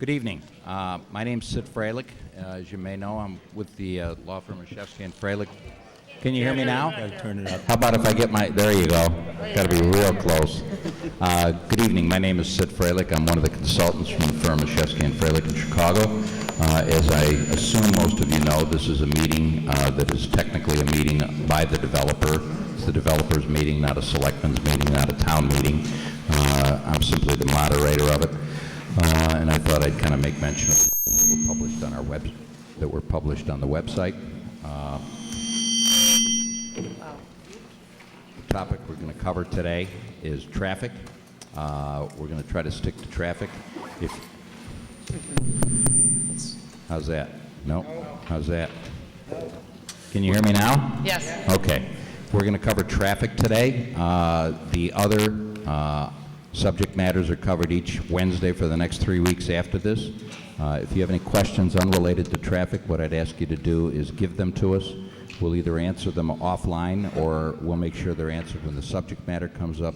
Good evening. My name's Sid Freilich. As you may know, I'm with the law firm of Shefsky and Freilich. Can you hear me now? Gotta turn it up. How about if I get my, there you go. Got to be real close. Good evening. My name is Sid Freilich. I'm one of the consultants from the firm of Shefsky and Freilich in Chicago. As I assume most of you know, this is a meeting that is technically a meeting by the developer. It's the developer's meeting, not a selectman's meeting, not a town meeting. I'm simply the moderator of it. And I thought I'd kind of make mention of that were published on our that were published on the website. The topic we're going to cover today is traffic. We're going to try to stick to traffic. How's that? No? How's that? Can you hear me now? Yes. Okay. We're going to cover traffic today. The other subject matters are covered each Wednesday for the next 3 weeks after this. If you have any questions unrelated to traffic, what I'd ask you to do is give them to us. We'll either answer them offline or we'll make sure they're answered when the subject matter comes up.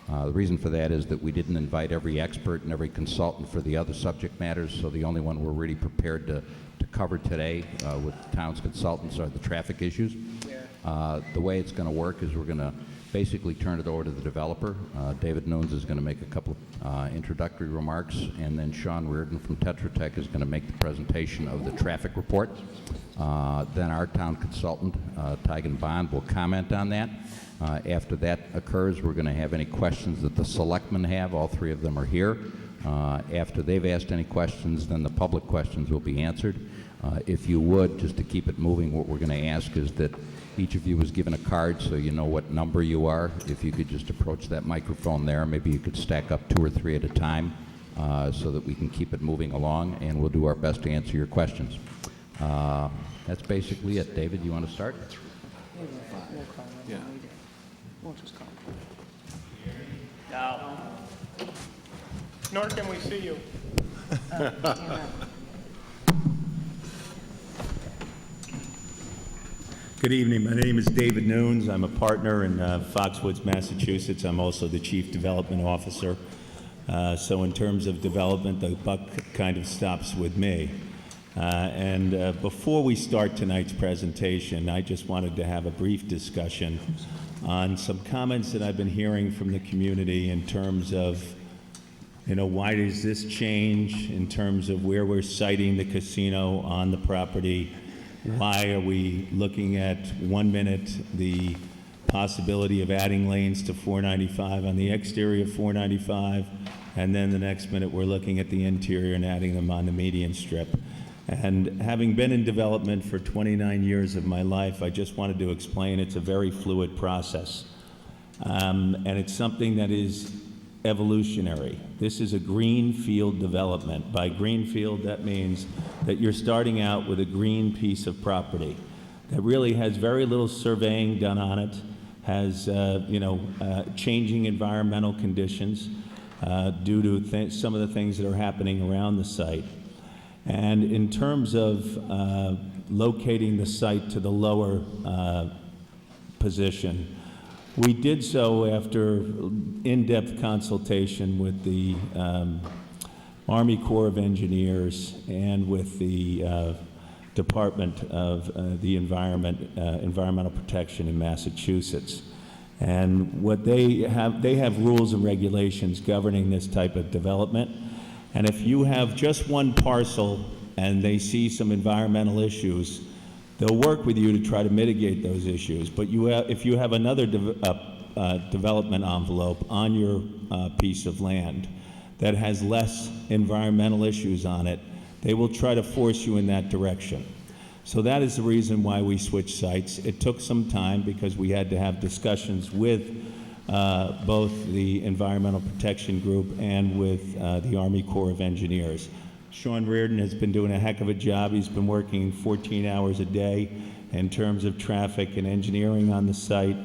The reason for that is that we didn't invite every expert and every consultant for the other subject matters, so the only one we're really prepared to cover today with the town's consultants are the traffic issues. The way it's going to work is we're going to basically turn it over to the developer. David Nunes is going to make a couple of introductory remarks, and then Sean Reardon from Tetra Tech is going to make the presentation of the traffic report. Then our town consultant, Tygan Bond, will comment on that. After that occurs, we're going to have any questions that the selectmen have. All three of them are here. After they've asked any questions, then the public questions will be answered. If you would, just to keep it moving, what we're going to ask is that each of you was given a card so you know what number you are. If you could just approach that microphone there, maybe you could stack up 2 or 3 at a time so that we can keep it moving along, and we'll do our best to answer your questions. That's basically it. David, you want to start? Yeah. We'll just call. Now, nor can we see you. Good evening. My name is David Nunes. I'm a partner in Foxwoods, Massachusetts. I'm also the Chief Development Officer. So in terms of development, the buck kind of stops with me. Before we start tonight's presentation, I just wanted to have a brief discussion on some comments that I've been hearing from the community in terms of, why does this change in terms of where we're siting the casino on the property? Why are we looking at 1 minute the possibility of adding lanes to 495 on the exterior of 495, and then the next minute we're looking at the interior and adding them on the median strip? And having been in development for 29 years of my life, I just wanted to explain it's a very fluid process. And it's something that is evolutionary. This is a greenfield development. By greenfield, that means that you're starting out with a green piece of property that really has very little surveying done on it, has changing environmental conditions due to some of the things that are happening around the site. And in terms of locating the site to the lower position, we did so after in-depth consultation with the Army Corps of Engineers and with the Department of the Environmental Protection in Massachusetts. And what they have rules and regulations governing this type of development. And if you have just one parcel and they see some environmental issues, they'll work with you to try to mitigate those issues. But if you have another development envelope on your piece of land that has less environmental issues on it, they will try to force you in that direction. So that is the reason why we switched sites. It took some time because we had to have discussions with both the Environmental Protection Group and with the Army Corps of Engineers. Sean Reardon has been doing a heck of a job. He's been working 14 hours a day in terms of traffic and engineering on the site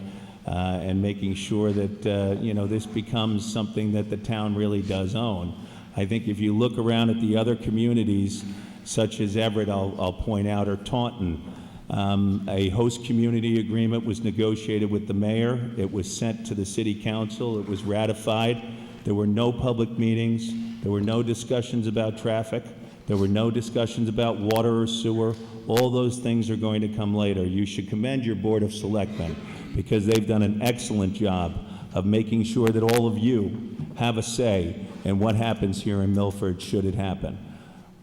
and making sure that this becomes something that the town really does own. I think if you look around at the other communities, such as Everett, I'll point out, or Taunton, a host community agreement was negotiated with the mayor. It was sent to the city council. It was ratified. There were no public meetings. There were no discussions about traffic. There were no discussions about water or sewer. All those things are going to come later. You should commend your Board of Selectmen because they've done an excellent job of making sure that all of you have a say in what happens here in Milford should it happen.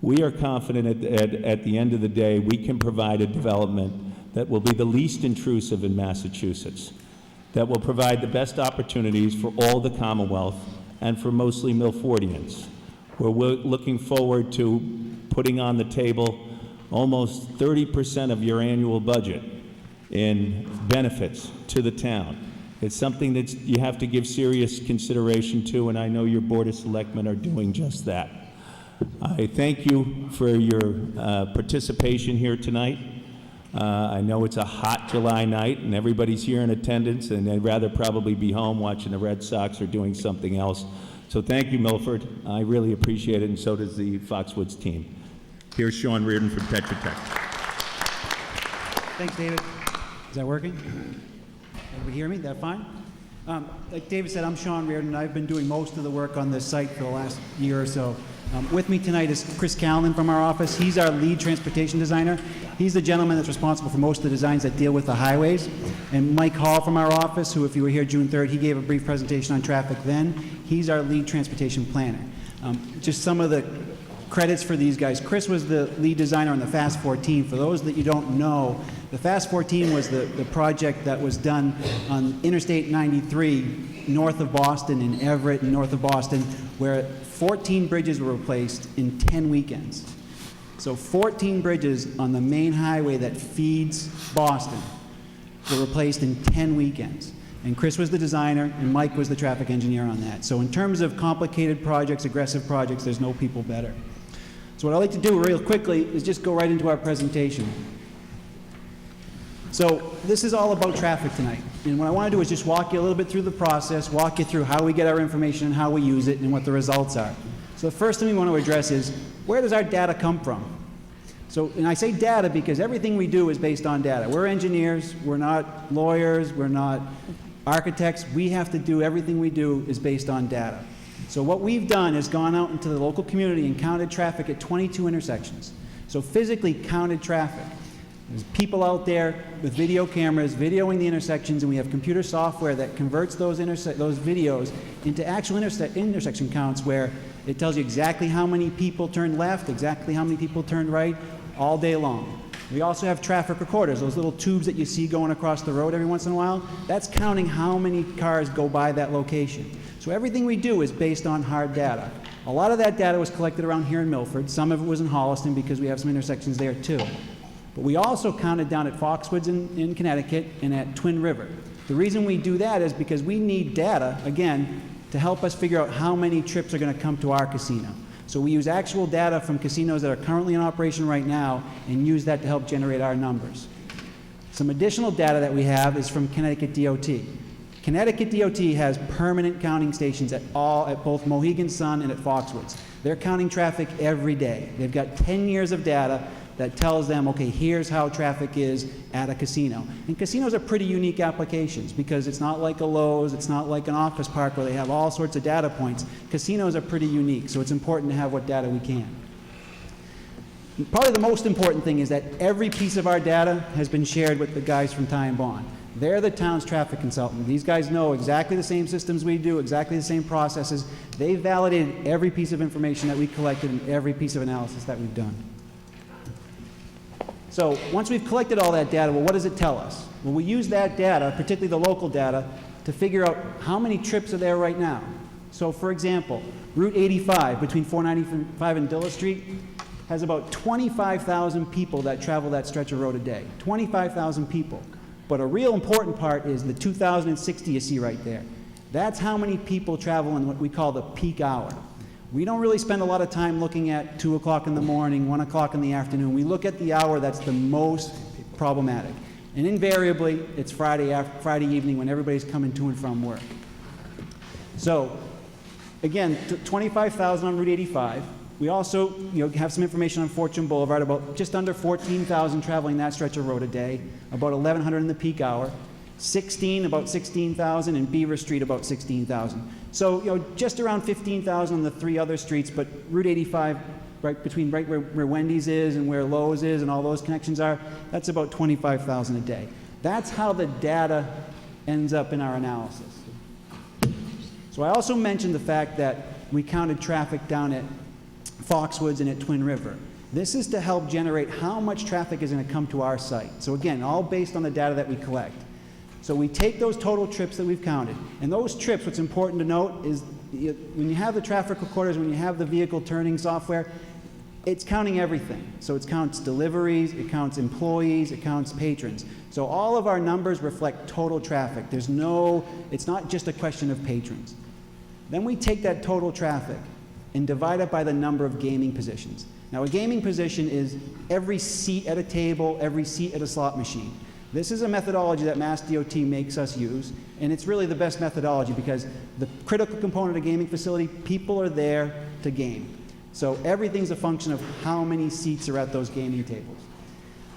We are confident at the end of the day we can provide a development that will be the least intrusive in Massachusetts, that will provide the best opportunities for all the Commonwealth and for mostly Milfordians. We're looking forward to putting on the table almost 30% of your annual budget in benefits to the town. It's something that you have to give serious consideration to, and I know your Board of Selectmen are doing just that. I thank you for your participation here tonight. I know it's a hot July night, and everybody's here in attendance, and they'd rather probably be home watching the Red Sox or doing something else. So thank you, Milford. I really appreciate it, and so does the Foxwoods team. Here's Sean Reardon from Tetra Tech. Thanks, David. Is that working? Everybody hear me? That fine? Like David said, I'm Sean Reardon. I've been doing most of the work on this site for the last year or so. With me tonight is Chris Callan from our office. He's our lead transportation designer. He's the gentleman that's responsible for most of the designs that deal with the highways. And Mike Hall from our office, who, if you were here June 3rd, he gave a brief presentation on traffic then. He's our lead transportation planner. Just some of the credits for these guys. Chris was the lead designer on the Fast 14. For those that you don't know, the Fast 14 was the project that was done on Interstate 93 north of Boston, in Everett and north of Boston, where 14 bridges were replaced in 10 weekends. So 14 bridges on the main highway that feeds Boston were replaced in 10 weekends. And Chris was the designer, and Mike was the traffic engineer on that. So in terms of complicated projects, aggressive projects, there's no people better. So what I'd like to do real quickly is just go right into our presentation. So this is all about traffic tonight. And what I want to do is just walk you a little bit through the process, walk you through how we get our information and how we use it and what the results are. So the first thing we want to address is, where does our data come from? So, and I say data because everything we do is based on data. We're engineers, we're not lawyers, we're not architects. We have to do, everything we do is based on data. So what we've done is gone out into the local community and counted traffic at 22 intersections. So physically counted traffic. There's people out there with video cameras videoing the intersections, and we have computer software that converts those videos into actual intersection counts, where it tells you exactly how many people turned left, exactly how many people turned right, all day long. We also have traffic recorders, those little tubes that you see going across the road every once in a while. That's counting how many cars go by that location. So everything we do is based on hard data. A lot of that data was collected around here in Milford. Some of it was in Holliston because we have some intersections there too. But we also counted down at Foxwoods in Connecticut and at Twin River. The reason we do that is because we need data, again, to help us figure out how many trips are going to come to our casino. So we use actual data from casinos that are currently in operation right now and use that to help generate our numbers. Some additional data that we have is from Connecticut DOT. Connecticut DOT has permanent counting stations at both Mohegan Sun and at Foxwoods. They're counting traffic every day. They've got 10 years of data that tells them, okay, here's how traffic is at a casino. And casinos are pretty unique applications because it's not like a Lowe's, it's not like an office park where they have all sorts of data points. Casinos are pretty unique, so it's important to have what data we can. Probably the most important thing is that every piece of our data has been shared with the guys from Ty and Bond. They're the town's traffic consultant. These guys know exactly the same systems we do, exactly the same processes. They validated every piece of information that we collected and every piece of analysis that we've done. So once we've collected all that data, well, what does it tell us? Well, we use that data, particularly the local data, to figure out how many trips are there right now. So for example, Route 85 between 495 and Dilla Street has about 25,000 people that travel that stretch of road a day. 25,000 people. But a real important part is the 2,060 you see right there. That's how many people travel in what we call the peak hour. We don't really spend a lot of time looking at 2 o'clock in the morning, 1 o'clock in the afternoon. We look at the hour that's the most problematic. And invariably, it's Friday evening when everybody's coming to and from work. So, again, 25,000 on Route 85. We also have some information on Fortune Boulevard, about just under 14,000 traveling that stretch of road a day, about 1,100 in the peak hour. 16, about 16,000, and Beaver Street, about 16,000. So, just around 15,000 on the three other streets, but Route 85, right where Wendy's is and where Lowe's is and all those connections are, that's about 25,000 a day. That's how the data ends up in our analysis. So I also mentioned the fact that we counted traffic down at Foxwoods and at Twin River. This is to help generate how much traffic is going to come to our site. So again, all based on the data that we collect. So we take those total trips that we've counted, and those trips, what's important to note is when you have the traffic recorders, when you have the vehicle turning software, it's counting everything. So it counts deliveries, it counts employees, it counts patrons. So all of our numbers reflect total traffic. It's not just a question of patrons. Then we take that total traffic and divide it by the number of gaming positions. Now, a gaming position is every seat at a table, every seat at a slot machine. This is a methodology that Mass DOT makes us use, and it's really the best methodology because the critical component of a gaming facility, people are there to game. So everything's a function of how many seats are at those gaming tables.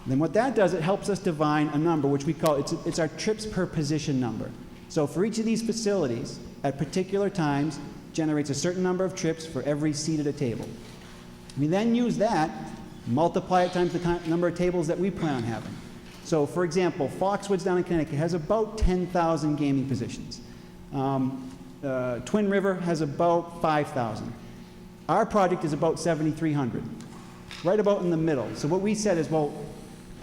Then what that does, it helps us divine a number, which we call, it's our trips per position number. So for each of these facilities, at particular times, generates a certain number of trips for every seat at a table. We then use that, multiply it times the number of tables that we plan on having. So for example, Foxwoods down in Connecticut has about 10,000 gaming positions. Twin River has about 5,000. Our project is about 7,300, right about in the middle. So what we said is, well,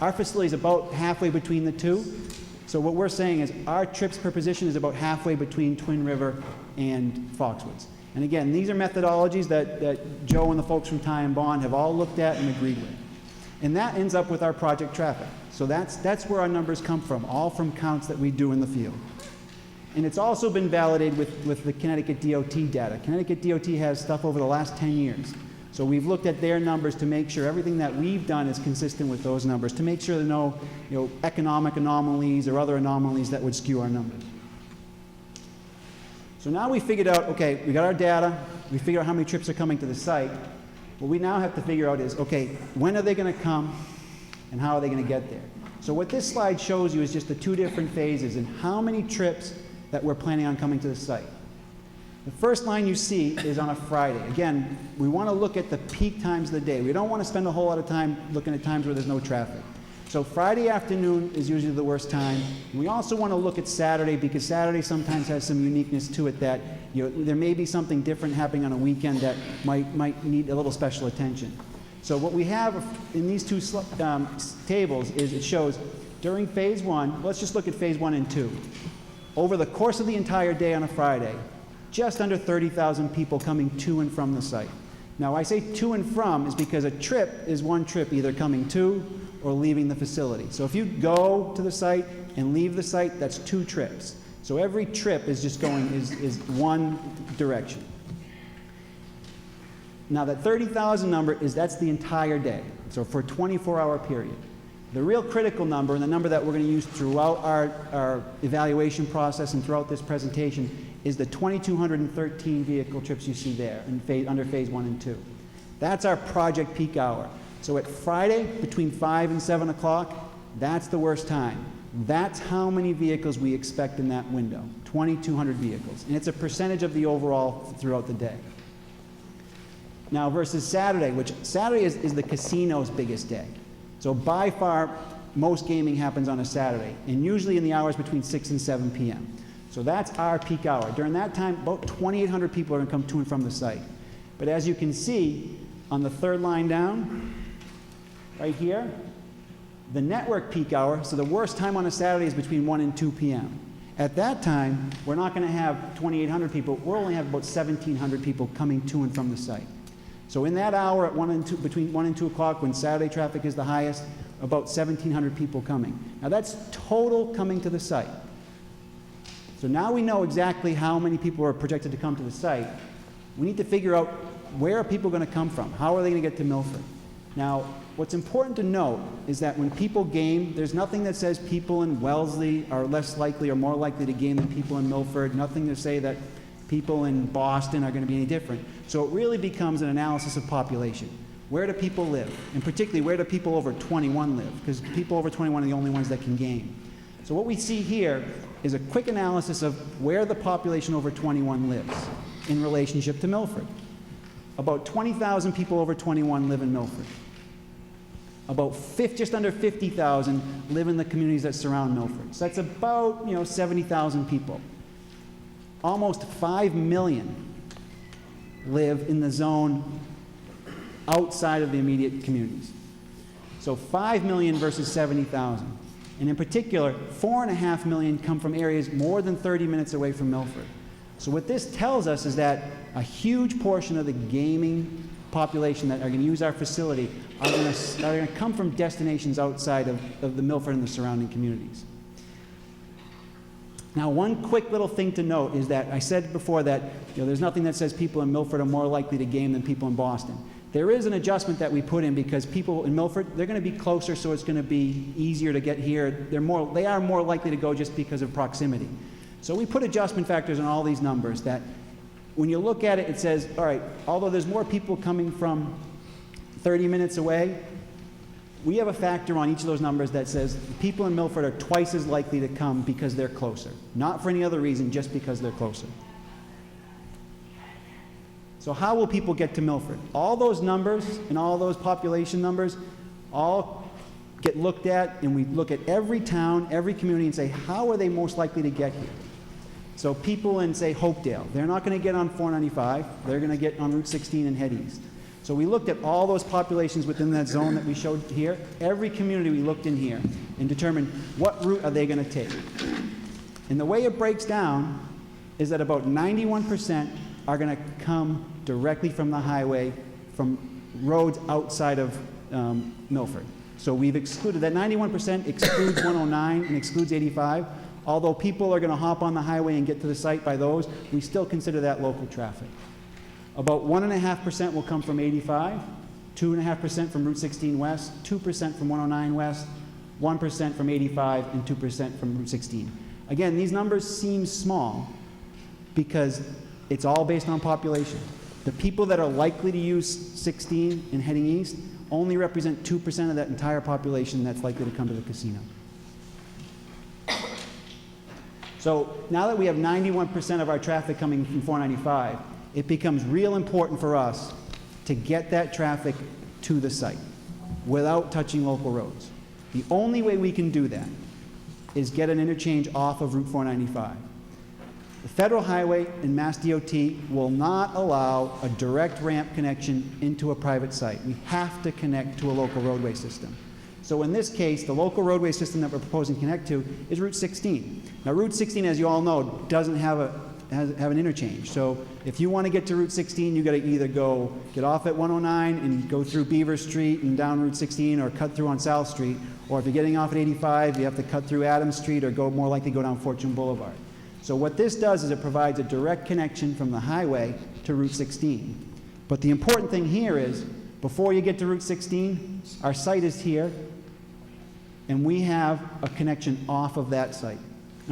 our facility is about halfway between the two. So what we're saying is our trips per position is about halfway between Twin River and Foxwoods. And again, these are methodologies that Joe and the folks from Ty and Bond have all looked at and agreed with. And that ends up with our project traffic. So that's where our numbers come from, all from counts that we do in the field. And it's also been validated with the Connecticut DOT data. Connecticut DOT has stuff over the last 10 years. So we've looked at their numbers to make sure everything that we've done is consistent with those numbers, to make sure there are no economic anomalies or other anomalies that would skew our numbers. So now we figured out, okay, we got our data, we figured out how many trips are coming to the site. What we now have to figure out is, okay, when are they going to come and how are they going to get there? So what this slide shows you is just the two different phases and how many trips that we're planning on coming to the site. The first line you see is on a Friday. Again, we want to look at the peak times of the day. We don't want to spend a whole lot of time looking at times where there's no traffic. So Friday afternoon is usually the worst time. And we also want to look at Saturday because Saturday sometimes has some uniqueness to it that there may be something different happening on a weekend that might need a little special attention. So what we have in these two tables is it shows during phase one, let's just look at phase 1 and 2. Over the course of the entire day on a Friday, just under 30,000 people coming to and from the site. Now, I say to and from is because a trip is one trip either coming to or leaving the facility. So if you go to the site and leave the site, that's 2 trips. So every trip is just going, is one direction. Now that 30,000 number that's the entire day. So for a 24-hour period. The real critical number, and the number that we're going to use throughout our evaluation process and throughout this presentation, is the 2,213 vehicle trips you see there under phase 1 and 2. That's our project peak hour. So at Friday, between 5 and 7 o'clock, that's the worst time. That's how many vehicles we expect in that window, 2,200 vehicles. And it's a percentage of the overall throughout the day. Now versus Saturday, which Saturday is the casino's biggest day. So by far, most gaming happens on a Saturday, and usually in the hours between 6 and 7 p.m. So that's our peak hour. During that time, about 2,800 people are going to come to and from the site. But as you can see, on the third line down, right here, the network peak hour, so the worst time on a Saturday is between 1 and 2 p.m. At that time, we're not going to have 2,800 people. We'll only have about 1,700 people coming to and from the site. So in that hour at between 1 and 2 o'clock, when Saturday traffic is the highest, about 1,700 people coming. Now that's total coming to the site. So now we know exactly how many people are projected to come to the site. We need to figure out where are people going to come from? How are they going to get to Milford? Now, what's important to note is that when people game, there's nothing that says people in Wellesley are less likely or more likely to game than people in Milford, nothing to say that people in Boston are going to be any different. So it really becomes an analysis of population. Where do people live? And particularly, where do people over 21 live? Because people over 21 are the only ones that can game. So what we see here is a quick analysis of where the population over 21 lives in relationship to Milford. About 20,000 people over 21 live in Milford. About just under 50,000 live in the communities that surround Milford. So that's about 70,000 people. Almost 5 million live in the zone outside of the immediate communities. So 5 million versus 70,000. And in particular, 4.5 million come from areas more than 30 minutes away from Milford. So what this tells us is that a huge portion of the gaming population that are going to use our facility are going to come from destinations outside of the Milford and the surrounding communities. Now, one quick little thing to note is that I said before that there's nothing that says people in Milford are more likely to game than people in Boston. There is an adjustment that we put in because people in Milford, they're going to be closer, so it's going to be easier to get here. They are more likely to go just because of proximity. So we put adjustment factors on all these numbers that when you look at it, it says, all right, although there's more people coming from 30 minutes away, we have a factor on each of those numbers that says people in Milford are twice as likely to come because they're closer. Not for any other reason, just because they're closer. So how will people get to Milford? All those numbers and all those population numbers all get looked at, and we look at every town, every community, and say, how are they most likely to get here? So people in, say, Hopedale, they're not going to get on 495. They're going to get on Route 16 and head east. So we looked at all those populations within that zone that we showed here. Every community we looked in here and determined what route are they going to take. And the way it breaks down is that about 91% are going to come directly from the highway, from roads outside of Milford. So we've excluded, that 91% excludes 109 and excludes 85. Although people are going to hop on the highway and get to the site by those, we still consider that local traffic. About 1.5% will come from 85, 2.5% from Route 16 West, 2% from 109 West, 1% from 85, and 2% from Route 16. Again, these numbers seem small because it's all based on population. The people that are likely to use 16 and heading east only represent 2% of that entire population that's likely to come to the casino. So now that we have 91% of our traffic coming from 495, it becomes real important for us to get that traffic to the site without touching local roads. The only way we can do that is get an interchange off of Route 495. The Federal Highway and Mass DOT will not allow a direct ramp connection into a private site. We have to connect to a local roadway system. So in this case, the local roadway system that we're proposing to connect to is Route 16. Now, Route 16, as you all know, doesn't have an interchange. So if you want to get to Route 16, you've got to either get off at 109 and go through Beaver Street and down Route 16, or cut through on South Street. Or if you're getting off at 85, you have to cut through Adams Street or more likely go down Fortune Boulevard. So what this does is it provides a direct connection from the highway to Route 16. But the important thing here is, before you get to Route 16, our site is here, and we have a connection off of that site.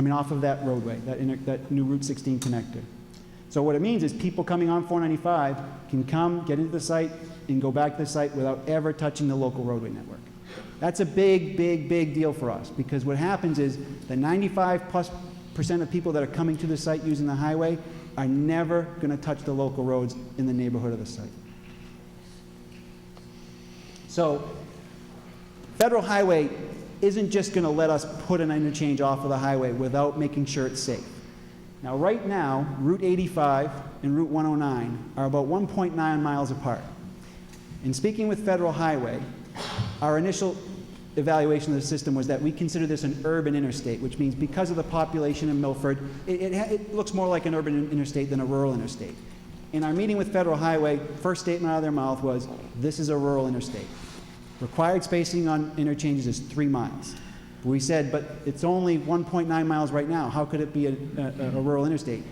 Off of that roadway, that new Route 16 connector. So what it means is people coming on 495 can come, get into the site, and go back to the site without ever touching the local roadway network. That's a big, big, big deal for us, because what happens is the 95+% of people that are coming to the site using the highway are never going to touch the local roads in the neighborhood of the site. So Federal Highway isn't just going to let us put an interchange off of the highway without making sure it's safe. Now, right now, Route 85 and Route 109 are about 1.9 miles apart. In speaking with Federal Highway, our initial evaluation of the system was that we consider this an urban interstate, which means because of the population in Milford, it looks more like an urban interstate than a rural interstate. In our meeting with Federal Highway, first statement out of their mouth was, this is a rural interstate. Required spacing on interchanges is 3 miles. We said, but it's only 1.9 miles right now. How could it be a rural interstate?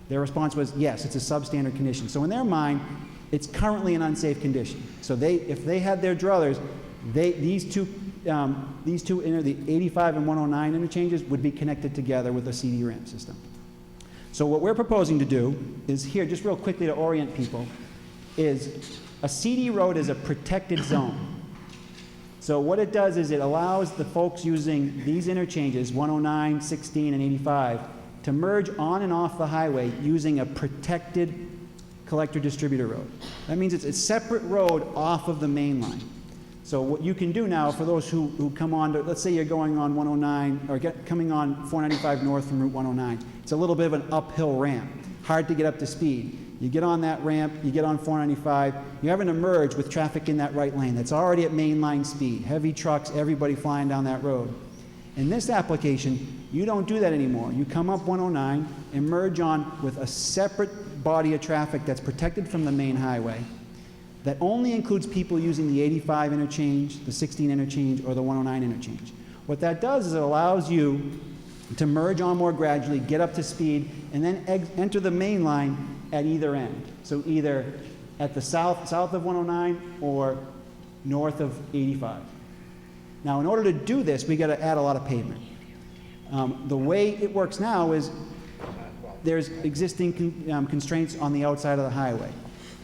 Their response was, yes, it's a substandard condition. So in their mind, it's currently an unsafe condition. So if they had their druthers, these two, the 85 and 109 interchanges would be connected together with a CD ramp system. So what we're proposing to do is here, just real quickly to orient people, is a CD road is a protected zone. So what it does is it allows the folks using these interchanges, 109, 16, and 85, to merge on and off the highway using a protected collector-distributor road. That means it's a separate road off of the main line. So what you can do now, for those who come on to, let's say you're going on 109, or coming on 495 north from Route 109, it's a little bit of an uphill ramp, hard to get up to speed. You get on that ramp, you get on 495, you're having to merge with traffic in that right lane that's already at mainline speed, heavy trucks, everybody flying down that road. In this application, you don't do that anymore. You come up 109 and merge on with a separate body of traffic that's protected from the main highway that only includes people using the 85 interchange, the 16 interchange, or the 109 interchange. What that does is it allows you to merge on more gradually, get up to speed, and then enter the main line at either end. So either at the south of 109 or north of 85. Now, in order to do this, we got to add a lot of pavement. The way it works now is there's existing constraints on the outside of the highway.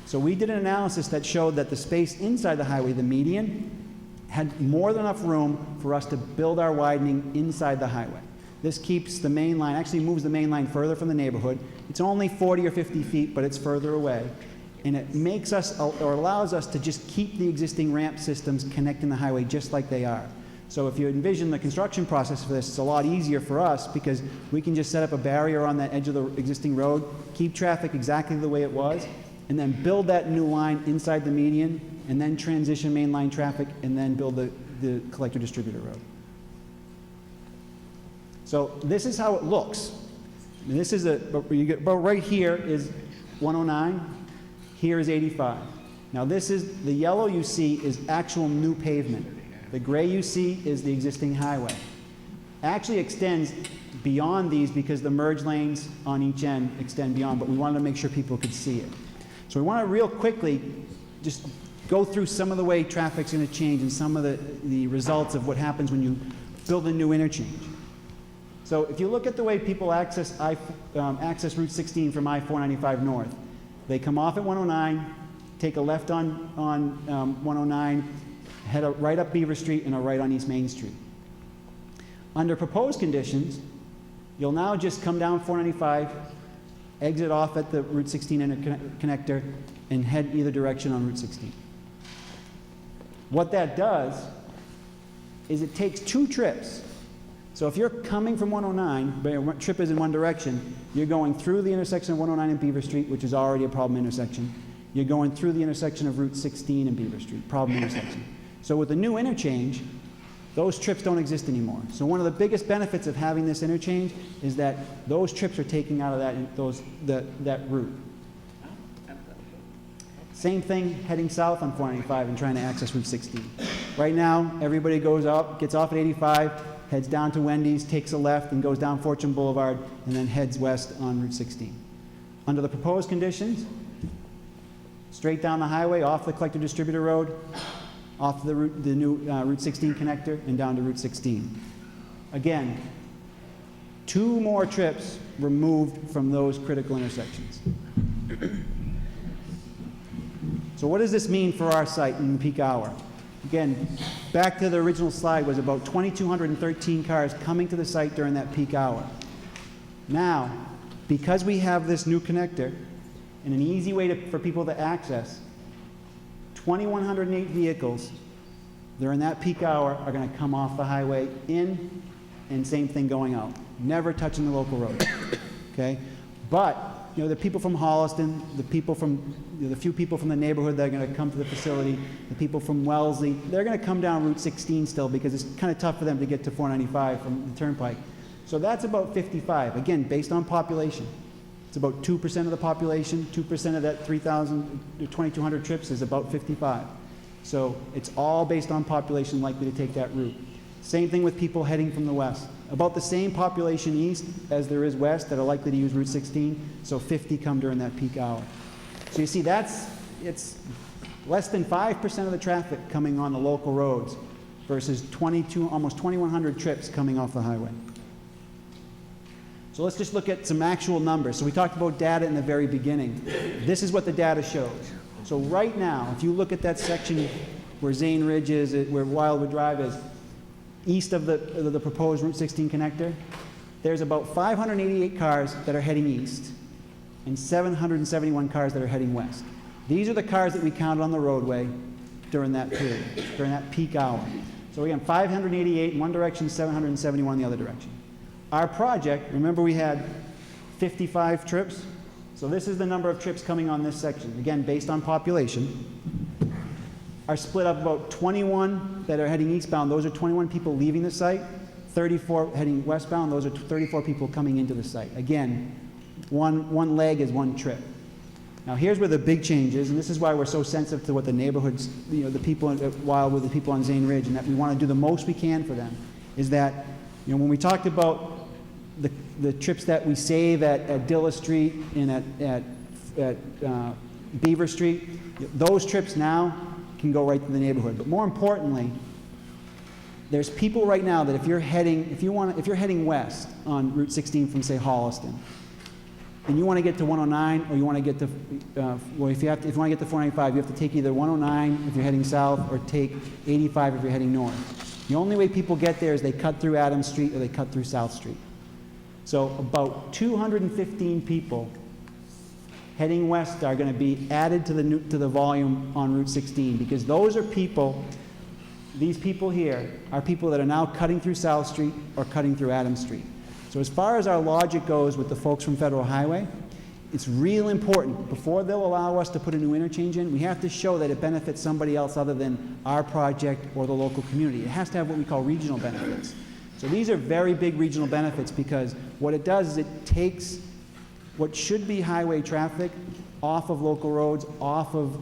So we did an analysis that showed that the space inside the highway, the median, had more than enough room for us to build our widening inside the highway. This keeps the main line, actually moves the main line further from the neighborhood. It's only 40 or 50 feet, but it's further away. And it makes us, or allows us to just keep the existing ramp systems connecting the highway just like they are. So if you envision the construction process for this, it's a lot easier for us because we can just set up a barrier on that edge of the existing road, keep traffic exactly the way it was, and then build that new line inside the median, and then transition mainline traffic, and then build the collector-distributor road. So this is how it looks. And this is about right here is 109, here is 85. Now this is, the yellow you see is actual new pavement. The gray you see is the existing highway. Actually extends beyond these because the merge lanes on each end extend beyond, but we wanted to make sure people could see it. So we want to real quickly just go through some of the way traffic's going to change and some of the results of what happens when you build a new interchange. So if you look at the way people access Route 16 from I-495 north, they come off at 109, take a left on 109, head right up Beaver Street and a right on East Main Street. Under proposed conditions, you'll now just come down 495, exit off at the Route 16 interconnector, and head either direction on Route 16. What that does is it takes two trips. So if you're coming from 109, but your trip is in one direction, you're going through the intersection of 109 and Beaver Street, which is already a problem intersection. You're going through the intersection of Route 16 and Beaver Street, problem intersection. So with the new interchange, those trips don't exist anymore. So one of the biggest benefits of having this interchange is that those trips are taking out of that route. Same thing heading south on 495 and trying to access Route 16. Right now, everybody goes up, gets off at 85, heads down to Wendy's, takes a left, and goes down Fortune Boulevard, and then heads west on Route 16. Under the proposed conditions, straight down the highway, off the collector-distributor road, off the new Route 16 connector, and down to Route 16. Again, two more trips removed from those critical intersections. So what does this mean for our site in the peak hour? Again, back to the original slide was about 2,213 cars coming to the site during that peak hour. Now, because we have this new connector and an easy way for people to access, 2,108 vehicles during that peak hour are going to come off the highway in, and same thing going out, never touching the local road. Okay? But you know, the people from Holliston, the people from, the few people from the neighborhood that are going to come to the facility, the people from Wellesley, they're going to come down Route 16 still because it's kind of tough for them to get to 495 from the turnpike. So that's about 55, again, based on population. It's about 2% of the population, 2% of that 2,200 trips is about 55. So it's all based on population likely to take that route. Same thing with people heading from the west. About the same population east as there is west that are likely to use Route 16, so 50 come during that peak hour. So you see, it's less than 5% of the traffic coming on the local roads versus almost 2,100 trips coming off the highway. So let's just look at some actual numbers. So we talked about data in the very beginning. This is what the data shows. So right now, if you look at that section where Zane Ridge is, where Wildwood Drive is, east of the proposed Route 16 connector, there's about 588 cars that are heading east and 771 cars that are heading west. These are the cars that we counted on the roadway during that period, during that peak hour. So again, 588 in one direction, 771 in the other direction. Our project, remember we had 55 trips? So this is the number of trips coming on this section, again, based on population. Are split up about 21 that are heading eastbound. Those are 21 people leaving the site. 34 heading westbound. Those are 34 people coming into the site. Again, one leg is one trip. Now here's where the big change is, and this is why we're so sensitive to what the neighborhoods, the people at Wildwood, the people on Zane Ridge, and that we want to do the most we can for them, is that, when we talked about the trips that we save at Dilla Street and at Beaver Street, those trips now can go right to the neighborhood. But more importantly, there's people right now that if you're heading west on Route 16 from, say, Holliston, and you want to get to 109, or you want to get to, if you want to get to 495, you have to take either 109 if you're heading south, or take 85 if you're heading north. The only way people get there is they cut through Adams Street or they cut through South Street. So about 215 people heading west are going to be added to the volume on Route 16, because those are people, these people here are people that are now cutting through South Street or cutting through Adams Street. So as far as our logic goes with the folks from Federal Highway, it's real important. Before they'll allow us to put a new interchange in, we have to show that it benefits somebody else other than our project or the local community. It has to have what we call regional benefits. So these are very big regional benefits, because what it does is it takes what should be highway traffic off of local roads, off of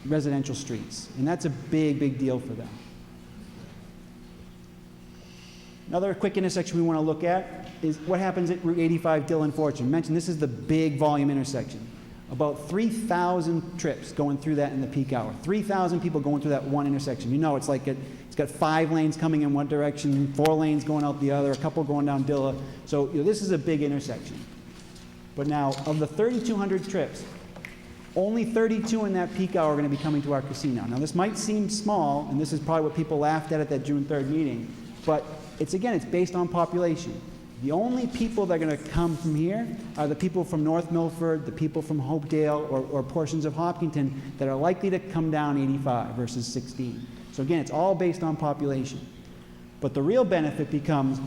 residential streets. And that's a big, big deal for them. Another quick intersection we want to look at is what happens at Route 85 Dillon Fortune. I mentioned this is the big volume intersection. About 3,000 trips going through that in the peak hour. 3,000 people going through that one intersection. It's like it's got 5 lanes coming in one direction, 4 lanes going out the other, a couple going down Dilla. So this is a big intersection. But now, of the 3,200 trips, only 32 in that peak hour are going to be coming to our casino. Now this might seem small, and this is probably what people laughed at that June 3rd meeting, but it's based on population. The only people that are going to come from here are the people from North Milford, the people from Hopedale, or portions of Hopkinton that are likely to come down 85 versus 16. So again, it's all based on population. But the real benefit becomes,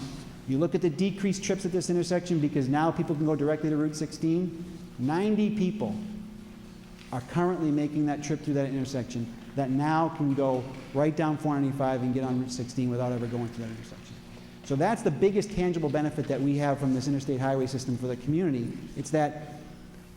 you look at the decreased trips at this intersection, because now people can go directly to Route 16. 90 people are currently making that trip through that intersection that now can go right down 495 and get on Route 16 without ever going through that intersection. So that's the biggest tangible benefit that we have from this interstate highway system for the community. It's that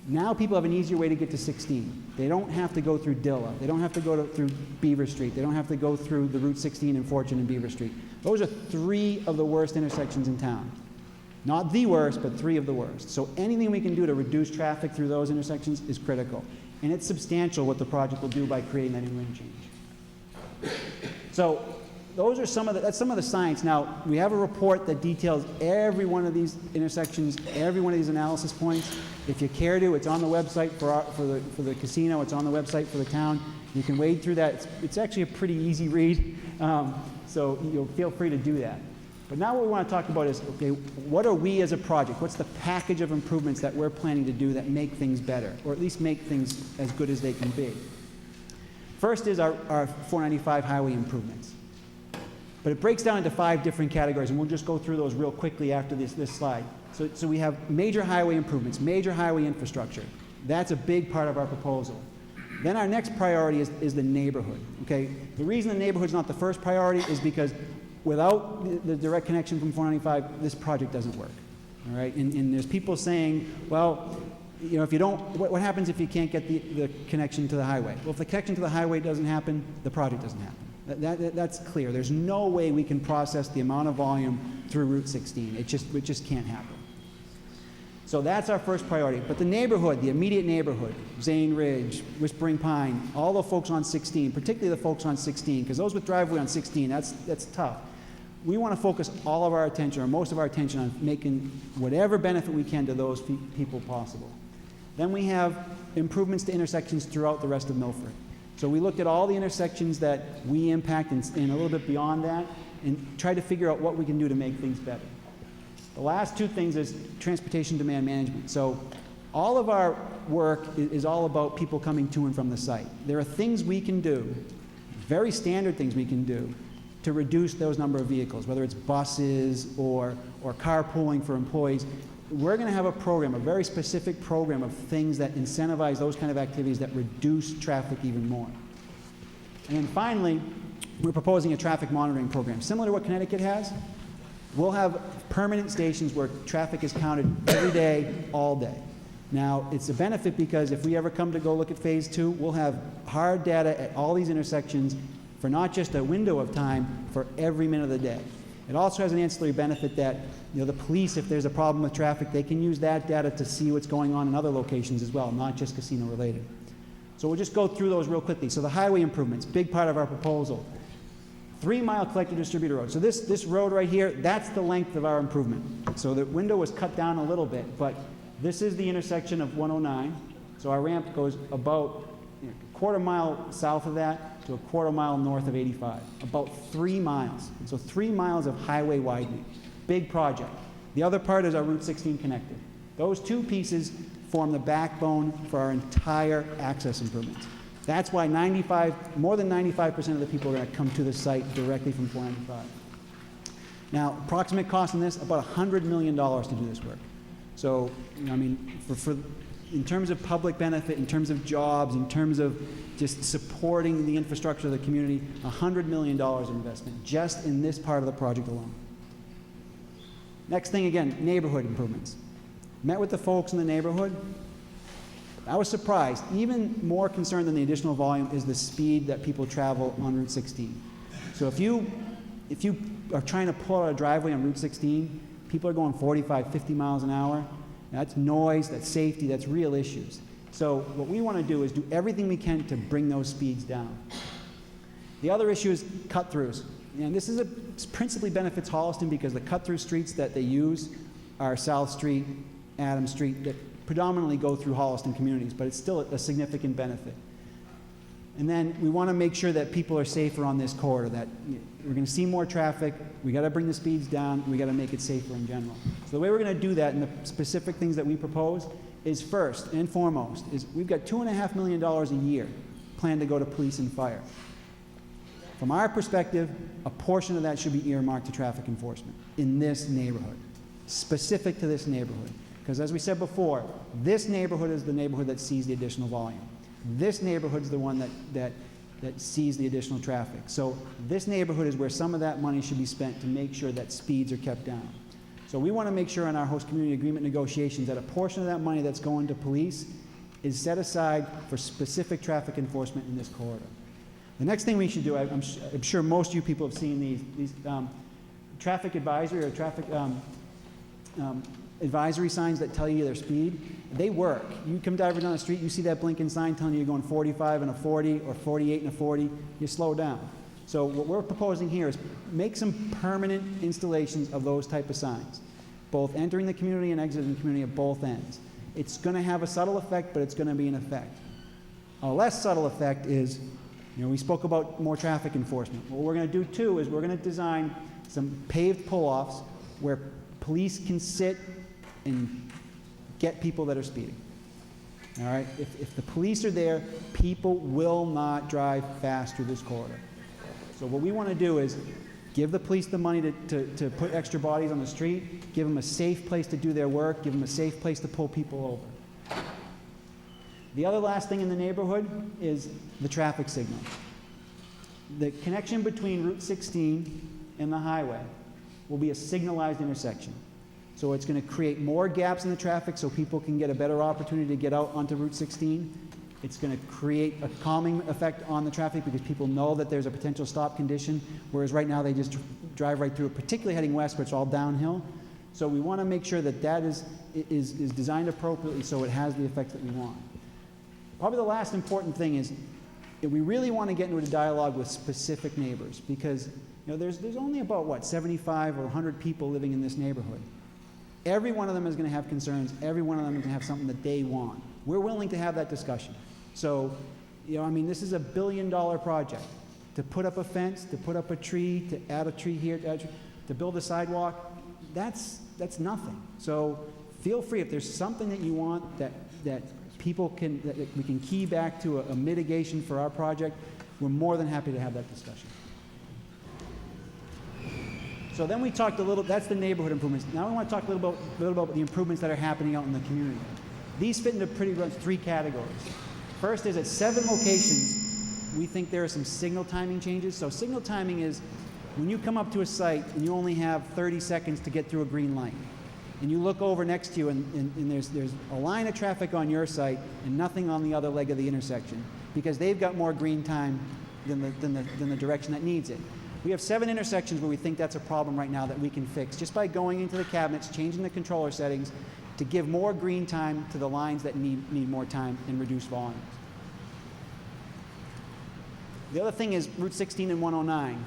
now people have an easier way to get to 16. They don't have to go through Dilla. They don't have to go through Beaver Street. They don't have to go through the Route 16 in Fortune and Beaver Street. Those are 3 of the worst intersections in town. Not the worst, but 3 of the worst. So anything we can do to reduce traffic through those intersections is critical. And it's substantial what the project will do by creating that new interchange. So those are that's some of the science. Now, we have a report that details every one of these intersections, every one of these analysis points. If you care to, it's on the website for the casino. It's on the website for the town. You can wade through that. It's actually a pretty easy read, so you'll feel free to do that. But now what we want to talk about is, okay, what are we as a project? What's the package of improvements that we're planning to do that make things better, or at least make things as good as they can be? First is our 495 highway improvements. But it breaks down into 5 different categories, and we'll just go through those real quickly after this slide. So we have major highway improvements, major highway infrastructure. That's a big part of our proposal. Then our next priority is the neighborhood. Okay? The reason the neighborhood's not the first priority is because without the direct connection from 495, this project doesn't work. All right? And there's people saying, well, if you don't, what happens if you can't get the connection to the highway? Well, if the connection to the highway doesn't happen, the project doesn't happen. That's clear. There's no way we can process the amount of volume through Route 16. It just can't happen. So that's our first priority. But the neighborhood, the immediate neighborhood, Zane Ridge, Whispering Pine, all the folks on 16, particularly the folks on 16, because those with driveway on 16, that's tough. We want to focus all of our attention, or most of our attention, on making whatever benefit we can to those people possible. Then we have improvements to intersections throughout the rest of Milford. So we looked at all the intersections that we impact and a little bit beyond that, and tried to figure out what we can do to make things better. The last two things is transportation demand management. So all of our work is all about people coming to and from the site. There are things we can do, very standard things we can do, to reduce those number of vehicles, whether it's buses or carpooling for employees. We're going to have a program, a very specific program of things that incentivize those kind of activities that reduce traffic even more. And then finally, we're proposing a traffic monitoring program, similar to what Connecticut has. We'll have permanent stations where traffic is counted every day, all day. Now, it's a benefit because if we ever come to go look at Phase 2, we'll have hard data at all these intersections for not just a window of time, for every minute of the day. It also has an ancillary benefit that, the police, if there's a problem with traffic, they can use that data to see what's going on in other locations as well, not just casino related. So we'll just go through those real quickly. So the highway improvements, big part of our proposal. 3-mile collector distributor road. So this road right here, that's the length of our improvement. So the window was cut down a little bit, but this is the intersection of 109. So our ramp goes about a quarter mile south of that to a quarter mile north of 85, about 3 miles. So 3 miles of highway widening, big project. The other part is our Route 16 connector. Those two pieces form the backbone for our entire access improvements. That's why more than 95% of the people are going to come to the site directly from 495. Now, approximate cost on this, about $100 million to do this work. So, in terms of public benefit, in terms of jobs, in terms of just supporting the infrastructure of the community, $100 million of investment just in this part of the project alone. Next thing, again, neighborhood improvements. Met with the folks in the neighborhood. I was surprised. Even more concerned than the additional volume is the speed that people travel on Route 16. So if you are trying to pull out a driveway on Route 16, people are going 45, 50 miles an hour. That's noise, that's safety, that's real issues. So what we want to do is do everything we can to bring those speeds down. The other issue is cut-throughs. And this principally benefits Holliston because the cut-through streets that they use are South Street, Adams Street, that predominantly go through Holliston communities, but it's still a significant benefit. And then we want to make sure that people are safer on this corridor, that we're going to see more traffic, we got to bring the speeds down, we got to make it safer in general. So the way we're going to do that and the specific things that we propose is first and foremost is we've got $2.5 million a year planned to go to police and fire. From our perspective, a portion of that should be earmarked to traffic enforcement in this neighborhood, specific to this neighborhood. Because as we said before, this neighborhood is the neighborhood that sees the additional volume. This neighborhood is the one that sees the additional traffic. So this neighborhood is where some of that money should be spent to make sure that speeds are kept down. So we want to make sure in our host community agreement negotiations that a portion of that money that's going to police is set aside for specific traffic enforcement in this corridor. The next thing we should do, I'm sure most of you people have seen these traffic advisory or traffic advisory signs that tell you their speed. They work. You come driving down the street, you see that blinking sign telling you you're going 45 and a 40 or 48 and a 40, you slow down. So what we're proposing here is make some permanent installations of those type of signs, both entering the community and exiting the community at both ends. It's going to have a subtle effect, but it's going to be an effect. A less subtle effect is, we spoke about more traffic enforcement. What we're going to do too is we're going to design some paved pull-offs where police can sit and get people that are speeding. All right? If the police are there, people will not drive fast through this corridor. So what we want to do is give the police the money to put extra bodies on the street, give them a safe place to do their work, give them a safe place to pull people over. The other last thing in the neighborhood is the traffic signal. The connection between Route 16 and the highway will be a signalized intersection. So it's going to create more gaps in the traffic so people can get a better opportunity to get out onto Route 16. It's going to create a calming effect on the traffic because people know that there's a potential stop condition, whereas right now they just drive right through it, particularly heading west, where it's all downhill. So we want to make sure that that is designed appropriately so it has the effect that we want. Probably the last important thing is that we really want to get into a dialogue with specific neighbors because there's only about, 75 or 100 people living in this neighborhood. Every one of them is going to have concerns. Every one of them is going to have something that they want. We're willing to have that discussion. So, You know, I mean, this is a $1 billion project. To put up a fence, to put up a tree, to add a tree here, to, to build a sidewalk, that's nothing. So feel free, if there's something that you want that people can, that we can key back to a mitigation for our project, we're more than happy to have that discussion. So then we talked a little, that's the neighborhood improvements. Now we want to talk a little about the improvements that are happening out in the community. These fit into pretty much 3 categories. First is at 7 locations, we think there are some signal timing changes. So signal timing is when you come up to a site and you only have 30 seconds to get through a green light, and you look over next to you and there's a line of traffic on your site and nothing on the other leg of the intersection because they've got more green time than the direction that needs it. We have 7 intersections where we think that's a problem right now that we can fix just by going into the cabinets, changing the controller settings to give more green time to the lines that need more time and reduce volumes. The other thing is Route 16 and 109.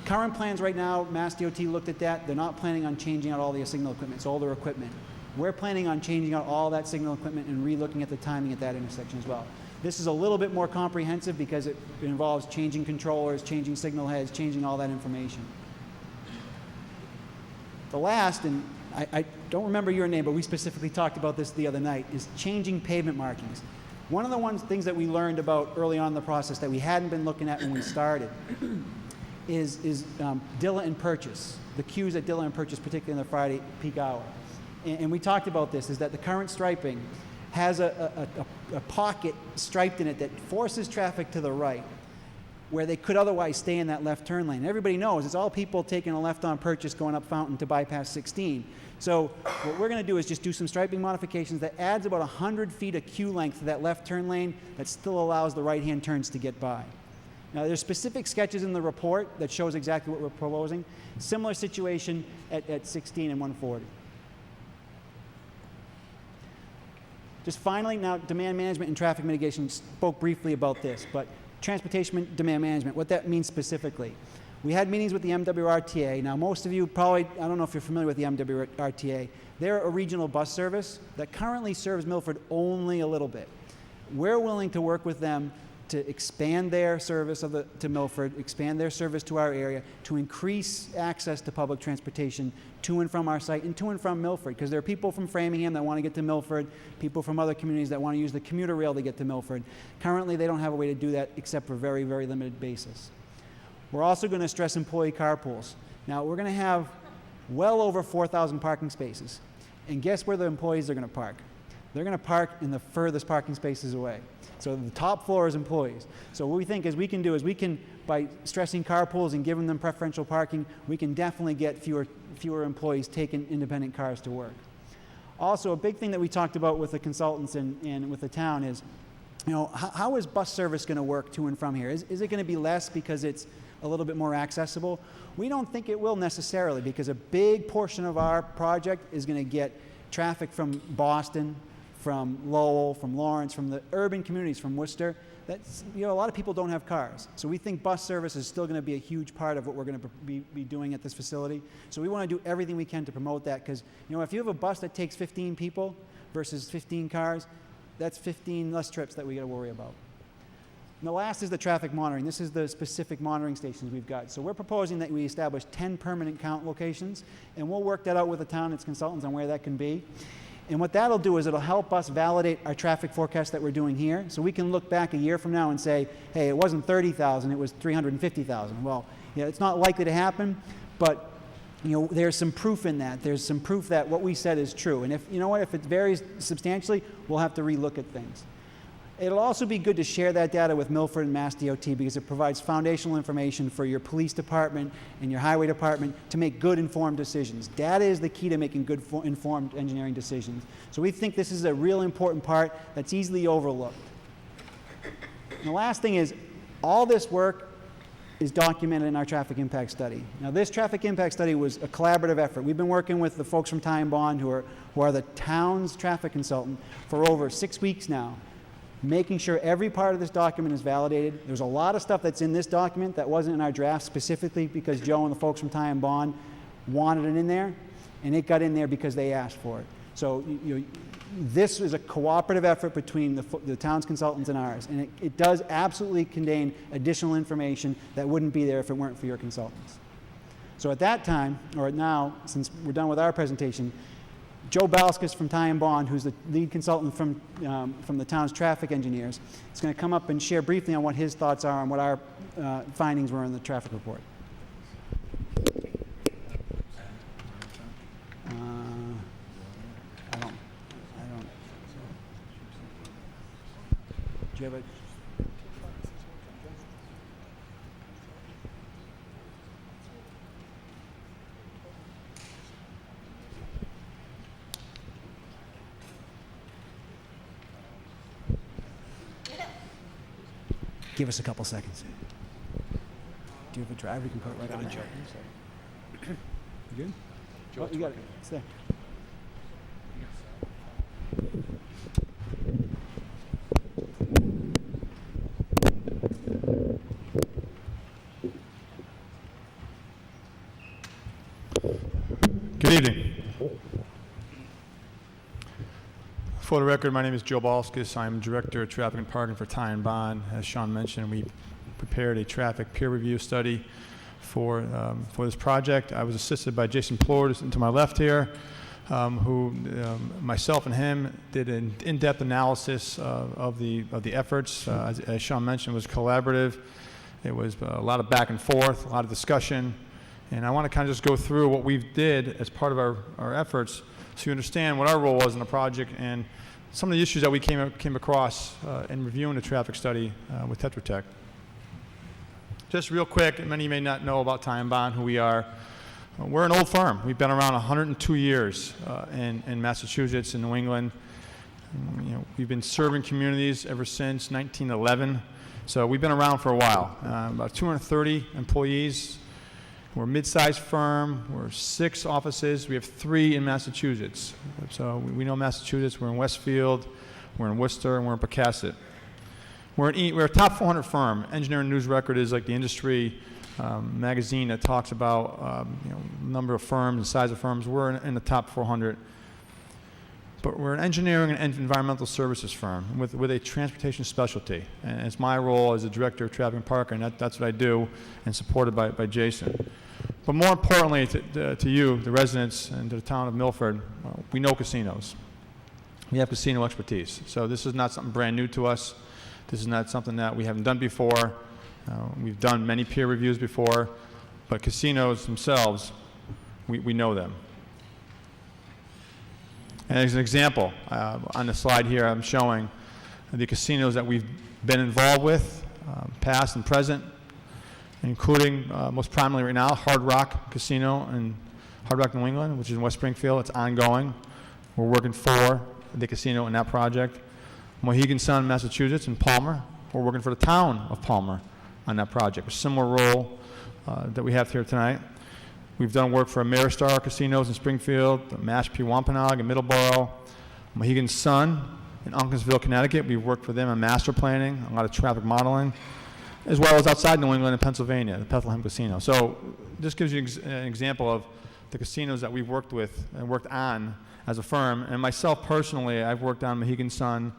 Current plans right now, Mass DOT looked at that. They're not planning on changing out all the signal equipment. It's older equipment. We're planning on changing out all that signal equipment and re-looking at the timing at that intersection as well. This is a little bit more comprehensive because it involves changing controllers, changing signal heads, changing all that information. The last, and I don't remember your name, but we specifically talked about this the other night, is changing pavement markings. One of the things that we learned about early on in the process that we hadn't been looking at when we started is Dilla and Purchase, the queues at Dilla and Purchase, particularly in the Friday peak hour. And we talked about this, is that the current striping has a pocket striped in it that forces traffic to the right, where they could otherwise stay in that left turn lane. And everybody knows it's all people taking a left on Purchase going up Fountain to bypass 16. So what we're going to do is just do some striping modifications that adds about 100 feet of queue length to that left turn lane that still allows the right-hand turns to get by. Now, there's specific sketches in the report that shows exactly what we're proposing. Similar situation at 16 and 140. Just finally, now demand management and traffic mitigation, spoke briefly about this, but transportation demand management, what that means specifically. We had meetings with the MWRTA. Now, most of you probably, I don't know if you're familiar with the MWRTA. They're a regional bus service that currently serves Milford only a little bit. We're willing to work with them to expand their service to Milford, expand their service to our area, to increase access to public transportation to and from our site and to and from Milford, because there are people from Framingham that want to get to Milford, people from other communities that want to use the commuter rail to get to Milford. Currently, they don't have a way to do that except for very, very limited basis. We're also going to stress employee carpools. Now, we're going to have well over 4,000 parking spaces. And guess where the employees are going to park? They're going to park in the furthest parking spaces away. So the top floor is employees. So what we think is we can do is we can, by stressing carpools and giving them preferential parking, we can definitely get fewer employees taking independent cars to work. Also, a big thing that we talked about with the consultants and with the town is, you know, how is bus service going to work to and from here? Is it going to be less because it's a little bit more accessible? We don't think it will necessarily, because a big portion of our project is going to get traffic from Boston, from Lowell, from Lawrence, from the urban communities, from Worcester. That's, you know, a lot of people don't have cars. So we think bus service is still going to be a huge part of what we're going to be doing at this facility. So we want to do everything we can to promote that, because, you know, if you have a bus that takes 15 people versus 15 cars, that's 15 less trips that we got to worry about. And the last is the traffic monitoring. This is the specific monitoring stations we've got. So we're proposing that we establish 10 permanent count locations, and we'll work that out with the town and its consultants on where that can be. And what that'll do is it'll help us validate our traffic forecast that we're doing here. So we can look back a year from now and say, hey, it wasn't 30,000, it was 350,000. Well, yeah, it's not likely to happen, but, you know, there's some proof in that. There's some proof that what we said is true. And if, you know what, if it varies substantially, we'll have to relook at things. It'll also be good to share that data with Milford and Mass DOT, because it provides foundational information for your police department and your highway department to make good informed decisions. Data is the key to making good informed engineering decisions. So we think this is a real important part that's easily overlooked. And the last thing is, all this work is documented in our traffic impact study. Now, this traffic impact study was a collaborative effort. We've been working with the folks from Ty and Bond, who are the town's traffic consultant, for over 6 weeks now, making sure every part of this document is validated. There's a lot of stuff that's in this document that wasn't in our draft specifically because Joe and the folks from Ty and Bond wanted it in there, and it got in there because they asked for it. So this is a cooperative effort between the town's consultants and ours, and it does absolutely contain additional information that wouldn't be there if it weren't for your consultants. So at that time, or now, since we're done with our presentation, Joe Balskis from Ty and Bond, who's the lead consultant from the town's traffic engineers, is going to come up and share briefly on what his thoughts are on what our findings were in the traffic report. Do you have a... Give us a couple seconds. Do you have a drive? We can put it right on there. You good? Oh, you got it. It's there. Good evening. For the record, my name is Joe Balskis. I'm Director of Traffic and Parking for Ty and Bond. As Sean mentioned, we prepared a traffic peer review study for this project. I was assisted by Jason Plord to my left here, who myself and him did an in-depth analysis of the efforts. As Sean mentioned, it was collaborative. It was a lot of back and forth, a lot of discussion. And I want to kind of just go through what we did as part of our efforts so you understand what our role was in the project and some of the issues that we came across in reviewing the traffic study with Tetra Tech. Just real quick, many of you may not know about Ty and Bond, who we are. We're an old firm. We've been around 102 years in Massachusetts and New England. We've been serving communities ever since 1911. So we've been around for a while. About 230 employees. We're a mid-sized firm. We're 6 offices. We have 3 in Massachusetts. So we know Massachusetts. We're in Westfield, we're in Worcester, and we're in Pocasset. We're a top 400 firm. Engineering News Record is like the industry magazine that talks about number of firms and size of firms. We're in the top 400. But we're an engineering and environmental services firm with a transportation specialty. And it's my role as the Director of Traffic and Parking, and that's what I do, and supported by Jason. But more importantly to you, the residents, and to the town of Milford, we know casinos. We have casino expertise. So this is not something brand new to us. This is not something that we haven't done before. We've done many peer reviews before, but casinos themselves, we know them. And as an example, on the slide here, I'm showing the casinos that we've been involved with, past and present, including most prominently right now, Hard Rock Casino in Hard Rock, New England, which is in West Springfield. It's ongoing. We're working for the casino in that project. Mohegan Sun, Massachusetts, in Palmer. We're working for the town of Palmer on that project, a similar role that we have here tonight. We've done work for Ameristar Casinos in Springfield, Mashpee Wampanoag in Middleborough, Mohegan Sun in Uncasville, Connecticut. We've worked for them on master planning, a lot of traffic modeling, as well as outside New England and Pennsylvania, the Bethlehem Casino. So this gives you an example of the casinos that we've worked with and worked on as a firm. And myself personally, I've worked on Mohegan Sun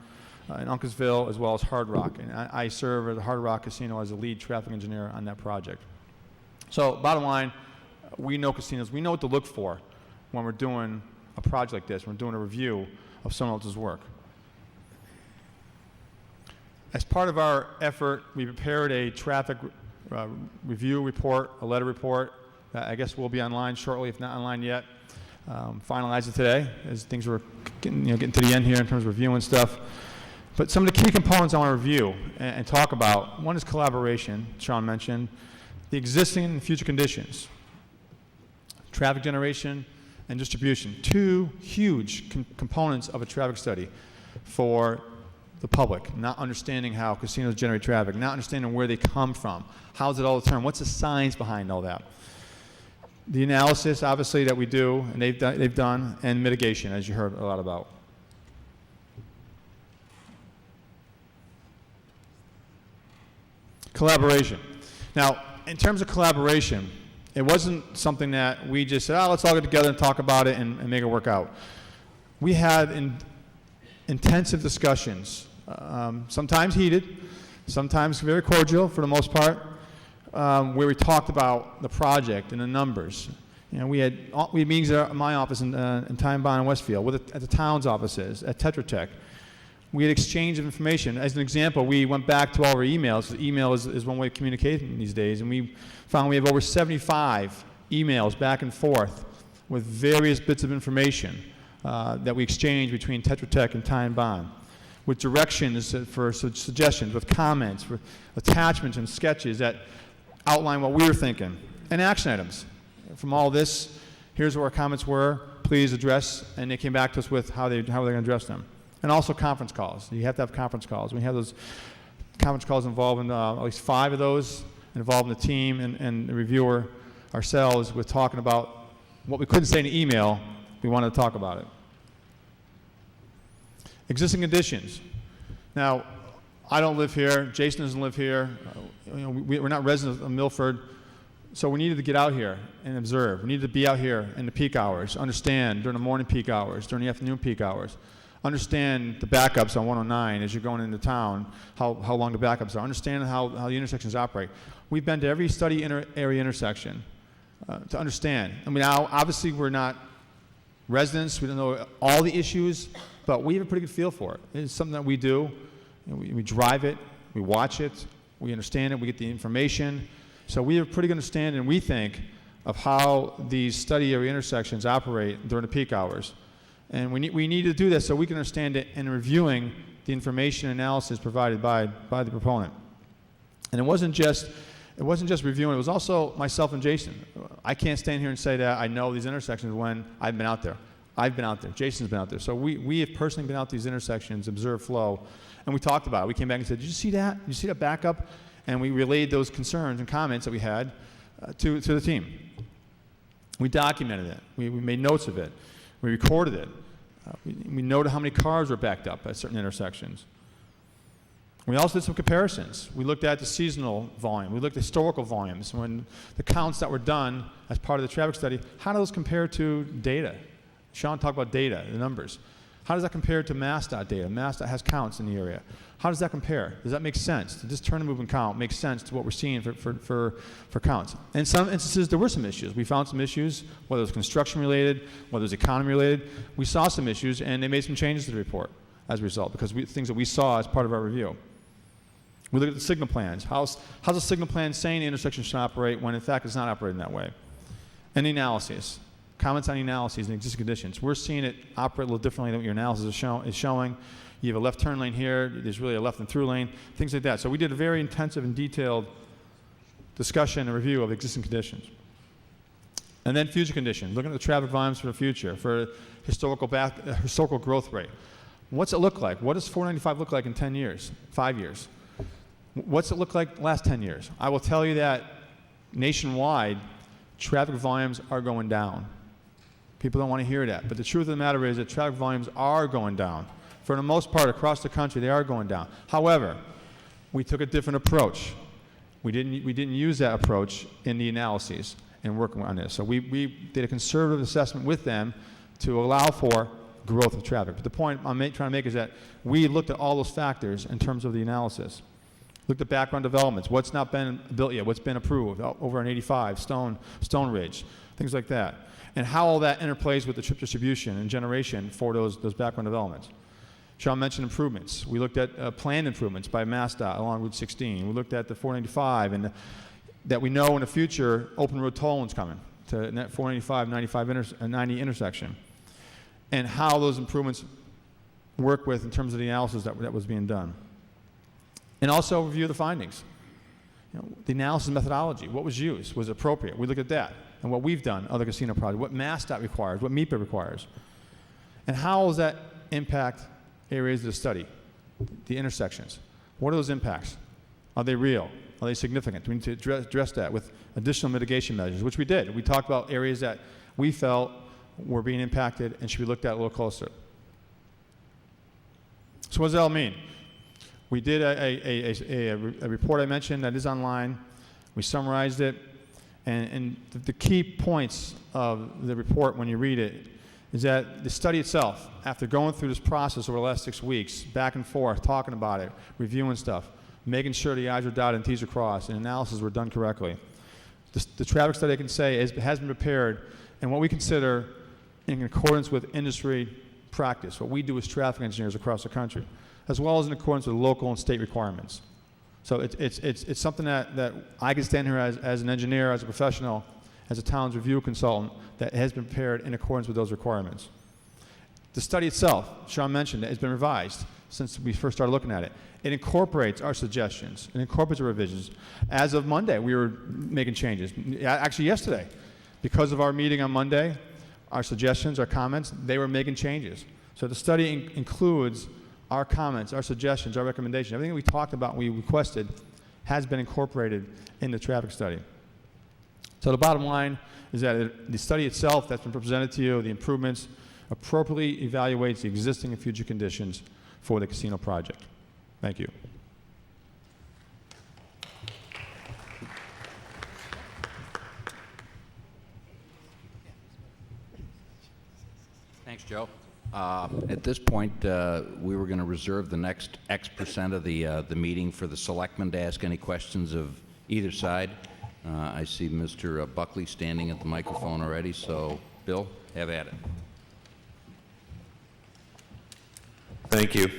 in Uncasville as well as Hard Rock. And I serve at the Hard Rock Casino as a lead traffic engineer on that project. So bottom line, we know casinos. We know what to look for when we're doing a project like this. We're doing a review of someone else's work. As part of our effort, we prepared a traffic review report, a letter report, that I guess will be online shortly, if not online yet. Finalized it today, as things were getting to the end here in terms of reviewing stuff. But some of the key components I want to review and talk about, one is collaboration, Sean mentioned, the existing and future conditions, traffic generation and distribution, 2 huge components of a traffic study for the public, not understanding how casinos generate traffic, not understanding where they come from, how is it all determined, what's the science behind all that. The analysis, obviously, that we do, and they've done, and mitigation, as you heard a lot about. Collaboration. Now, in terms of collaboration, it wasn't something that we just said, let's all get together and talk about it and make it work out. We had intensive discussions, sometimes heated, sometimes very cordial for the most part, where we talked about the project and the numbers. You know, we had meetings at my office in Time Bond in Westfield, at the town's offices, at Tetra Tech. We had exchange of information. As an example, we went back to all our emails. Email is one way of communicating these days, and we found we have over 75 emails back and forth with various bits of information that we exchange between Tetra Tech and Time Bond, with directions for suggestions, with comments, with attachments and sketches that outline what we were thinking, and action items. From all this, here's what our comments were, please address, and they came back to us with how they're going to address them. And also conference calls. You have to have conference calls. We have those conference calls involving at least 5 of those, involving the team and the reviewer ourselves with talking about what we couldn't say in the email, we wanted to talk about it. Existing conditions. Now, I don't live here, Jason doesn't live here, we're not residents of Milford, so we needed to get out here and observe. We needed to be out here in the peak hours, understand during the morning peak hours, during the afternoon peak hours, understand the backups on 109 as you're going into town, how long the backups are, understand how the intersections operate. We've been to every study area intersection to understand. I mean, now, obviously, we're not residents, we don't know all the issues, but we have a pretty good feel for it. It's something that we do. You know, we drive it, we watch it, we understand it, we get the information. So we have a pretty good understanding, we think, of how these study area intersections operate during the peak hours. And we need to do this so we can understand it in reviewing the information analysis provided by the proponent. And it wasn't just reviewing, it was also myself and Jason. I can't stand here and say that I know these intersections when I've been out there. I've been out there, Jason's been out there. So we have personally been out these intersections, observed flow, and we talked about it. We came back and said, did you see that? Did you see that backup? And we relayed those concerns and comments that we had to the team. We documented it. We made notes of it. We recorded it. We noted how many cars were backed up at certain intersections. We also did some comparisons. We looked at the seasonal volume. We looked at historical volumes. When the counts that were done as part of the traffic study, how do those compare to data? Sean talked about data, the numbers. How does that compare to MassDOT data? MassDOT has counts in the area. How does that compare? Does that make sense? Does this turn and move and count make sense to what we're seeing for counts? In some instances, there were some issues. We found some issues, whether it was construction related, whether it was economy related. We saw some issues, and they made some changes to the report as a result, because things that we saw as part of our review. We look at the signal plans. How's the signal plan saying the intersection should operate when, in fact, it's not operating that way? And the analyses. Comments on the analyses and existing conditions. We're seeing it operate a little differently than what your analysis is showing. You have a left turn lane here. There's really a left and through lane, things like that. So we did a very intensive and detailed discussion and review of existing conditions. And then future conditions, looking at the traffic volumes for the future, for historical growth rate. What's it look like? What does 495 look like in 10 years, 5 years? What's it look like the last 10 years? I will tell you that nationwide, traffic volumes are going down. People don't want to hear that. But the truth of the matter is that traffic volumes are going down. For the most part, across the country, they are going down. However, we took a different approach. We didn't use that approach in the analyses and working on this. So we did a conservative assessment with them to allow for growth of traffic. But the point I'm trying to make is that we looked at all those factors in terms of the analysis. Looked at background developments, what's not been built yet, what's been approved over on 85, Stone Ridge, things like that. And how all that interplays with the trip distribution and generation for those background developments. Sean mentioned improvements. We looked at planned improvements by MassDOT along Route 16. We looked at the 495 and that we know in the future open road tolling coming to 495, 90 intersection. And how those improvements work with in terms of the analysis that was being done. And also review the findings. You know, the analysis methodology, what was used, was it appropriate? We look at that and what we've done, other casino projects, what MassDOT requires, what MEPA requires. And how does that impact areas of the study, the intersections? What are those impacts? Are they real? Are they significant? We need to address that with additional mitigation measures, which we did. We talked about areas that we felt were being impacted and should be looked at a little closer. So what does that all mean? We did a report I mentioned that is online. We summarized it. And the key points of the report when you read it is that the study itself, after going through this process over the last 6 weeks, back and forth, talking about it, reviewing stuff, making sure the I's are dotted and T's are crossed, and analysis were done correctly, the traffic study, I can say, has been prepared in what we consider in accordance with industry practice, what we do as traffic engineers across the country, as well as in accordance with local and state requirements. So it's something that I can stand here as an engineer, as a professional, as a town's review consultant, that has been prepared in accordance with those requirements. The study itself, Sean mentioned, has been revised since we first started looking at it. It incorporates our suggestions. It incorporates our revisions. As of Monday, we were making changes. Actually, yesterday, because of our meeting on Monday, our suggestions, our comments, they were making changes. So the study includes our comments, our suggestions, our recommendations. Everything we talked about, we requested, has been incorporated in the traffic study. So the bottom line is that the study itself that's been presented to you, the improvements, appropriately evaluates the existing and future conditions for the casino project. Thank you. Thanks, Joe. At this point, we were going to reserve the next X percent of the meeting for the selectmen to ask any questions of either side. I see Mr. Buckley standing at the microphone already, so Bill, have at it. Thank you.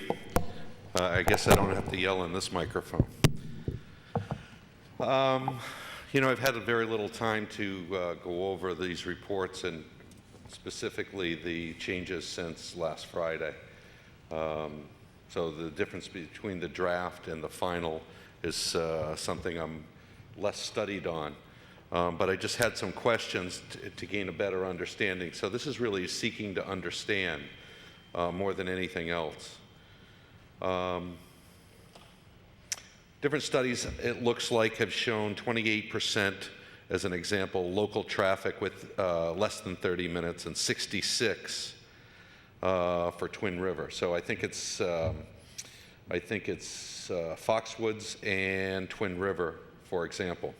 I guess I don't have to yell in this microphone. You know, I've had very little time to go over these reports and specifically the changes since last Friday. So the difference between the draft and the final is something I'm less studied on. But I just had some questions to gain a better understanding. So this is really seeking to understand more than anything else. Different studies, it looks like, have shown 28%, as an example, local traffic with less than 30 minutes, and 66 for Twin River. So I think it's Foxwoods and Twin River, for example.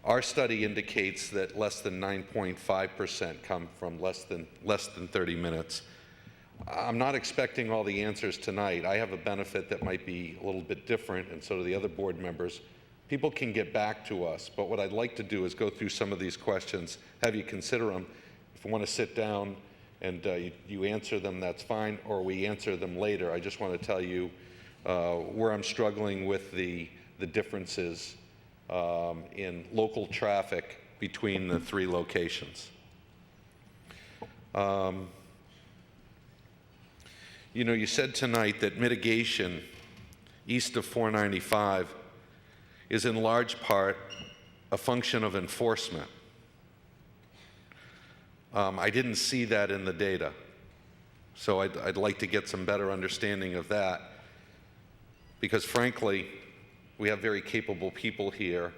Our study indicates that less than 9.5% come from less than 30 minutes. I'm not expecting all the answers tonight. I have a benefit that might be a little bit different, and so do the other board members. People can get back to us, but what I'd like to do is go through some of these questions, have you consider them. If you want to sit down and you answer them, that's fine, or we answer them later. I just want to tell you where I'm struggling with the differences in local traffic between the three locations. You know, you said tonight that mitigation east of 495 is in large part a function of enforcement. I didn't see that in the data, so I'd like to get some better understanding of that, because frankly, we have very capable people here,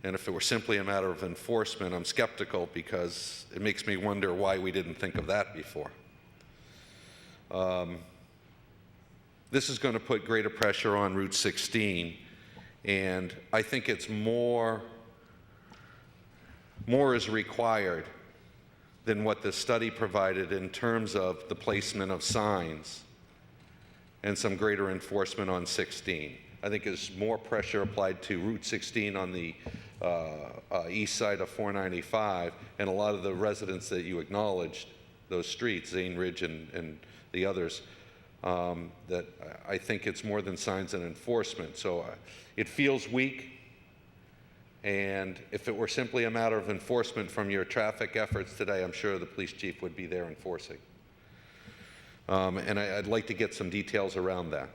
and if it were simply a matter of enforcement, I'm skeptical, because it makes me wonder why we didn't think of that before. This is going to put greater pressure on Route 16, and I think it's more is required than what the study provided in terms of the placement of signs and some greater enforcement on 16. I think there's more pressure applied to Route 16 on the east side of 495, and a lot of the residents that you acknowledged, those streets, Zane Ridge and the others, that I think it's more than signs and enforcement. So it feels weak, and if it were simply a matter of enforcement from your traffic efforts today, I'm sure the police chief would be there enforcing. And I'd like to get some details around that.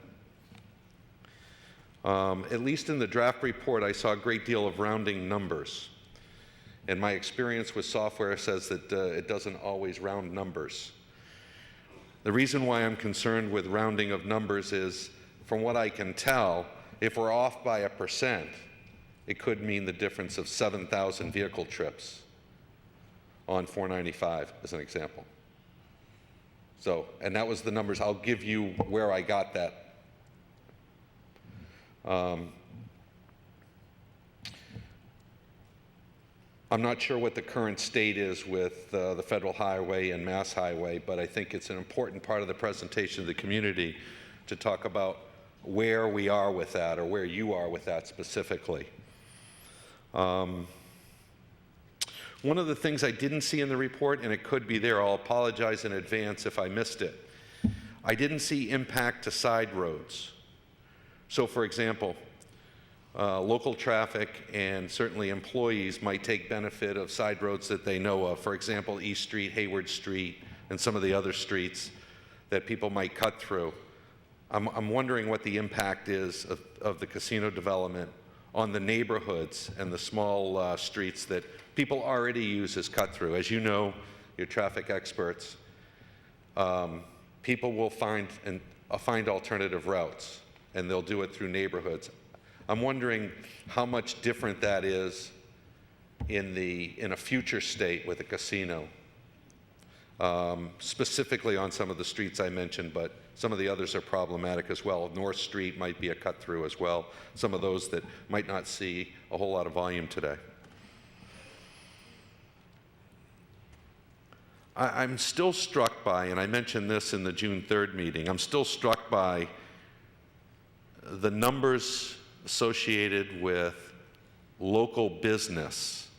At least in the draft report, I saw a great deal of rounding numbers. And my experience with software says that it doesn't always round numbers. The reason why I'm concerned with rounding of numbers is, from what I can tell, if we're off by 1%, it could mean the difference of 7,000 vehicle trips on 495, as an example. So, and that was the numbers. I'll give you where I got that. I'm not sure what the current state is with the Federal Highway and Mass Highway, but I think it's an important part of the presentation to the community to talk about where we are with that, or where you are with that specifically. One of the things I didn't see in the report, and it could be there, I'll apologize in advance if I missed it, I didn't see impact to side roads. So for example, local traffic and certainly employees might take benefit of side roads that they know of. For example, East Street, Hayward Street, and some of the other streets that people might cut through. I'm wondering what the impact is of the casino development on the neighborhoods and the small streets that people already use as cut through. As you know, you're traffic experts, people will find alternative routes, and they'll do it through neighborhoods. I'm wondering how much different that is in a future state with a casino, specifically on some of the streets I mentioned, but some of the others are problematic as well. North Street might be a cut through as well, some of those that might not see a whole lot of volume today. I'm still struck by, and I mentioned this in the June 3rd meeting, I'm still struck by the numbers associated with local business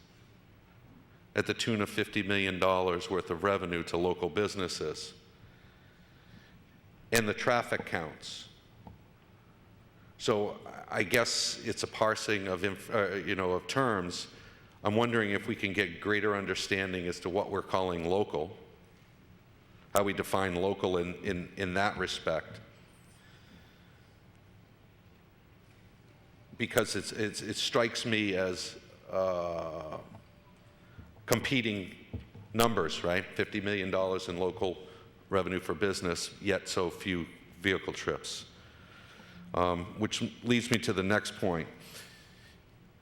at the tune of $50 million worth of revenue to local businesses, and the traffic counts. So I guess it's a parsing of, of terms. I'm wondering if we can get greater understanding as to what we're calling local, how we define local in that respect. Because it strikes me as competing numbers, right? $50 million in local revenue for business, yet so few vehicle trips. Which leads me to the next point.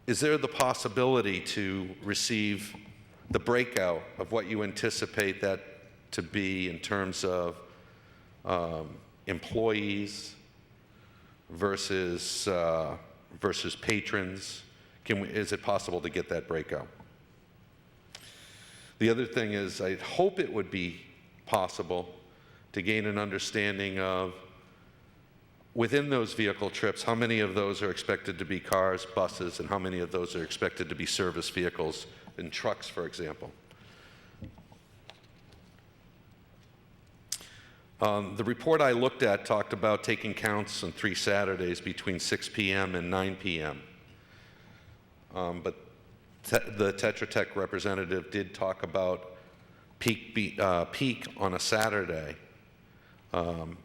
Is there the possibility to receive the breakout of what you anticipate that to be in terms of employees versus patrons? Is it possible to get that breakout? The other thing is, I hope it would be possible to gain an understanding of, within those vehicle trips, how many of those are expected to be cars, buses, and how many of those are expected to be service vehicles and trucks, for example. The report I looked at talked about taking counts on 3 Saturdays between 6 p.m. and 9 p.m. But the Tetra Tech representative did talk about peak on a Saturday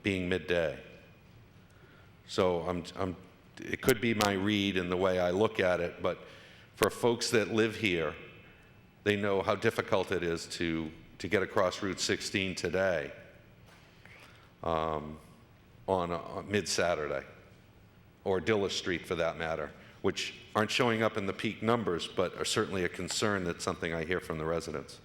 being midday. So it could be my read in the way I look at it, but for folks that live here, they know how difficult it is to get across Route 16 today on mid-Saturday, or Dilla Street for that matter, which aren't showing up in the peak numbers, but are certainly a concern. That's something I hear from the residents.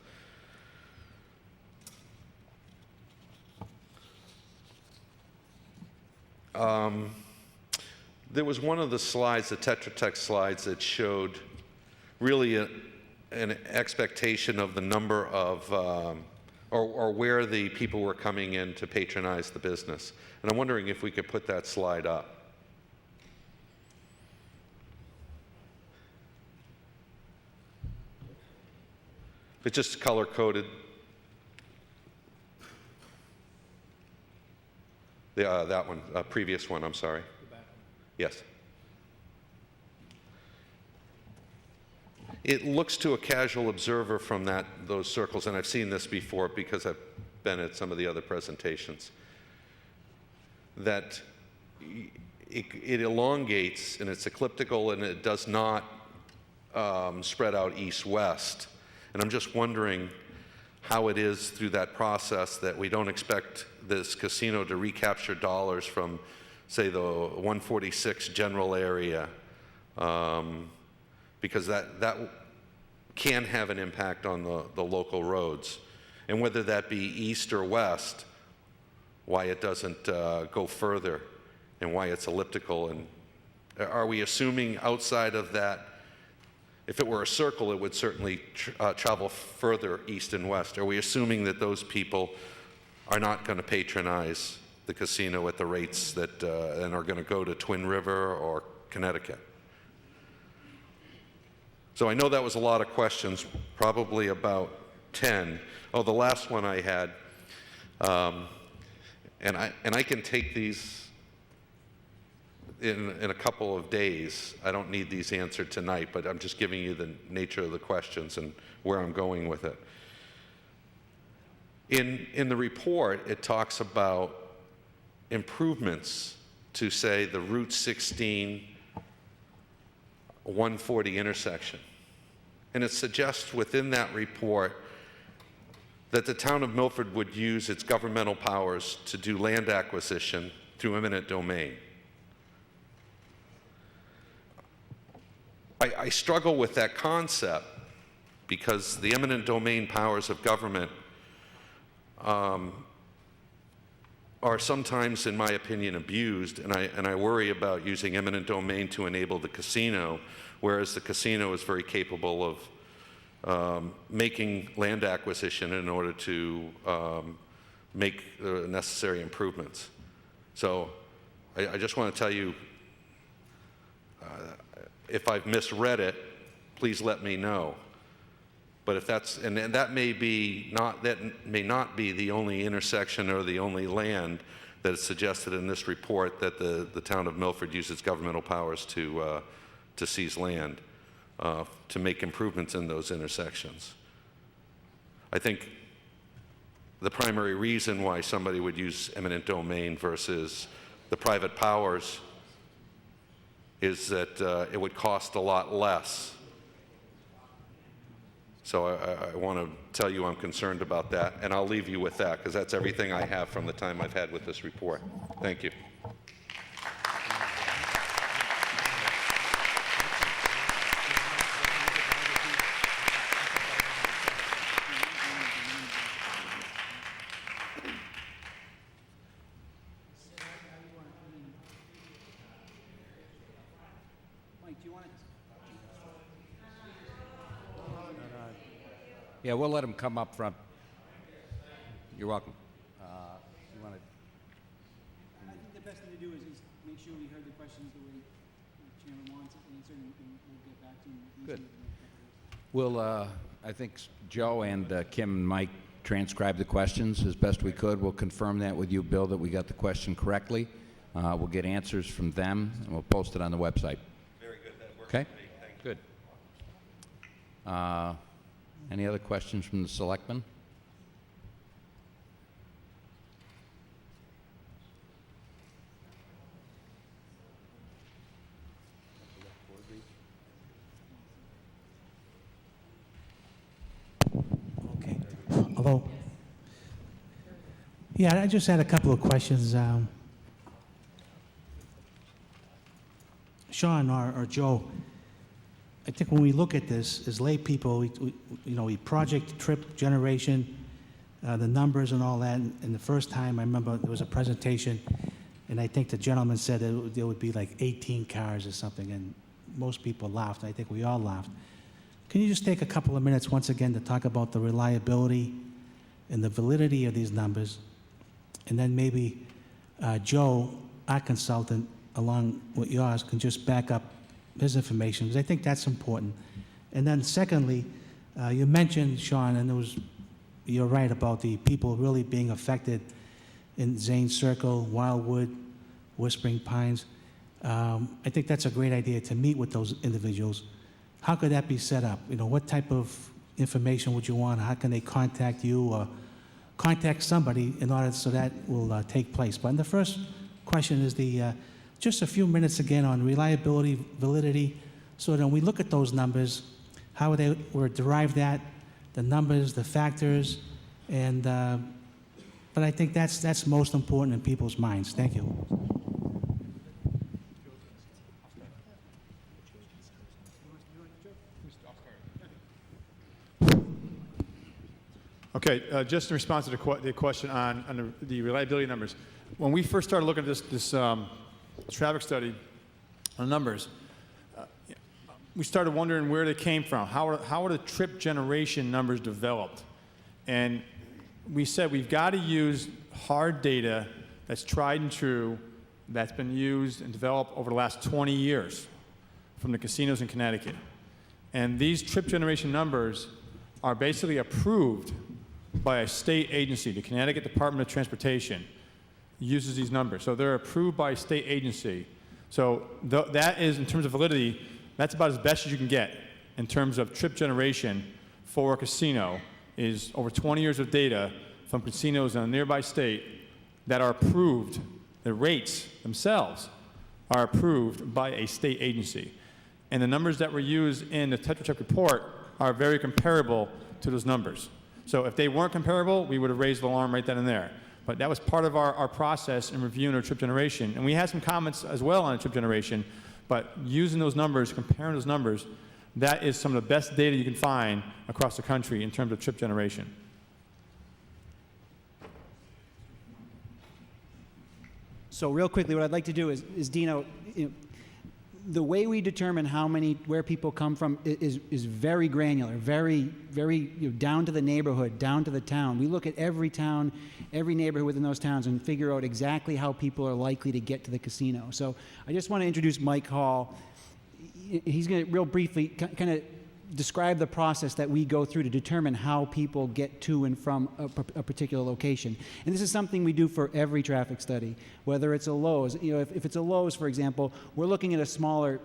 There was one of the slides, the Tetra Tech slides, that showed really an expectation of the number of, or where the people were coming in to patronize the business. And I'm wondering if we could put that slide up. It's just color-coded. That one, previous one, I'm sorry. Yes. It looks to a casual observer from those circles, and I've seen this before because I've been at some of the other presentations, that it elongates and it's elliptical and it does not spread out east-west. And I'm just wondering how it is through that process that we don't expect this casino to recapture dollars from, say, the 146 general area, because that can have an impact on the local roads. And whether that be east or west, why it doesn't go further and why it's elliptical. And are we assuming outside of that If it were a circle, it would certainly travel further east and west. Are we assuming that those people are not going to patronize the casino at the rates that, and are going to go to Twin River or Connecticut? So I know that was a lot of questions, probably about 10. Oh, the last one I had, and I can take these in a couple of days. I don't need these answered tonight, but I'm just giving you the nature of the questions and where I'm going with it. In the report, it talks about improvements to, say, the Route 16 140 intersection. And it suggests within that report that the town of Milford would use its governmental powers to do land acquisition through eminent domain. I struggle with that concept because the eminent domain powers of government are sometimes, in my opinion, abused, and I worry about using eminent domain to enable the casino, whereas the casino is very capable of making land acquisition in order to make the necessary improvements. So I just want to tell you, if I've misread it, please let me know. But if that's, and that may not be the only intersection or the only land that is suggested in this report that the town of Milford uses governmental powers to seize land, to make improvements in those intersections. I think the primary reason why somebody would use eminent domain versus the private powers is that it would cost a lot less. So I want to tell you I'm concerned about that, and I'll leave you with that, because that's everything I have from the time I've had with this report. Thank you. Mike, do you want to? Yeah, we'll let him come up front. You're welcome. You want to? I think the best thing to do is make sure we heard the questions the way the chairman wants it answered, and we'll get back to him. Good. We'll, I think Joe and Kim and Mike transcribed the questions as best we could. We'll confirm that with you, Bill, that we got the question correctly. We'll get answers from them, and we'll post it on the website. Very good. That works Okay? for me. Thank you. Good. Any other questions from the selectmen? Okay. Hello. Yeah, I just had a couple of questions. Sean or Joe, I think when we look at this as lay people, we project trip generation, the numbers and all that. And the first time I remember there was a presentation, and I think the gentleman said that there would be like 18 cars or something, and most people laughed. I think we all laughed. Can you just take a couple of minutes once again to talk about the reliability and the validity of these numbers? And then maybe Joe, our consultant, along with yours, can just back up his information, because I think that's important. And then secondly, you mentioned, Sean, and you're right about the people really being affected in Zane Circle, Wildwood, Whispering Pines. I think that's a great idea to meet with those individuals. How could that be set up? What type of information would you want? How can they contact you or contact somebody in order so that will take place? But the first question is just a few minutes again on reliability, validity, so that when we look at those numbers, how they were derived at, the numbers, the factors, and but I think that's most important in people's minds. Thank you. Okay, just in response to the question on the reliability numbers, when we first started looking at this traffic study on numbers, we started wondering where they came from. How are the trip generation numbers developed? And we said we've got to use hard data that's tried and true, that's been used and developed over the last 20 years from the casinos in Connecticut. And these trip generation numbers are basically approved by a state agency. The Connecticut Department of Transportation uses these numbers. So they're approved by a state agency. So that is, in terms of validity, that's about as best as you can get in terms of trip generation for a casino, is over 20 years of data from casinos in a nearby state that are approved. The rates themselves are approved by a state agency. And the numbers that were used in the Tetra Tech report are very comparable to those numbers. So if they weren't comparable, we would have raised the alarm right then and there. But that was part of our process in reviewing our trip generation. And we had some comments as well on trip generation, but using those numbers, comparing those numbers, that is some of the best data you can find across the country in terms of trip generation. So real quickly, what I'd like to do is Dino, the way we determine where people come from is very granular, very down to the neighborhood, down to the town. We look at every town, every neighborhood within those towns and figure out exactly how people are likely to get to the casino. So I just want to introduce Mike Hall. He's going to real briefly kind of describe the process that we go through to determine how people get to and from a particular location. And this is something we do for every traffic study, whether it's a Lowe's. If it's a Lowe's, for example, we're looking at a smaller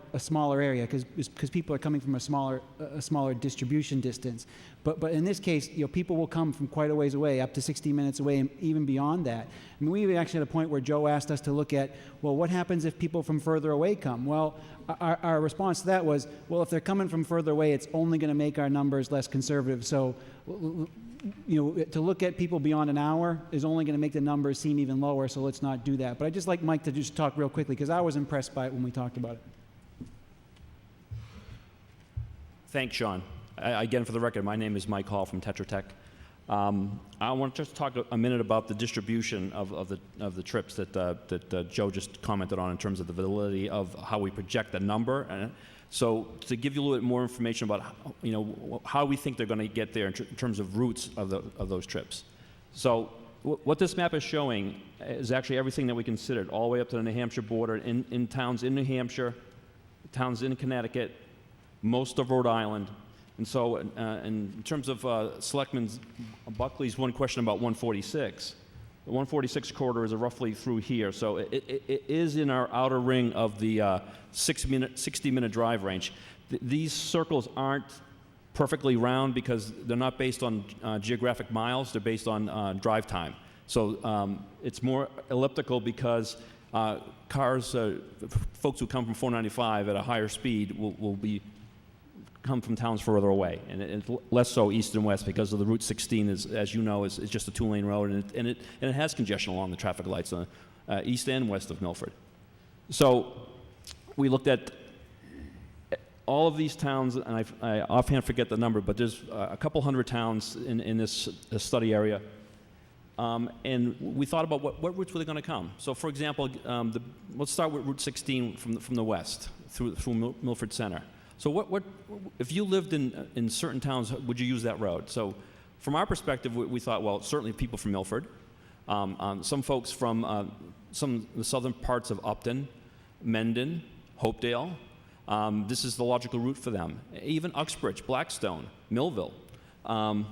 area because people are coming from a smaller distribution distance. But in this case, people will come from quite a ways away, up to 60 minutes away, and even beyond that. I mean, we even actually had a point where Joe asked us to look at, well, what happens if people from further away come? Well, our response to that was, well, if they're coming from further away, it's only going to make our numbers less conservative. So, to look at people beyond an hour is only going to make the numbers seem even lower, so let's not do that. But I'd just like Mike to just talk real quickly, because I was impressed by it when we talked about it. Thanks, Sean. Again, for the record, my name is Mike Hall from Tetra Tech. I want to just talk a minute about the distribution of the trips that Joe just commented on in terms of the validity of how we project the number. So to give you a little bit more information about how we think they're going to get there in terms of routes of those trips. So what this map is showing is actually everything that we considered, all the way up to the New Hampshire border, in towns in New Hampshire, towns in Connecticut, most of Rhode Island. And so in terms of Selectman Buckley's one question about 146, the 146 corridor is roughly through here. So it is in our outer ring of the 60-minute drive range. These circles aren't perfectly round because they're not based on geographic miles. They're based on drive time. So it's more elliptical because folks who come from 495 at a higher speed will come from towns further away, and it's less so east and west because of the Route 16 as you know, is just a two-lane road, and it has congestion along the traffic lights on east and west of Milford. So we looked at all of these towns, and I offhand forget the number, but there's a couple hundred towns in this study area, and we thought about what routes were they going to come. So, for example, let's start with Route 16 from the west through Milford Center. So what if you lived in certain towns, would you use that road? So from our perspective, we thought, well, certainly people from Milford, some folks from some of the southern parts of Upton, Mendon, Hopedale. This is the logical route for them. Even Uxbridge, Blackstone, Millville, and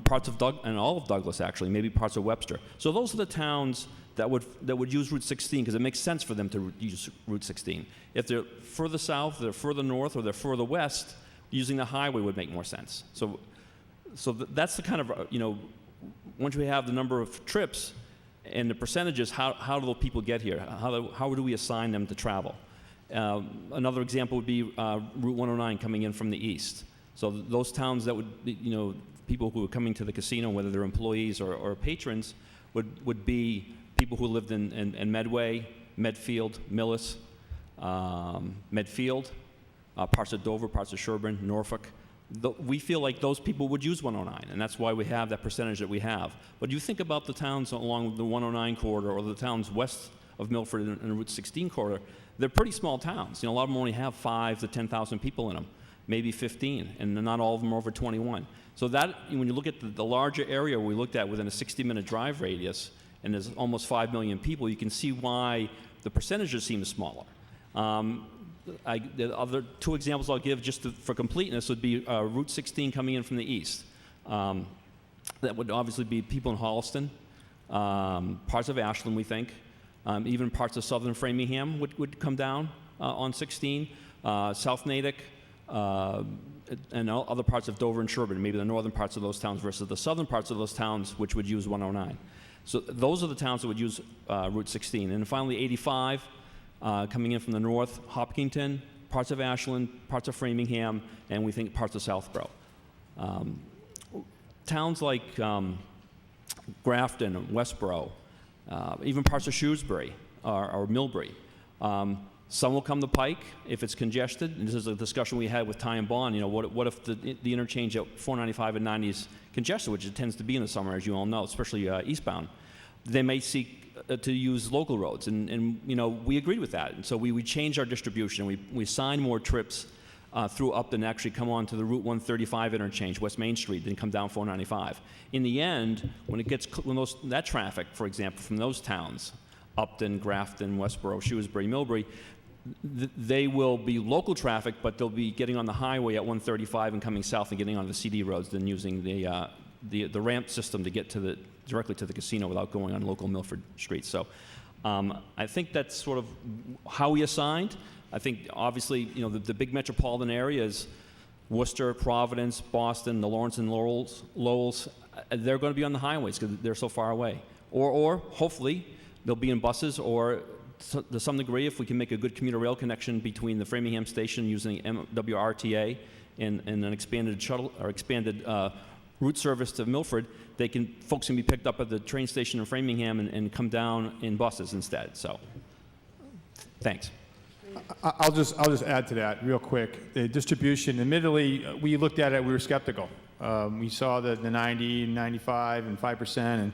parts of and all of Douglas, actually, maybe parts of Webster. So those are the towns that would use Route 16 because it makes sense for them to use Route 16. If they're further south, they're further north, or they're further west, using the highway would make more sense. So that's the kind of, once we have the number of trips and the percentages, how do the people get here? How do we assign them to travel? Another example would be Route 109 coming in from the east. So those towns that would be, people who are coming to the casino, whether they're employees or patrons, would be people who lived in Medway, Medfield, Millis, Medfield, parts of Dover, parts of Sherburne, Norfolk. We feel like those people would use 109, and that's why we have that percentage that we have. But you think about the towns along the 109 corridor or the towns west of Milford and Route 16 corridor, they're pretty small towns. You know, a lot of them only have 5 to 10,000 people in them, maybe 15, and not all of them are over 21. So that, when you look at the larger area we looked at within a 60-minute drive radius, and there's almost 5 million people, you can see why the percentages seem smaller. The other 2 examples I'll give for completeness would be Route 16 coming in from the east. That would obviously be people in Holliston, parts of Ashland, we think, even parts of southern Framingham would come down on 16, South Natick, and other parts of Dover and Sherburne, maybe the northern parts of those towns versus the southern parts of those towns, which would use 109. So those are the towns that would use Route 16. And finally, 85, coming in from the north, Hopkinton, parts of Ashland, parts of Framingham, and we think parts of Southborough. Towns like Grafton, Westboro, even parts of Shrewsbury or Millbury. Some will come to Pike if it's congested. And this is a discussion we had with Ty and Bond. You know, what if the interchange at 495 and 90 is congested, which it tends to be in the summer, as you all know, especially eastbound. They may seek to use local roads, and you know, we agreed with that. And so we changed our distribution. We signed more trips through Upton to actually come on to the Route 135 interchange, West Main Street, then come down 495. In the end, when that traffic, for example, from those towns, Upton, Grafton, Westboro, Shrewsbury, Millbury, they will be local traffic, but they'll be getting on the highway at 135 and coming south and getting on the CD roads, then using the ramp system to get directly to the casino without going on local Milford Street. So I think that's sort of how we assigned. I think obviously, you know, the big metropolitan areas, Worcester, Providence, Boston, the Lawrence and Lowells, they're going to be on the highways because they're so far away. Or hopefully they'll be in buses, or to some degree, if we can make a good commuter rail connection between the Framingham station using MWRTA and an expanded shuttle or expanded route service to Milford, folks can be picked up at the train station in Framingham and come down in buses instead. So, thanks. I'll just add to that real quick. The distribution, admittedly, we looked at it, we were skeptical. We saw the 90, 95, and 5%, and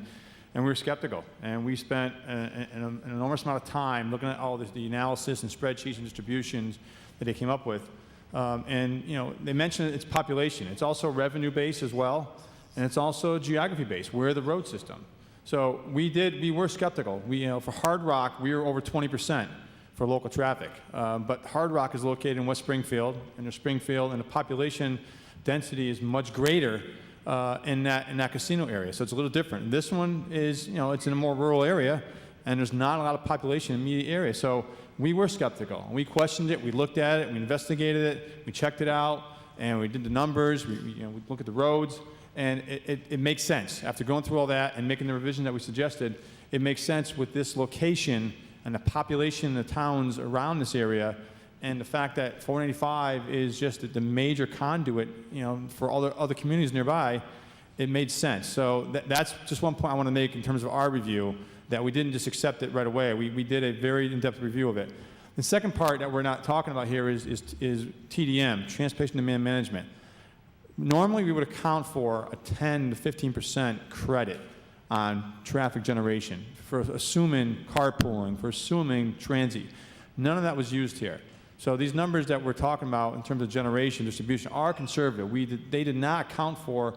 we were skeptical. And we spent an enormous amount of time looking at all the analysis and spreadsheets and distributions that they came up with. And you know, they mentioned its population. It's also revenue-based as well, and it's also geography-based. We're the road system. So we were skeptical. For Hard Rock, we were over 20% for local traffic. But Hard Rock is located in West Springfield, and the population density is much greater in that casino area. So it's a little different. This one is, it's in a more rural area, and there's not a lot of population in the immediate area. So we were skeptical. We questioned it. We looked at it. We investigated it. We checked it out, and we did the numbers. We looked at the roads, and it makes sense. After going through all that and making the revision that we suggested, it makes sense with this location and the population in the towns around this area, and the fact that 485 is just the major conduit, for all the other communities nearby. It made sense. So that's just one point I want to make in terms of our review, that we didn't just accept it right away. We did a very in-depth review of it. The second part that we're not talking about here is TDM, Transportation Demand Management. Normally, we would account for a 10 to 15% credit on traffic generation for assuming carpooling, for assuming transit. None of that was used here. So these numbers that we're talking about in terms of generation, distribution, are conservative. They did not account for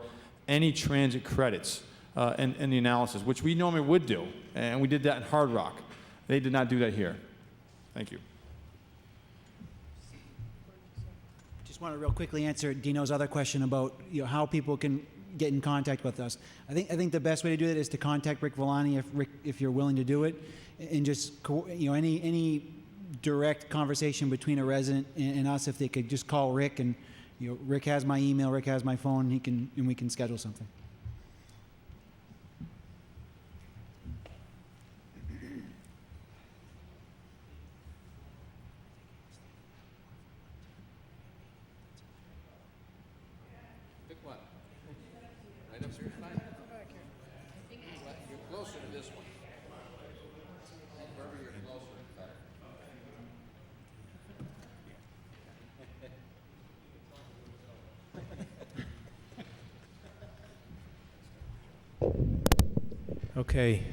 any transit credits in the analysis, which we normally would do, and we did that in Hard Rock. They did not do that here. Thank you. Just want to real quickly answer Dino's other question about how people can get in contact with us. I think the best way to do it is to contact Rick Villani if you're willing to do it, and just any direct conversation between a resident and us, if they could just call Rick, and Rick has my email, Rick has my phone, and we can schedule something. Pick one. Right up here, fine. You're closer to this one. Wherever you're closer, better. Okay,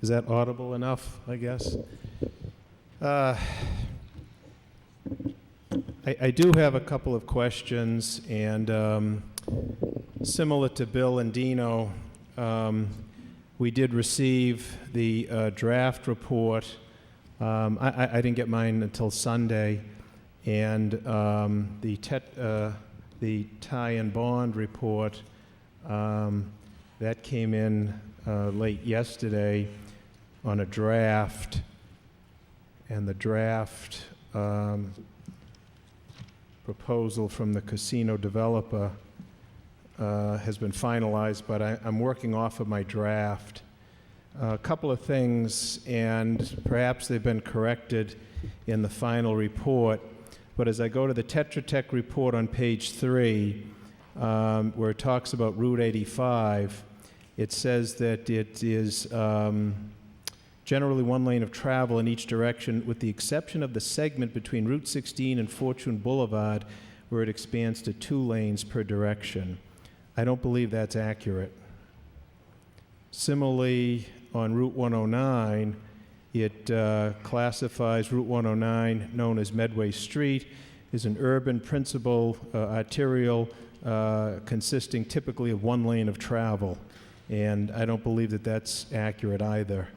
is that audible enough, I guess? I do have a couple of questions, and similar to Bill and Dino, we did receive the draft report. I didn't get mine until Sunday, and the tie and bond report that came in late yesterday on a draft, and the draft proposal from the casino developer has been finalized, but I'm working off of my draft. A couple of things, and perhaps they've been corrected in the final report, but as I go to the Tetra Tech report on page 3, where it talks about Route 85, it says that it is generally one lane of travel in each direction, with the exception of the segment between Route 16 and Fortune Boulevard, where it expands to 2 lanes per direction. I don't believe that's accurate. Similarly, on Route 109, it classifies Route 109, known as Medway Street, as an urban principal arterial consisting typically of 1 lane of travel. And I don't believe that that's accurate either.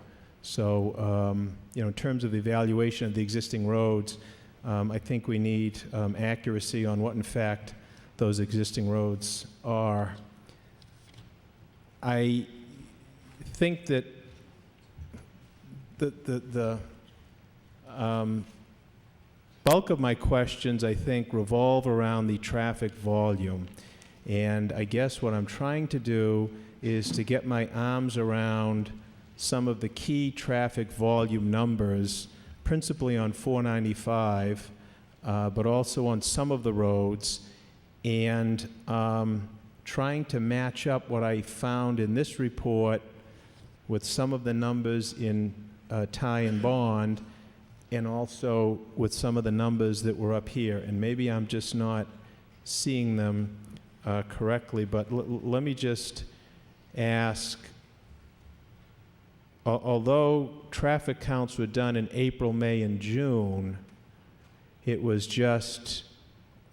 So, in terms of evaluation of the existing roads, I think we need accuracy on what, in fact, those existing roads are. I think that the bulk of my questions, I think, revolve around the traffic volume. And I guess what I'm trying to do is to get my arms around some of the key traffic volume numbers, principally on 495, but also on some of the roads, and trying to match up what I found in this report with some of the numbers in tie and bond, and also with some of the numbers that were up here. And maybe I'm just not seeing them correctly, but let me just ask, although traffic counts were done in April, May, and June, it was just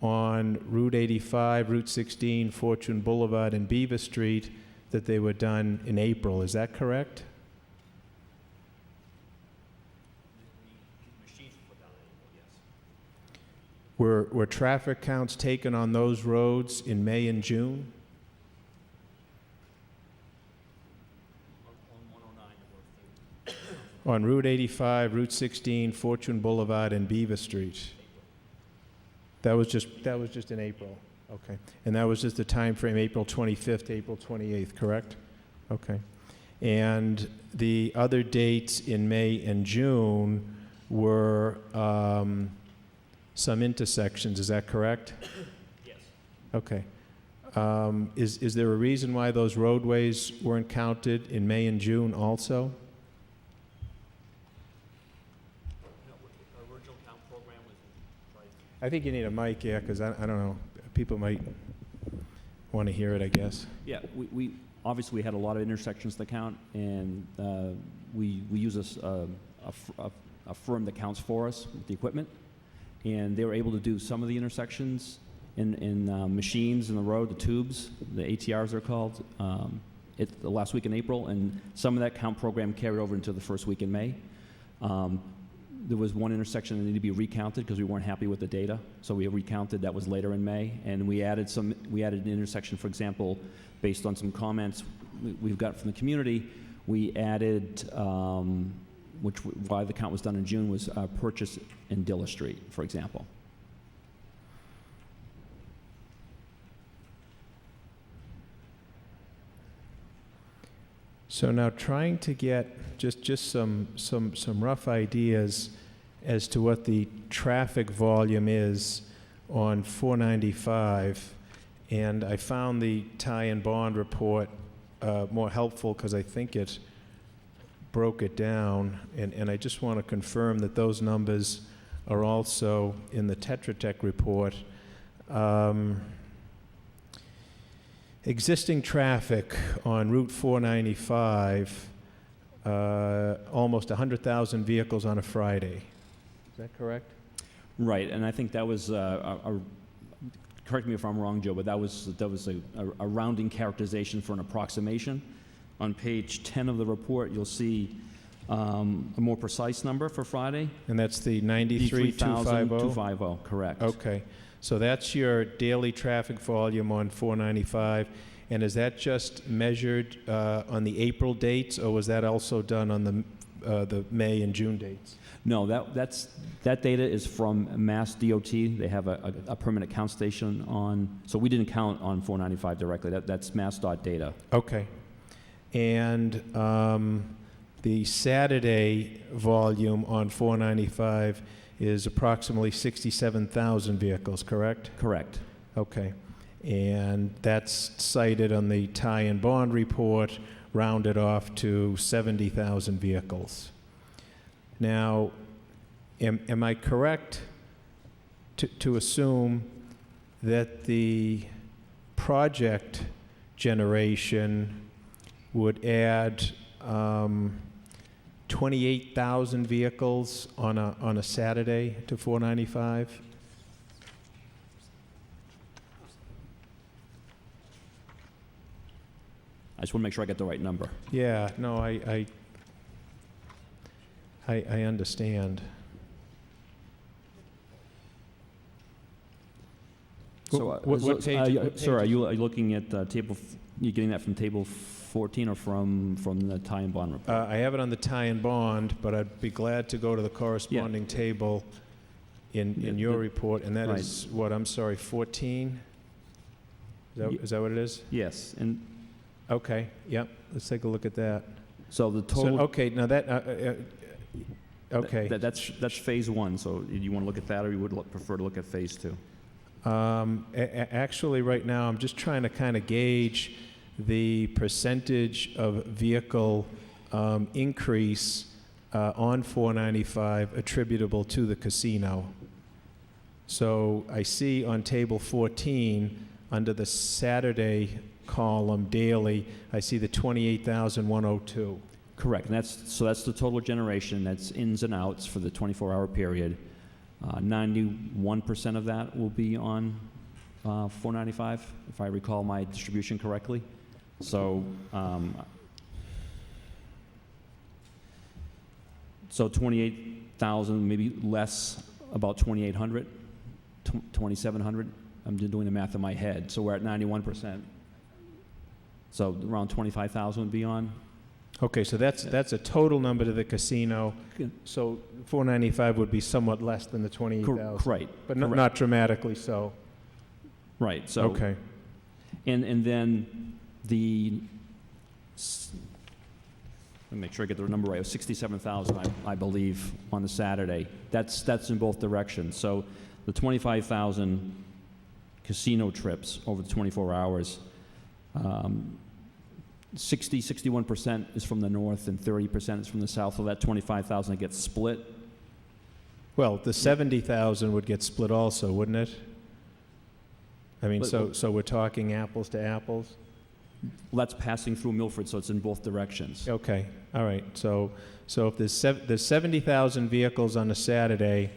on Route 85, Route 16, Fortune Boulevard, and Beaver Street that they were done in April. Is that correct? Were traffic counts taken on those roads in May and June? On Route 85, Route 16, Fortune Boulevard, and Beaver Street. That was just in April. Okay. And that was just the time frame, April 25th to April 28th, correct? Okay. And the other dates in May and June were some intersections, is that correct? Yes. Okay. Is there a reason why those roadways weren't counted in May and June also? I think you need a mic, yeah, because I don't know. People might want to hear it, I guess. Yeah, we obviously we had a lot of intersections to count, and we use a firm that counts for us with the equipment, and they were able to do some of the intersections in machines in the road, the tubes, the ATRs they're called, the last week in April, and some of that count program carried over into the first week in May. There was one intersection that needed to be recounted because we weren't happy with the data, so we recounted. That was later in May, and we added an intersection, for example, based on some comments we've got from the community. We added, why the count was done in June, was Purchase and Dilla Street, for example. So now trying to get just some rough ideas as to what the traffic volume is on 495, and I found the tie and bond report more helpful because I think it broke it down, and I just want to confirm that those numbers are also in the Tetra Tech report. Existing traffic on Route 495, almost 100,000 vehicles on a Friday. Is that correct? Right, and I think that was, correct me if I'm wrong, Joe, but that was a rounding characterization for an approximation. On page 10 of the report, you'll see a more precise number for Friday. And that's the 93,250? 250, correct. Okay. So that's your daily traffic volume on 495. And is that just measured on the April dates, or was that also done on the May and June dates? No, that data is from Mass DOT. They have a permanent count station on, so we didn't count on 495 directly. That's MassDOT data. Okay. And the Saturday volume on 495 is approximately 67,000 vehicles, correct? Correct. Okay. And that's cited on the tie and bond report, rounded off to 70,000 vehicles. Now, am I correct to assume that the project generation would add 28,000 vehicles on a Saturday to 495? I just want to make sure I get the right number. Yeah, no, I understand. So, What page? sir, are you looking at table? You getting that from table 14 or from the tie and bond report? I have it on the tie and bond, but I'd be glad to go to the corresponding table in your report, and that Right. is what, I'm sorry, 14? Is that what it is? Yes, and Okay, yep, let's take a look at that. so the So, total. okay, now that, okay. That's phase one. So you want to look at that, or you would prefer to look at phase two? Actually, right now, I'm just trying to kind of gauge the percentage of vehicle increase on 495 attributable to the casino. So I see on table 14, under the Saturday column daily, I see the 28,102. Correct. And that's the total generation. That's ins and outs for the 24-hour period. 91% of that will be on 495, if I recall my distribution correctly. So, so 28,000, maybe less, about 2,800, 2,700. I'm just doing the math in my head. So we're at 91%. So around 25,000 would be on. Okay, so that's a total number to the casino. Good. So 495 would be somewhat less than the 28,000. Right. But correct. not dramatically so. Right. So. Okay. And then let me make sure I get the number right. It was 67,000, I believe, on the Saturday. That's in both directions. So the 25,000 casino trips over the 24 hours, 61% is from the north and 30% is from the south. So that 25,000 gets split. Well, the 70,000 would get split also, wouldn't it? I mean, But- so we're talking apples to apples? Well, that's passing through Milford, so it's in both directions. Okay, all right. So if there's 70,000 vehicles on a Saturday,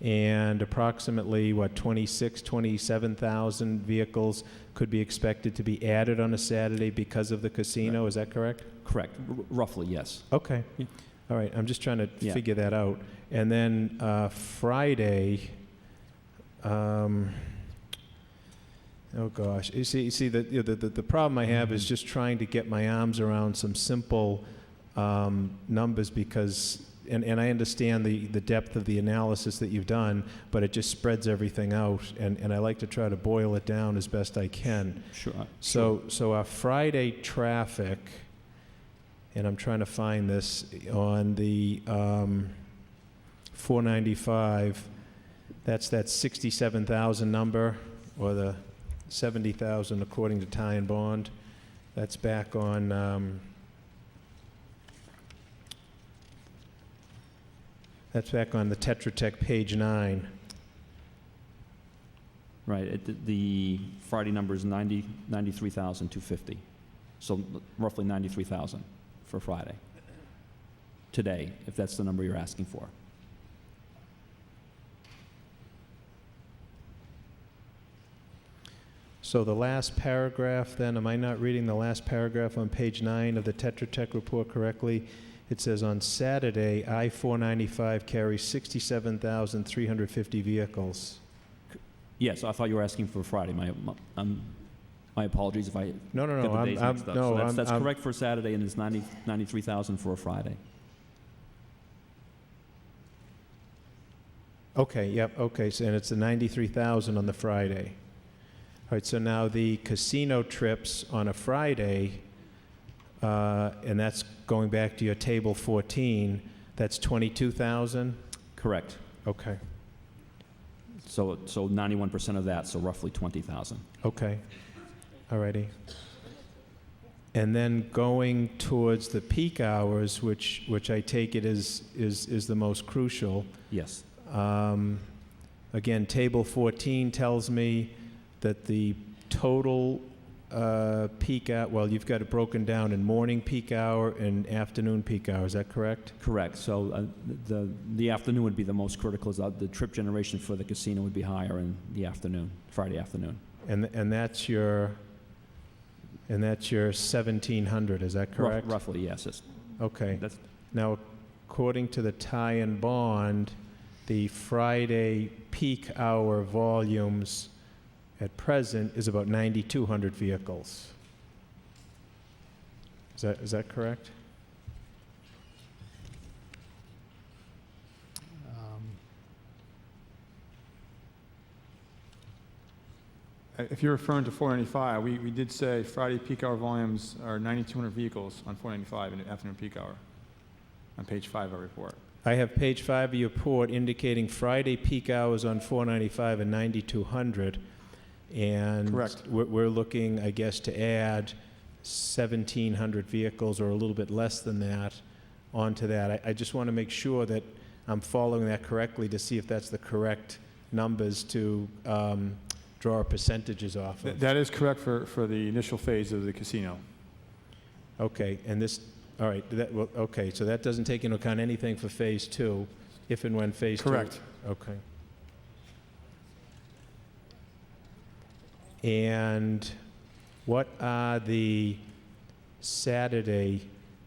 and approximately, 27,000 vehicles could be expected to be added on a Saturday because of the casino, is that correct? Correct. Roughly, yes. Okay. Yeah. All right, I'm just trying to Yeah. figure that out. And then Friday, oh gosh, you see the problem I have is just trying to get my arms around some simple numbers, because, and I understand the depth of the analysis that you've done, but it just spreads everything out, and I like to try to boil it down as best I can. Sure. So our Friday traffic, and I'm trying to find this on the 495, that's that 67,000 number, or the 70,000 according to Tie and Bond. That's back on, that's back on the Tetra Tech page 9. Right. The Friday number is 93,250. So roughly 93,000 for Friday. Today, if that's the number you're asking for. So the last paragraph then, am I not reading the last paragraph on page 9 of the Tetra Tech report correctly? It says on Saturday, I-495 carries 67,350 vehicles. Yes, I thought you were asking for Friday. My apologies if I No, get the days mixed up. no, So that's I'm- correct for Saturday, and it's 93,000 for a Friday. Okay, yep, okay, so, and it's the 93,000 on the Friday. All right, so now the casino trips on a Friday, and that's going back to your table 14, that's 22,000? Correct. Okay, So 91% of that, so roughly 20,000. okay, all righty. And then going towards the peak hours, which I take it is the most crucial. Yes. Again, table 14 tells me that the total peak hour, well, you've got it broken down in morning peak hour and afternoon peak hour. Is that correct? Correct. So the afternoon would be the most critical. The trip generation for the casino would be higher in the afternoon, Friday afternoon. And that's your 1,700. Is that correct? Roughly, yes. Okay. That's Now, according to the tie and bond, the Friday peak hour volumes at present is about 9,200 vehicles. Is that correct? If you're referring to 495, we did say Friday peak hour volumes are 9,200 vehicles on 495 in the afternoon peak hour, on page 5 of our report. I have page 5 of your report indicating Friday peak hours on 495 and 9,200. And Correct. we're looking, I guess, to add 1,700 vehicles or a little bit less than that onto that. I just want to make sure that I'm following that correctly to see if that's the correct numbers to draw our percentages off of. That is correct for the initial phase of the casino. Okay, and this, all right, okay, so that doesn't take into account anything for phase 2, if and when phase 2. Correct. Okay. And what are the Saturday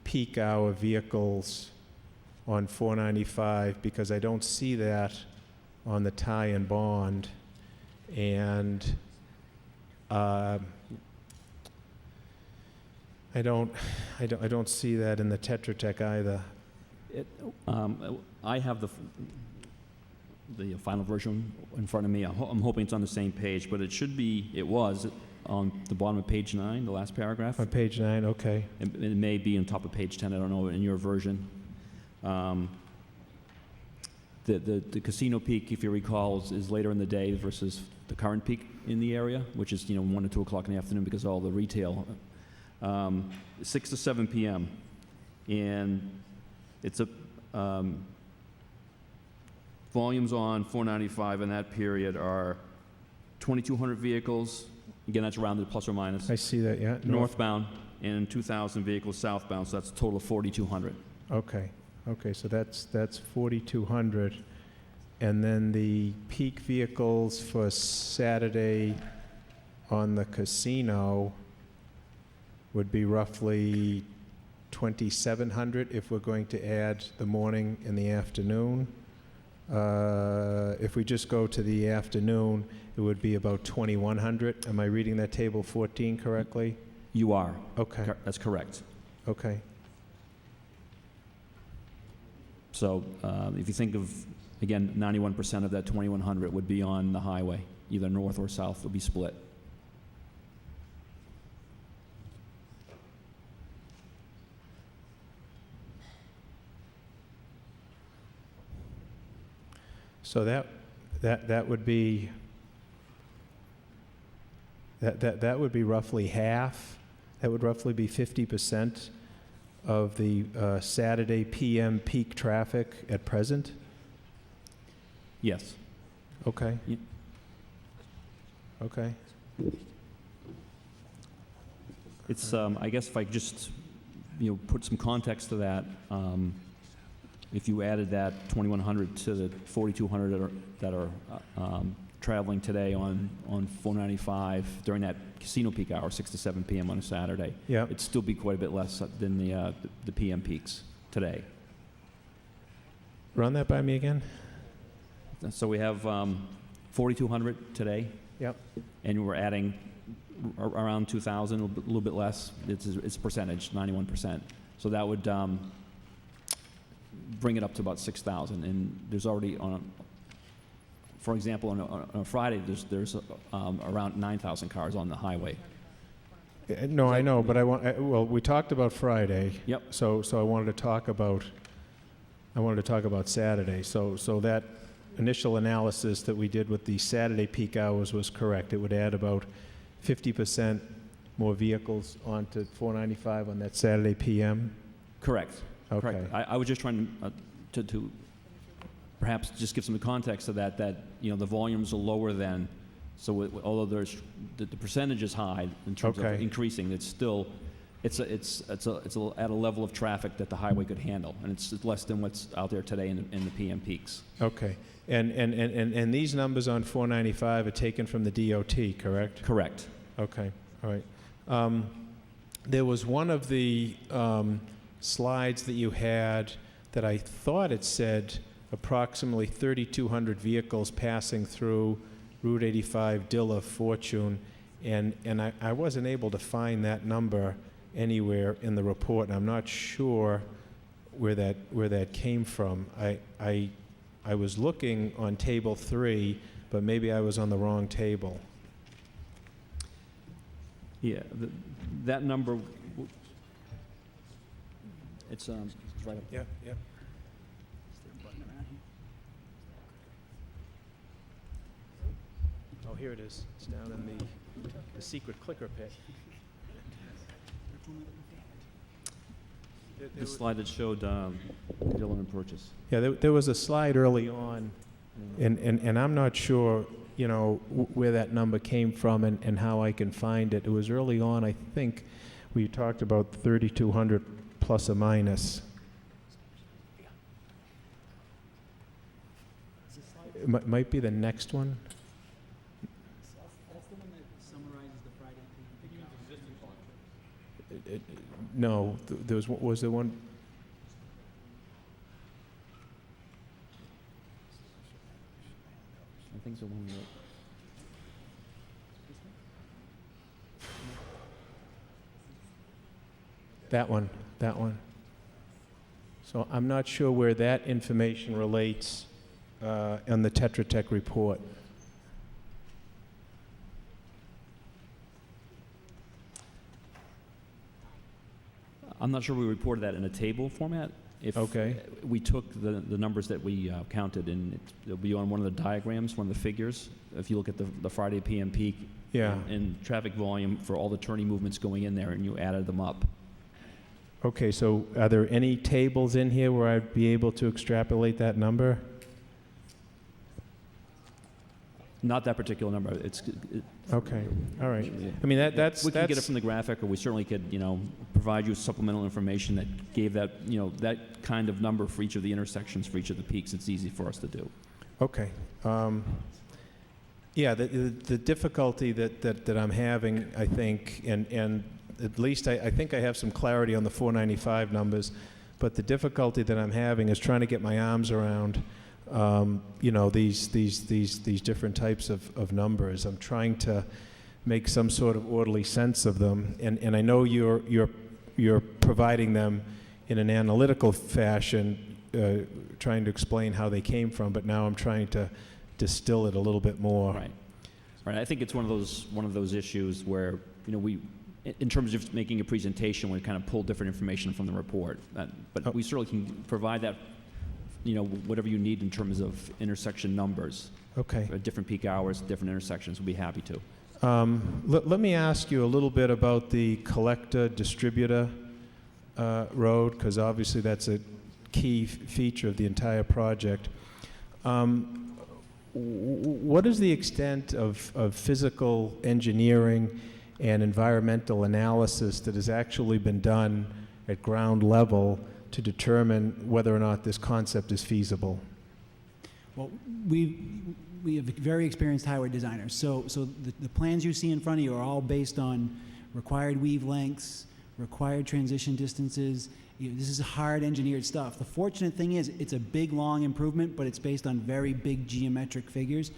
peak hour vehicles on 495? Because I don't see that on the tie and bond. And I don't see that in the Tetra Tech either. I have the final version in front of me. I'm hoping it's on the same page, but it was on the bottom of page 9, the last paragraph. On page 9, okay. It may be on top of page 10, I don't know, in your version. The casino peak, if you recall, is later in the day versus the current peak in the area, which is 1 to 2 o'clock in the afternoon because of all the retail. 6 to 7 p.m. And it's volumes on 495 in that period are 2,200 vehicles. Again, that's rounded plus or minus. I see that, yeah. Northbound, and 2,000 vehicles southbound, so that's a total of 4,200. Okay, so that's 4,200. And then the peak vehicles for Saturday on the casino would be roughly 2,700 if we're going to add the morning and the afternoon. If we just go to the afternoon, it would be about 2,100. Am I reading that table 14 correctly? You are. Okay, That's correct. okay. So if you think of, again, 91% of that 2,100 would be on the highway, either north or south would be split. So that would be that would be roughly half. That would roughly be 50% of the Saturday PM peak traffic at present. Yes. Okay. Yep. Okay. It's, I guess if I could just, put some context to that, if you added that 2,100 to the 4,200 that are traveling today on 495 during that casino peak hour, 6 to 7 p.m. on a Saturday, Yep. it'd still be quite a bit less than the PM peaks today. Run that by me again? So we have 4,200 today, Yep. and we're adding around 2,000, a little bit less. It's a percentage, 91%. So that would bring it up to about 6,000. And there's already for example, on a Friday, there's around 9,000 cars on the highway. No, I know, but well, we talked about Friday. Yep. So I wanted to talk about Saturday. So that initial analysis that we did with the Saturday peak hours was correct. It would add about 50% more vehicles onto 495 on that Saturday PM. Correct. Okay. Correct. I was just trying to perhaps just give some context to that you know, the volumes are lower than, so although the percentage is high in terms of Okay. increasing, it's still, it's at a level of traffic that the highway could handle, and it's less than what's out there today in the PM peaks. Okay. And these numbers on 495 are taken from the DOT, correct? Correct. Okay, all right. There was one of the slides that you had that I thought it said approximately 3,200 vehicles passing through Route 85, Dilla, Fortune, and I wasn't able to find that number anywhere in the report, and I'm not sure where that came from. I was looking on Table 3, but maybe I was on the wrong table. Yeah, that number, it's right up. Yep, yep. Oh, here it is. It's down in the secret clicker pit. The slide that showed Dillon and Purchase. Yeah, there was a slide early on, and I'm not sure, you know, where that number came from and how I can find it. It was early on, I think, we talked about 3,200 plus or minus. It might be the next one. That's the one that summarizes the Friday peak. No, there was there one? I think the one that... That one. So I'm not sure where that information relates on the Tetra Tech report. I'm not sure we reported that in a table format. If Okay. we took the numbers that we counted, and it'll be on one of the diagrams, one of the figures. If you look at the Friday PM peak Yeah. and traffic volume for all the turning movements going in there, and you added them up. Okay, so are there any tables in here where I'd be able to extrapolate that number? Not that particular number. Okay, all right. I mean, that's... We can get it from the graphic, or we certainly could, you know, provide you supplemental information that gave that, you know, that kind of number for each of the intersections, for each of the peaks. It's easy for us to do. Okay. Yeah, the difficulty that I'm having, I think, and at least I think I have some clarity on the 495 numbers, but the difficulty that I'm having is trying to get my arms around, you know, these different types of numbers. I'm trying to make some sort of orderly sense of them, and I know you're providing them in an analytical fashion, trying to explain how they came from, but now I'm trying to distill it a little bit more. Right. Right. I think it's one of those issues where, you know, in terms of making a presentation, we kind of pull different information from the report. But we certainly can provide that, you know, whatever you need in terms of intersection numbers. Okay. Different peak hours, different intersections. We'll be happy to. Let me ask you a little bit about the collector-distributor road, because obviously that's a key feature of the entire project. What is the extent of physical engineering and environmental analysis that has actually been done at ground level to determine whether or not this concept is feasible? Well, we we have very experienced highway designers. So the plans you see in front of you are all based on required weave lengths, required transition distances. This is hard engineered stuff. The fortunate thing is it's a big, long improvement, but it's based on very big geometric figures,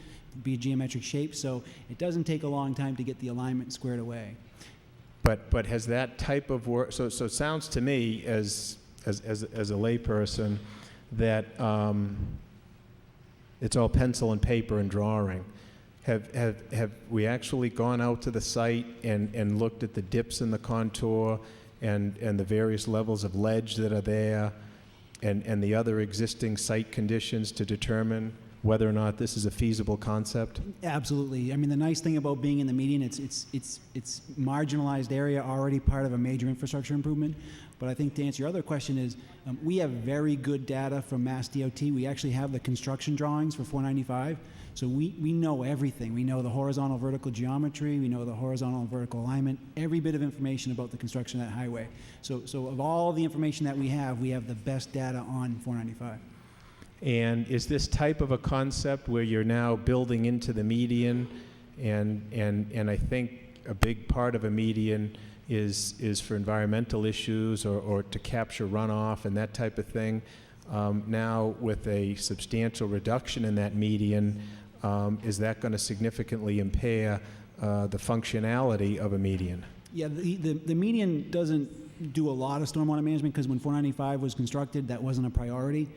geometric shapes, so it doesn't take a long time to get the alignment squared away. But has that type of work, so it sounds to me as a layperson that it's all pencil and paper and drawing. Have we actually gone out to the site and looked at the dips in the contour and the various levels of ledge that are there and the other existing site conditions to determine whether or not this is a feasible concept? Absolutely. I mean, the nice thing about being in the median, it's marginalized area, already part of a major infrastructure improvement. But I think to answer your other question is, we have very good data from Mass DOT. We actually have the construction drawings for 495. So we know everything. We know the horizontal vertical geometry. We know the horizontal and vertical alignment, every bit of information about the construction of that highway. So of all the information that we have the best data on 495. And is this type of a concept where you're now building into the median, and I think a big part of a median is for environmental issues or to capture runoff and that type of thing. Now with a substantial reduction in that median, is that going to significantly impair the functionality of a median? Yeah, the median doesn't do a lot of stormwater management because when 495 was constructed, that wasn't a priority.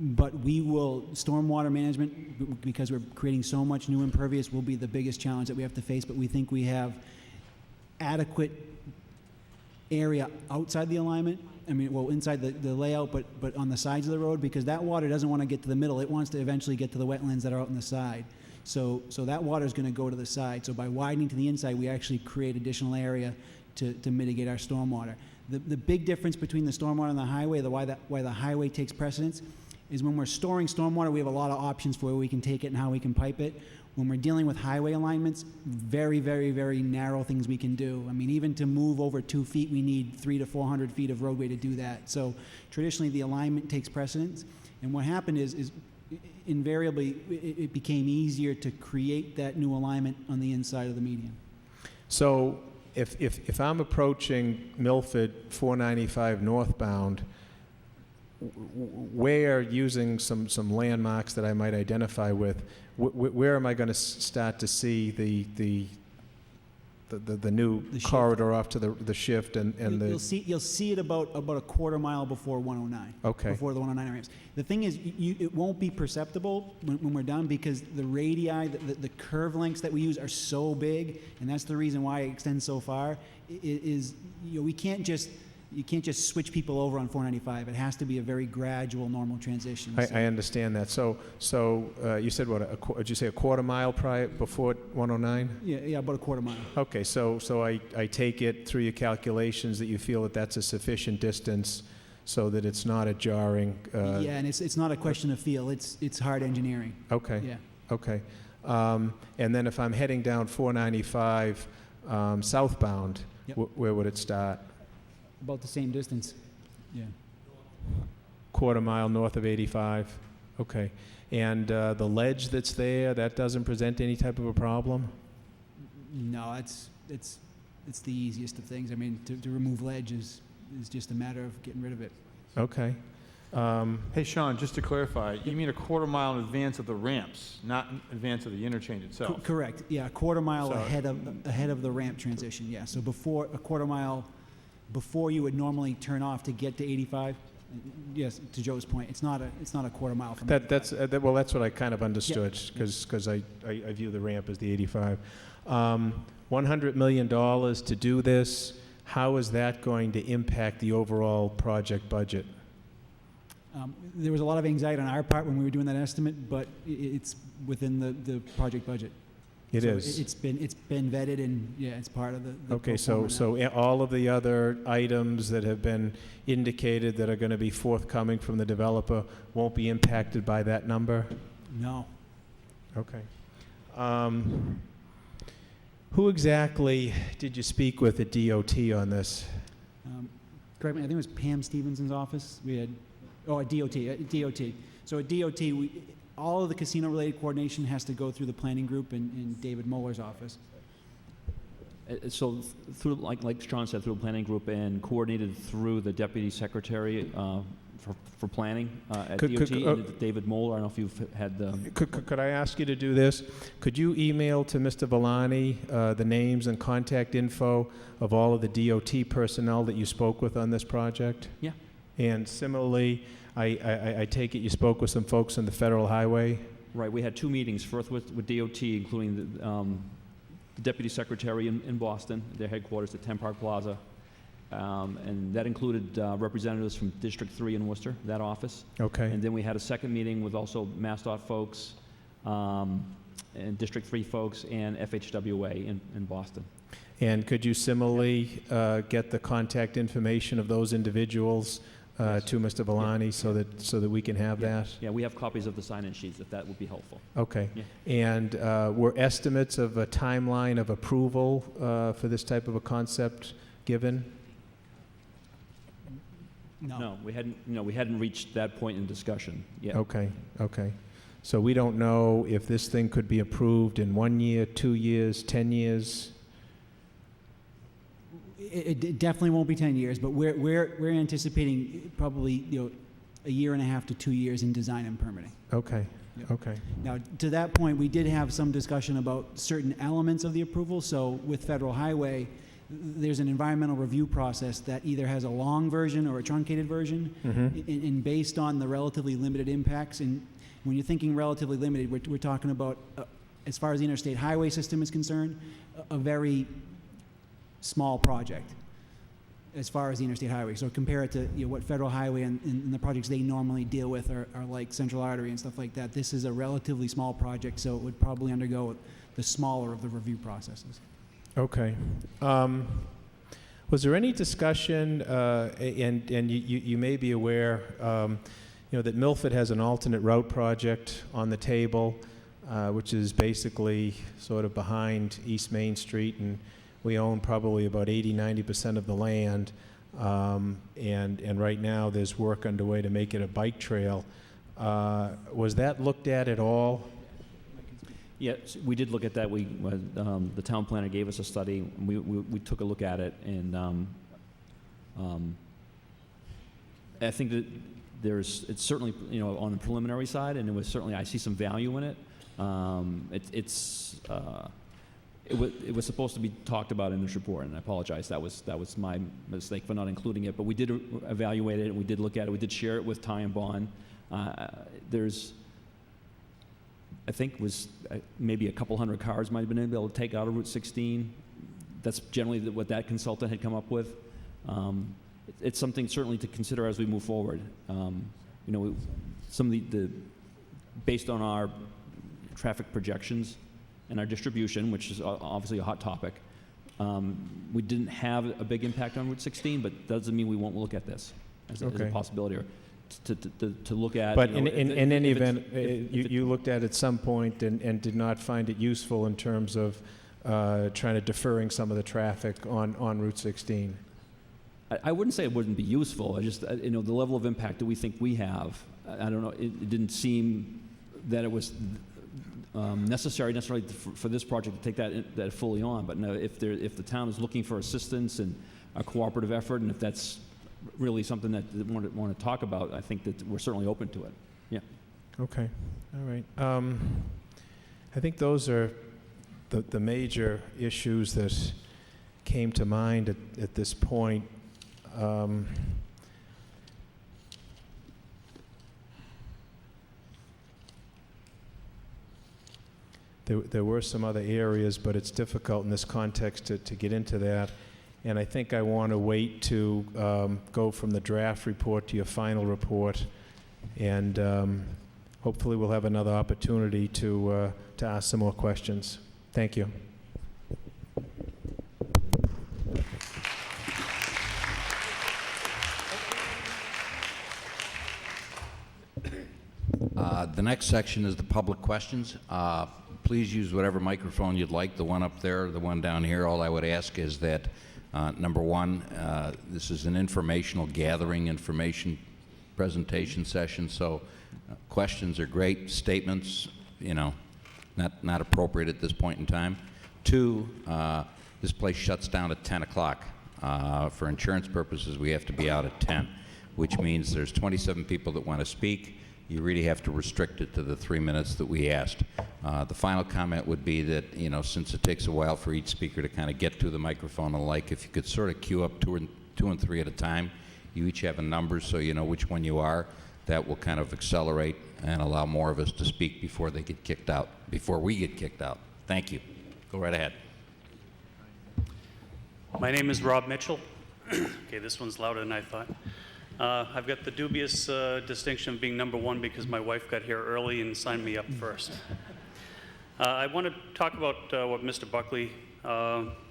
But we will, stormwater management, because we're creating so much new impervious, will be the biggest challenge that we have to face. But we think we have adequate area outside the alignment. I mean, well, inside the layout, but on the sides of the road, because that water doesn't want to get to the middle. It wants to eventually get to the wetlands that are out on the side. So that water is going to go to the side. So by widening to the inside, we actually create additional area to mitigate our stormwater. The big difference between the stormwater and the highway, why the highway takes precedence, is when we're storing stormwater, we have a lot of options for where we can take it and how we can pipe it. When we're dealing with highway alignments, very, very, very narrow things we can do. I mean, even to move over 2 feet, we need 300 to 400 feet of roadway to do that. So traditionally, the alignment takes precedence. And what happened is invariably, it became easier to create that new alignment on the inside of the median. So if I'm approaching Milford 495 northbound, where, using some landmarks that I might identify with, where am I going to start to see the new corridor off to the shift and You'll see it about a quarter mile before 109. Okay. Before the 109 ramps. The thing is, it won't be perceptible when we're done because the radii, the curve lengths that we use are so big, and that's the reason why it extends so far. You can't just switch people over on 495. It has to be a very gradual, normal transition. I understand that. So you said what? Did you say a quarter mile before 109? Yeah, about a quarter mile. Okay, so I take it through your calculations that you feel that that's a sufficient distance so that it's not a jarring. Yeah, and it's not a question of feel. It's hard engineering. Okay. Yeah. Okay. And then if I'm heading down 495 southbound, Yep. Where would it start? About the same distance. Yeah. Quarter mile north of 85. Okay. And the ledge that's there, that doesn't present any type of a problem? No, it's the easiest of things. I mean, to remove ledge is just a matter of getting rid of it. Okay. Hey, Sean, just to clarify, you mean a quarter mile in advance of the ramps, not in advance of the interchange itself? Correct. Yeah, a quarter mile So- ahead of the ramp transition. Yeah. So before a quarter mile, before you would normally turn off to get to 85. Yes, to Joe's point, it's not a quarter mile from. That's what I kind of understood because I view the ramp as the 85. $100 million to do this. How is that going to impact the overall project budget? There was a lot of anxiety on our part when we were doing that estimate, but it's within the project budget. It So is. It's been vetted, and yeah, it's part of the Okay, pro forma now. all of the other items that have been indicated that are going to be forthcoming from the developer won't be impacted by that number? No. Okay. Who exactly did you speak with at DOT on this? Correct me, I think it was Pam Stevenson's office. We had, at DOT. So at DOT, all of the casino-related coordination has to go through the planning group in David Muller's office. So through, like Sean said, through a planning group and coordinated through the deputy secretary for planning at DOT, and David Moeller. I don't know if you've had the... Could I ask you to do this? Could you email to Mr. Villani the names and contact info of all of the DOT personnel that you spoke with on this project? Yeah. And similarly, I take it you spoke with some folks on the Federal Highway? Right. We had 2 meetings, first with DOT, including the deputy secretary in Boston, their headquarters at 10 Park Plaza. And that included representatives from District 3 in Worcester, that office. Okay. And then we had a second meeting with also MassDOT folks, and District 3 folks, and FHWA in Boston. And could you similarly get the contact information of those individuals to Mr. Villani so that we can have that? Yeah, we have copies of the sign-in sheets, if that would be helpful. Okay. Yeah. And were estimates of a timeline of approval for this type of a concept given? No, we hadn't reached that point in discussion yet. Okay, okay. So we don't know if this thing could be approved in 1 year, 2 years, 10 years? It definitely won't be 10 years, but we're anticipating probably, a year and a half to 2 years in design and permitting. Okay, Yep. okay. Now, to that point, we did have some discussion about certain elements of the approval. So with Federal Highway, there's an environmental review process that either has a long version or a truncated version. Mm-hmm. And based on the relatively limited impacts, and when you're thinking relatively limited, we're talking about, as far as the interstate highway system is concerned, a very small project as far as the interstate highway. So compare it to what Federal Highway and the projects they normally deal with are like Central Artery and stuff like that. This is a relatively small project, so it would probably undergo the smaller of the review processes. Okay. Was there any discussion, and you may be aware, that Milford has an alternate route project on the table, which is basically sort of behind East Main Street, and we own probably about 80–90% of the land, and right now there's work underway to make it a bike trail. Was that looked at all? Yes, we did look at that. The town planner gave us a study. We took a look at it, and I think that it's certainly on the preliminary side, and I see some value in it. It was supposed to be talked about in this report, and I apologize. That was my mistake for not including it. But we did evaluate it, and we did look at it. We did share it with Ty and Bond. I think maybe a couple hundred cars might have been able to take out of Route 16. That's generally what that consultant had come up with. It's something certainly to consider as we move forward. Some of based on our traffic projections and our distribution, which is obviously a hot topic, we didn't have a big impact on Route 16, but doesn't mean we won't look at this as a possibility. Or to look at. But in any event, you looked at it at some point and did not find it useful in terms of trying to deferring some of the traffic on Route 16. I wouldn't say it wouldn't be useful. I just, the level of impact that we think we have, I don't know, it didn't seem that it was necessarily for this project to take that fully on. But no, if the town is looking for assistance and a cooperative effort, and if that's really something that they want to talk about, I think that we're certainly open to it. Yeah. Okay. All right. I think those are the major issues that came to mind at this point. There were some other areas, but it's difficult in this context to get into that. And I think I want to wait to go from the draft report to your final report, and hopefully we'll have another opportunity to ask some more questions. Thank you. The next section is the public questions. Please use whatever microphone you'd like, the one up there, the one down here. All I would ask is that, number one, this is an informational gathering, information presentation session, so Questions are great, statements, you know, not appropriate at this point in time. 2, this place shuts down at 10 o'clock. For insurance purposes, we have to be out at 10, which means there's 27 people that want to speak. You really have to restrict it to the 3 minutes that we asked. The final comment would be that, you know, since it takes a while for each speaker to kind of get to the microphone and the like, if you could sort of queue up two and three at a time, you each have a number so you know which one you are. That will kind of accelerate and allow more of us to speak before they get kicked out, before we get kicked out. Thank you. Go right ahead. My name is Rob Mitchell. Okay, this one's louder than I thought. I've got the dubious distinction of being number 1 because my wife got here early and signed me up first. I want to talk about what Mr. Buckley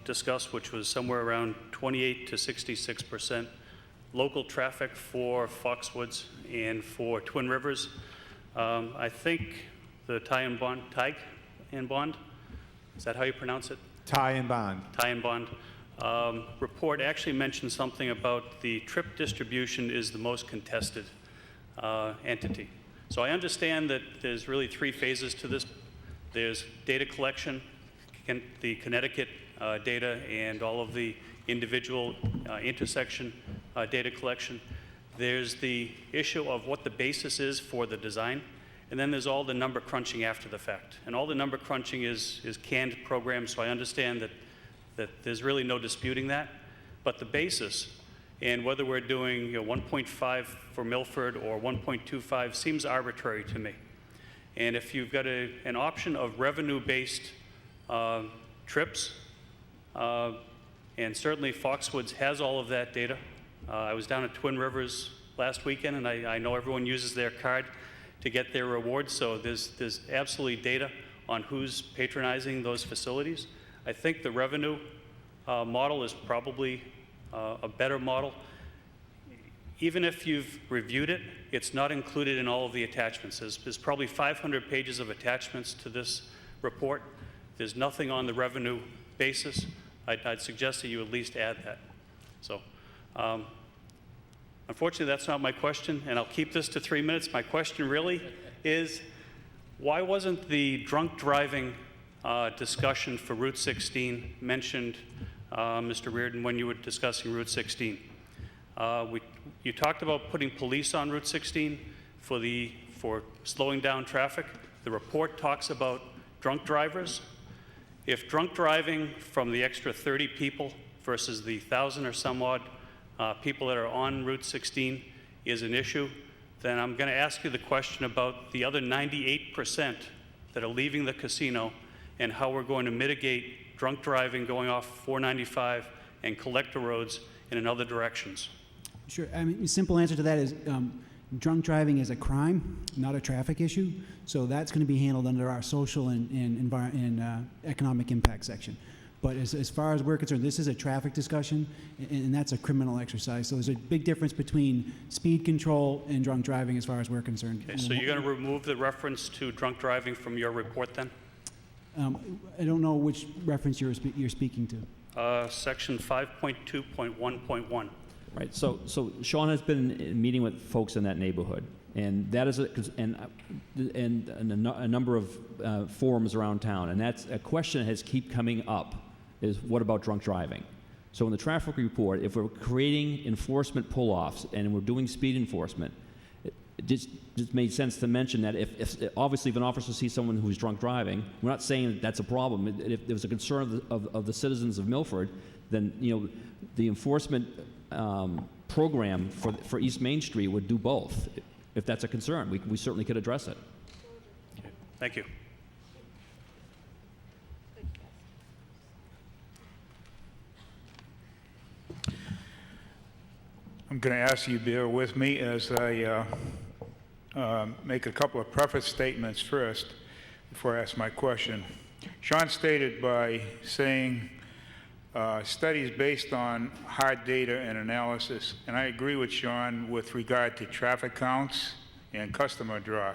discussed, which was somewhere around 28 to 66% local traffic for Foxwoods and for Twin Rivers. I think the Tie and Bond, is that how you pronounce it? Tie and bond. Tie and Bond report actually mentioned something about the trip distribution is the most contested entity. So I understand that there's really 3 phases to this. There's data collection, the Connecticut data, and all of the individual intersection data collection. There's the issue of what the basis is for the design, and then there's all the number crunching after the fact. And all the number crunching is canned programs, so I understand that there's really no disputing that. But the basis, and whether we're doing 1.5 for Milford or 1.25 seems arbitrary to me. And if you've got an option of revenue-based trips, and certainly Foxwoods has all of that data. I was down at Twin Rivers last weekend, and I know everyone uses their card to get their rewards, so there's absolutely data on who's patronizing those facilities. I think the revenue model is probably a better model. Even if you've reviewed it, it's not included in all of the attachments. There's probably 500 pages of attachments to this report. There's nothing on the revenue basis. I'd suggest that you at least add that. So, unfortunately, that's not my question, and I'll keep this to 3 minutes. My question really is, why wasn't the drunk driving discussion for Route 16 mentioned, Mr. Reardon, when you were discussing Route 16? You talked about putting police on Route 16 for slowing down traffic. The report talks about drunk drivers. If drunk driving from the extra 30 people versus the 1,000 or some odd people that are on Route 16 is an issue, then I'm going to ask you the question about the other 98% that are leaving the casino and how we're going to mitigate drunk driving going off 495 and collector roads and in other directions. Sure. I mean, the simple answer to that is drunk driving is a crime, not a traffic issue. So that's going to be handled under our social and economic impact section. But as far as we're concerned, this is a traffic discussion, and that's a criminal exercise. So there's a big difference between speed control and drunk driving as far as we're concerned. Okay, so you're going to remove the reference to drunk driving from your report then? I don't know which reference you're speaking to. Section 5.2.1.1. Right, so Sean has been meeting with folks in that neighborhood, and that is a number of forums around town, and that's a question that has keep coming up, is what about drunk driving? So in the traffic report, if we're creating enforcement pull-offs and we're doing speed enforcement, it just made sense to mention that if obviously if an officer sees someone who's drunk driving, we're not saying that that's a problem. If there was a concern of the citizens of Milford, then the enforcement program for East Main Street would do both. If that's a concern, we certainly could address it. Okay. Thank you. I'm going to ask you to bear with me as I make a couple of preface statements first before I ask my question. Sean stated by saying studies based on hard data and analysis, and I agree with Sean with regard to traffic counts and customer draw.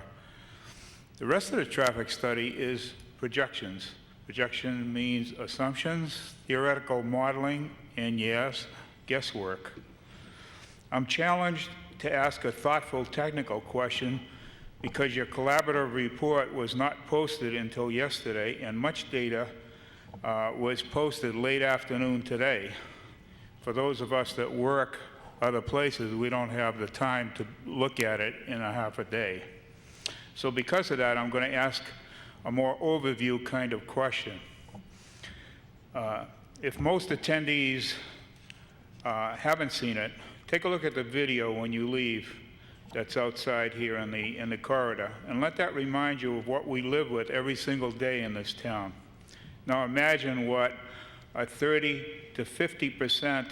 The rest of the traffic study is projections. Projection means assumptions, theoretical modeling, and yes, guesswork. I'm challenged to ask a thoughtful technical question because your collaborative report was not posted until yesterday, and much data was posted late afternoon today. For those of us that work other places, we don't have the time to look at it in a half a day. So because of that, I'm going to ask a more overview kind of question. If most attendees haven't seen it, take a look at the video when you leave that's outside here in the corridor, and let that remind you of what we live with every single day in this town. Now imagine what a 30 to 50%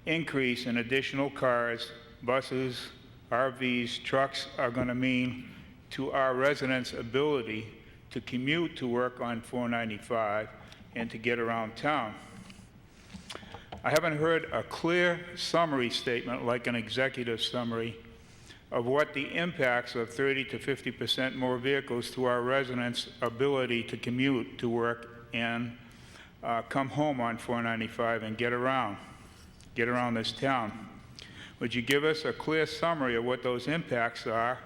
increase in additional cars, buses, RVs, trucks are going to mean to our residents' ability to commute to work on 495 and to get around town. I haven't heard a clear summary statement, like an executive summary, of what the impacts of 30 to 50% more vehicles to our residents' ability to commute to work and come home on 495 and get around this town. Would you give us a clear summary of what those impacts are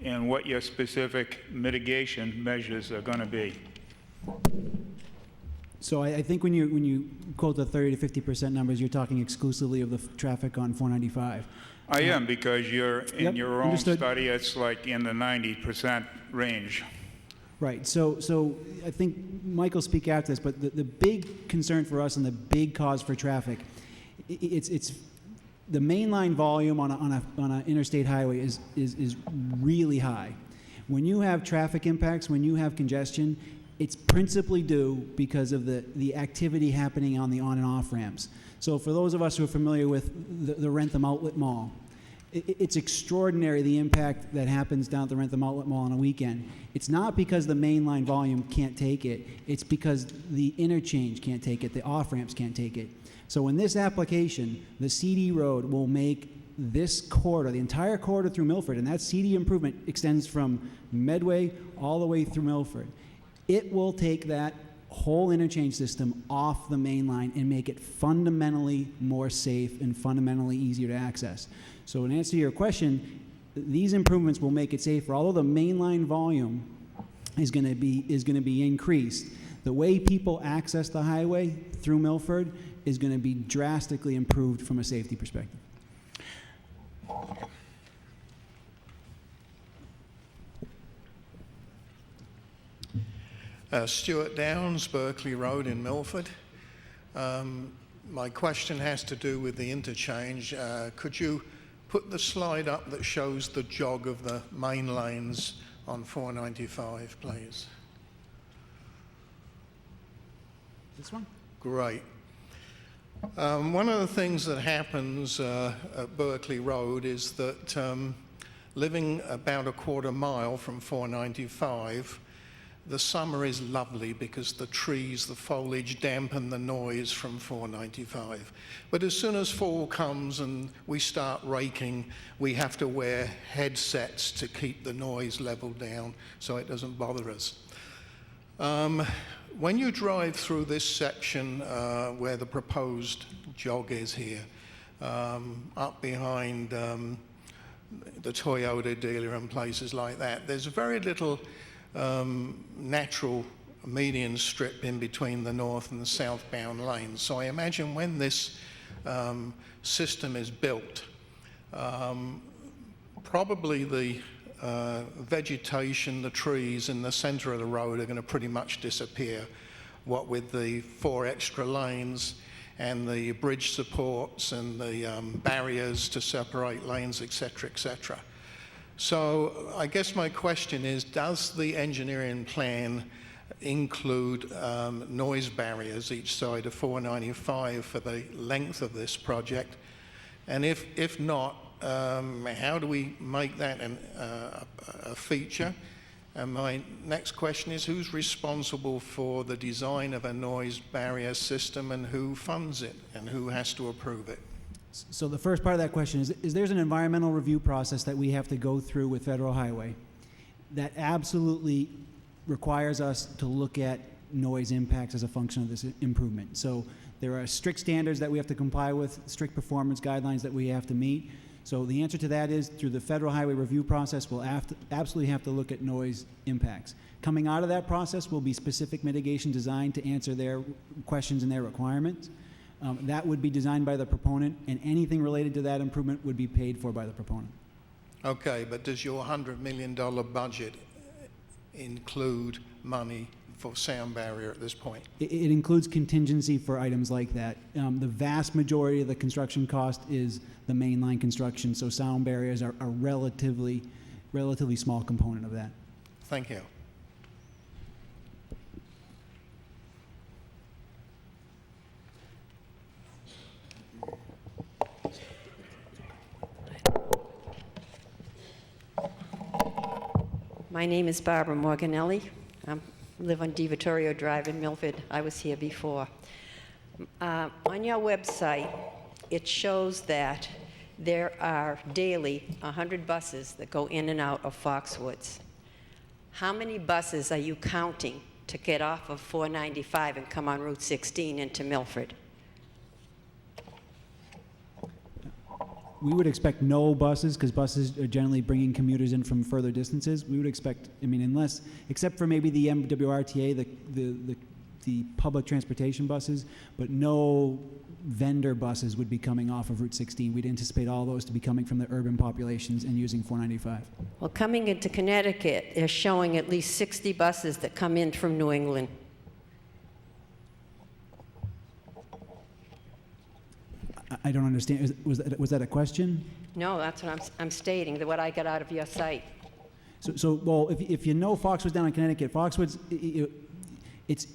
and what your specific mitigation measures are going to be? So I think when you quote the 30 to 50% numbers, you're talking exclusively of the traffic on 495. I am, because in your own understood. study, it's like in the 90% range. Right. So I think Mike will speak after this, but the big concern for us and the big cause for traffic, it's the mainline volume on an interstate highway is really high. When you have traffic impacts, when you have congestion, it's principally due because of the activity happening on the on and off ramps. So for those of us who are familiar with the Wrentham Outlet Mall, it's extraordinary the impact that happens down at the Wrentham Outlet Mall on a weekend. It's not because the mainline volume can't take it, it's because the interchange can't take it, the off-ramps can't take it. So in this application, the CD road will make this corridor, the entire corridor through Milford, and that CD improvement extends from Medway all the way through Milford. It will take that whole interchange system off the main line and make it fundamentally more safe and fundamentally easier to access. So in answer to your question, these improvements will make it safer. Although the mainline volume is going to be increased, the way people access the highway through Milford is going to be drastically improved from a safety perspective. Stuart Downs, Berkeley Road in Milford. My question has to do with the interchange. Could you put the slide up that shows the jog of the main lanes on 495, please? This one? Great. One of the things that happens at Berkeley Road is that living about a quarter mile from 495, the summer is lovely because the trees, the foliage dampen the noise from 495. But as soon as fall comes and we start raking, we have to wear headsets to keep the noise level down so it doesn't bother us. When you drive through this section where the proposed jog is here, up behind the Toyota dealer and places like that, there's very little natural median strip in between the north and the southbound lanes. So I imagine when this system is built, probably the vegetation, the trees in the center of the road are going to pretty much disappear, what with the 4 extra lanes and the bridge supports and the barriers to separate lanes, etc., etc. So I guess my question is, does the engineering plan include noise barriers each side of 495 for the length of this project? And if not, how do we make that a feature? And my next question is, who's responsible for the design of a noise barrier system, and who funds it, and who has to approve it? So the first part of that question is there's an environmental review process that we have to go through with Federal Highway that absolutely requires us to look at noise impacts as a function of this improvement. So there are strict standards that we have to comply with, strict performance guidelines that we have to meet. So the answer to that is, through the federal highway review process, we'll absolutely have to look at noise impacts. Coming out of that process will be specific mitigation designed to answer their questions and their requirements. That would be designed by the proponent, and anything related to that improvement would be paid for by the proponent. Okay, but does your $100 million budget include money for sound barrier at this point? It includes contingency for items like that. The vast majority of the construction cost is the mainline construction, so sound barriers are a relatively small component of that. Thank you. My name is Barbara Morganelli. I live on Di Vittorio Drive in Milford. I was here before. On your website, it shows that there are daily 100 buses that go in and out of Foxwoods. How many buses are you counting to get off of 495 and come on Route 16 into Milford? We would expect no buses, because buses are generally bringing commuters in from further distances. We would expect, I mean, except for maybe the MWRTA, the public transportation buses, but no vendor buses would be coming off of Route 16. We'd anticipate all those to be coming from the urban populations and using 495. Well, coming into Connecticut, they're showing at least 60 buses that come in from New England. I don't understand. Was that a question? No, that's what I'm stating, that what I got out of your site. Well, if you know Foxwoods down in Connecticut, Foxwoods,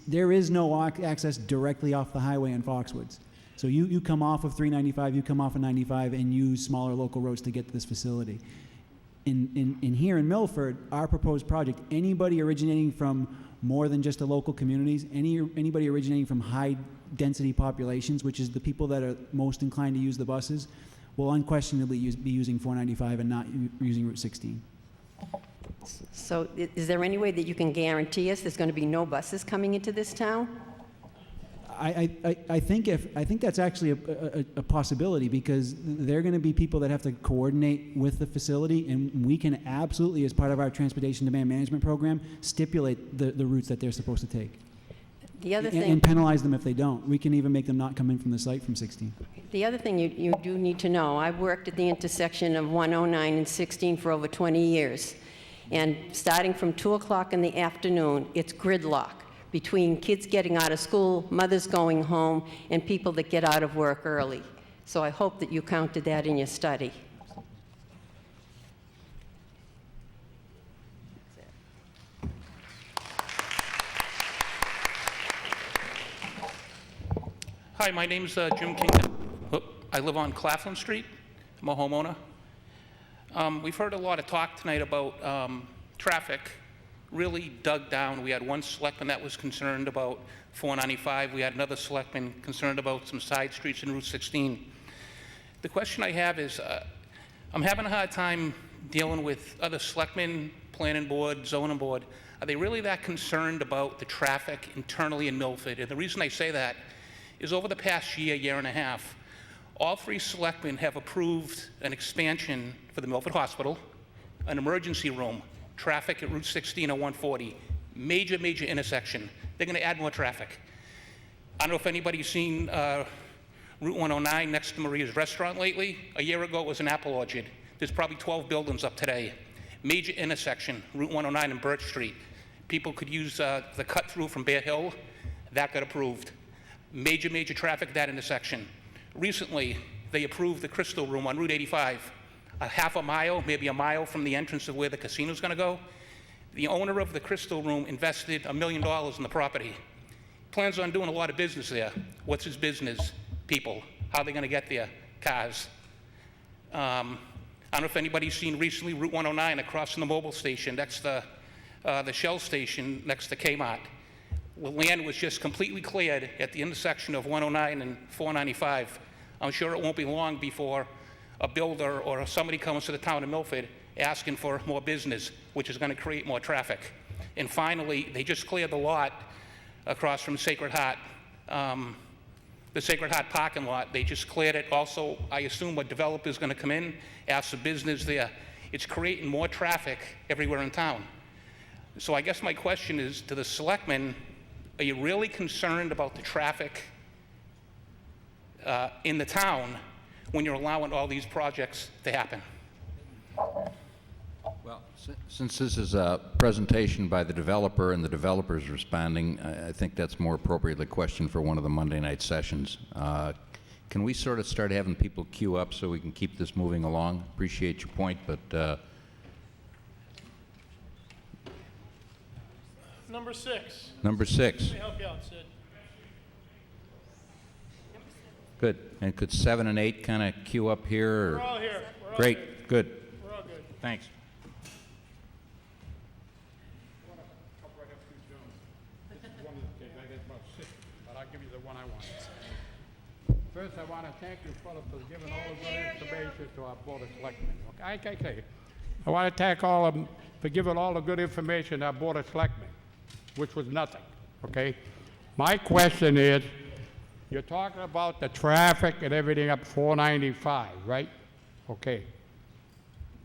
there is no access directly off the highway in Foxwoods. So you come off of 395, you come off of 95, and use smaller local roads to get to this facility. In here in Milford, our proposed project, anybody originating from more than just the local communities, anybody originating from high density populations, which is the people that are most inclined to use the buses, will unquestionably be using 495 and not using Route 16. So is there any way that you can guarantee us there's going to be no buses coming into this town? I think that's actually a possibility, because there are going to be people that have to coordinate with the facility, and we can absolutely, as part of our transportation demand management program, stipulate the routes that they're supposed to take. The other thing, and penalize them if they don't. We can even make them not come in from the site from 16. the other thing you do need to know, I worked at the intersection of 109 and 16 for over 20 years. And starting from 2 o'clock in the afternoon, it's gridlock between kids getting out of school, mothers going home, and people that get out of work early. So I hope that you counted that in your study. Hi, my name's Jim Kington. I live on Claflin Street. I'm a homeowner. We've heard a lot of talk tonight about traffic. Really dug down. We had one selectman that was concerned about 495. We had another selectman concerned about some side streets in Route 16. The question I have is, I'm having a hard time dealing with other selectmen, planning board, zoning board. Are they really that concerned about the traffic internally in Milford? And the reason I say that is over the past year and a half, all three selectmen have approved an expansion for the Milford Hospital, an emergency room, traffic at Route 16 or 140, major intersection. They're going to add more traffic. I don't know if anybody's seen Route 109 next to Maria's Restaurant lately. A year ago, it was an apple orchard. There's probably 12 buildings up today. Major intersection, Route 109 and Birch Street. People could use the cut-through from Bear Hill. That got approved. Major traffic at that intersection. Recently, they approved the Crystal Room on Route 85, a half a mile, maybe a mile from the entrance of where the casino's going to go. The owner of the Crystal Room invested $1 million in the property. Plans on doing a lot of business there. What's his business? People. How are they going to get there? Cars. I don't know if anybody's seen recently Route 109 across from the mobile station, next to the Shell station next to Kmart. Land was just completely cleared at the intersection of 109 and 495. I'm sure it won't be long before a builder or somebody comes to the town of Milford asking for more business, which is going to create more traffic. And finally, they just cleared the lot across from Sacred Heart. the Sacred Heart parking lot. They just cleared it. Also, I assume a developer's going to come in, ask for business there. It's creating more traffic everywhere in town. So I guess my question is to the selectmen, are you really concerned about the traffic in the town when you're allowing all these projects to happen? Well, since this is a presentation by the developer and the developer's responding, I think that's more appropriately a question for one of the Monday night sessions. Can we sort of start having people queue up so we can keep this moving along? Appreciate your point, but Number 6. number 6. Let me help you out, Sid. Good. And could 7 and 8 kind of queue up here? Or? We're all here. We're all Great. good. Good. We're all good. Thanks. But I'll give you the one I want. First, I want to thank you, fellows, for giving all the good information to our Board of Selectmen. Okay. I want to thank all of them for giving all the good information to our Board of Selectmen, which was nothing, okay? My question is, you're talking about the traffic and everything up 495, right? Okay.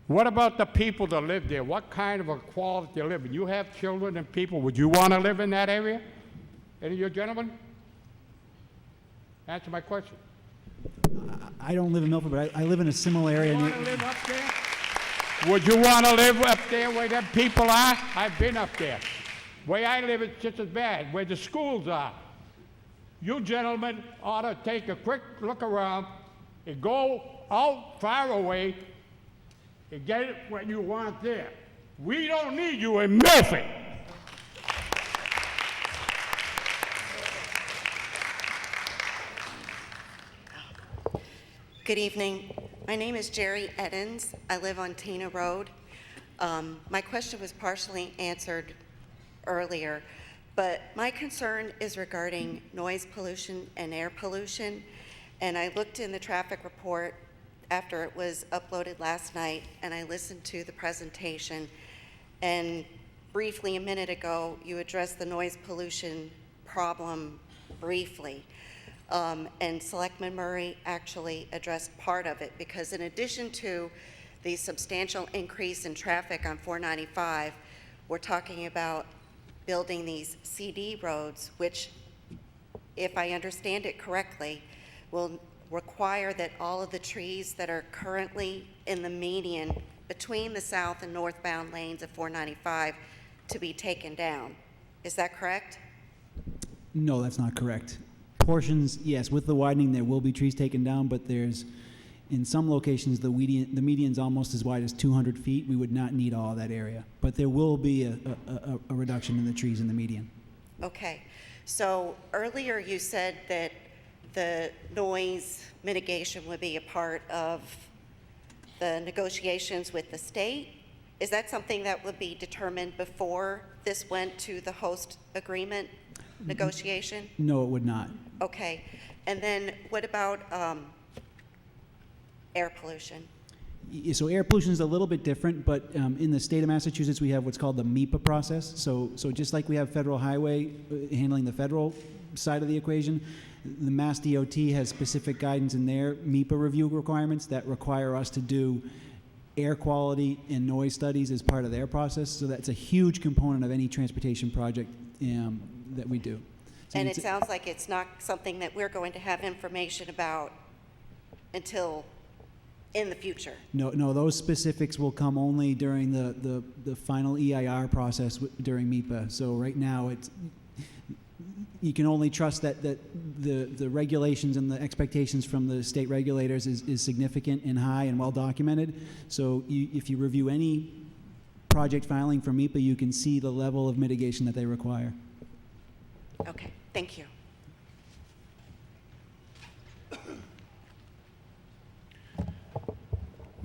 What about the people that live there? What kind of a quality of living? You have children and people. Would you want to live in that area? Any of you gentlemen? Answer my question. I don't live in Milford, but I live in a similar area. You want to live up there? Would you want to live up there where them people are? I've been up there. Where I live, it's just as bad, where the schools are. You gentlemen ought to take a quick look around and go out far away and get what you want there. We don't need you in Milford. Good evening. My name is Jerry Edens. I live on Tana Road. My question was partially answered earlier, but my concern is regarding noise pollution and air pollution. And I looked in the traffic report after it was uploaded last night, and I listened to the presentation. And briefly, a minute ago, you addressed the noise pollution problem briefly. And Selectman Murray actually addressed part of it, because in addition to the substantial increase in traffic on 495, we're talking about building these CD roads, which, if I understand it correctly, will require that all of the trees that are currently in the median between the south and northbound lanes of 495 to be taken down. Is that correct? No, that's not correct. Portions, yes, with the widening, there will be trees taken down, but there's, in some locations, the median's almost as wide as 200 feet. We would not need all of that area. But there will be a reduction in the trees in the median. Okay. So earlier you said that the noise mitigation would be a part of the negotiations with the state. Is that something that would be determined before this went to the host agreement negotiation? No, it would not. Okay. And then what about air pollution? So air pollution is a little bit different, but in the state of Massachusetts, we have what's called the MEPA process. So just like we have federal highway handling the federal side of the equation, the Mass DOT has specific guidance in their MEPA review requirements that require us to do air quality and noise studies as part of their process. So that's a huge component of any transportation project that we do. So And it sounds like it's not something that we're going to have information about until in the future. No, those specifics will come only during the final EIR process during MEPA. So right now, you can only trust that the regulations and the expectations from the state regulators is significant and high and well documented. So if you review any project filing from MEPA, you can see the level of mitigation that they require. Okay, thank you.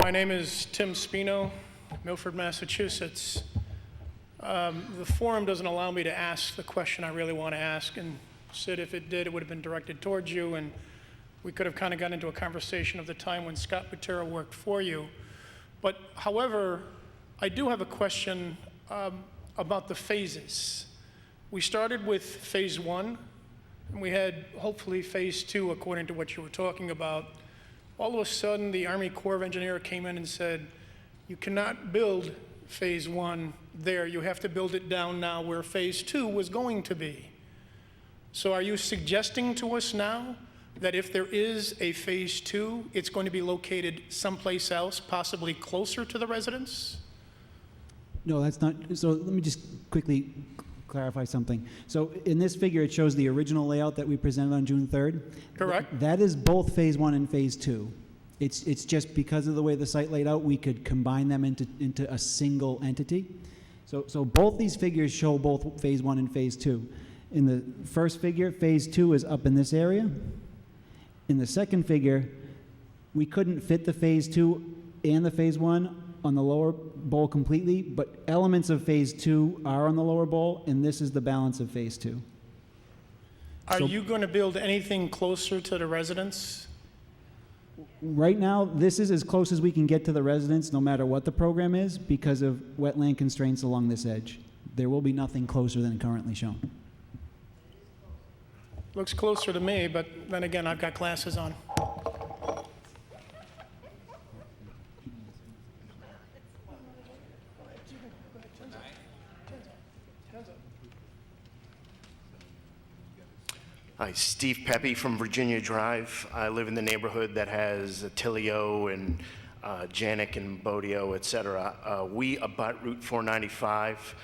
My name is Tim Spino, Milford, Massachusetts. The forum doesn't allow me to ask the question I really want to ask, and Sid, if it did, it would have been directed towards you, and we could have kind of gotten into a conversation of the time when Scott Butera worked for you. But however, I do have a question about the phases. We started with phase 1, and we had hopefully Phase 2 according to what you were talking about. All of a sudden, the Army Corps of Engineers came in and said, you cannot build Phase 1 there. You have to build it down now where Phase 2 was going to be. So are you suggesting to us now that if there is a Phase 2, it's going to be located someplace else, possibly closer to the residents? No, that's not, so let me just quickly clarify something. So in this figure, it shows the original layout that we presented on June 3rd. Correct. That is both Phase 1 and Phase 2. It's just because of the way the site laid out, we could combine them into a single entity. So both these figures show both Phase 1 and Phase 2. In the first figure, Phase 2 is up in this area. In the second figure, we couldn't fit the Phase 2 and the Phase 1 on the lower bowl completely, but elements of Phase 2 are on the lower bowl, and this is the balance of Phase 2. Are you going to build anything closer to the residents? Right now, this is as close as we can get to the residents, no matter what the program is, because of wetland constraints along this edge. There will be nothing closer than currently shown. Looks closer to me, but then again, I've got glasses on. Hi, Steve Pepe from Virginia Drive. I live in the neighborhood that has Attilio and Janik and Bodio, et cetera. We abut Route 495,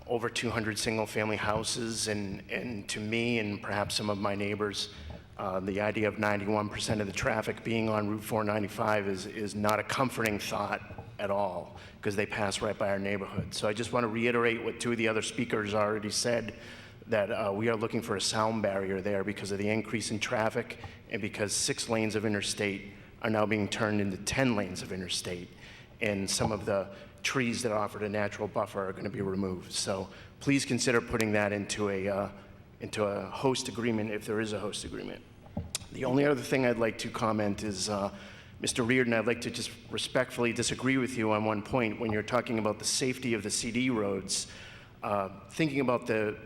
over 200 single-family houses, and to me and perhaps some of my neighbors, the idea of 91% of the traffic being on Route 495 is not a comforting thought at all, because they pass right by our neighborhood. So I just want to reiterate what two of the other speakers already said, that we are looking for a sound barrier there because of the increase in traffic and because 6 lanes of interstate are now being turned into 10 lanes of interstate. And some of the trees that offered a natural buffer are going to be removed. So please consider putting that into a host agreement if there is a host agreement. The only other thing I'd like to comment is, Mr. Reardon, I'd like to just respectfully disagree with you on one point when you're talking about the safety of the CD roads. Thinking about the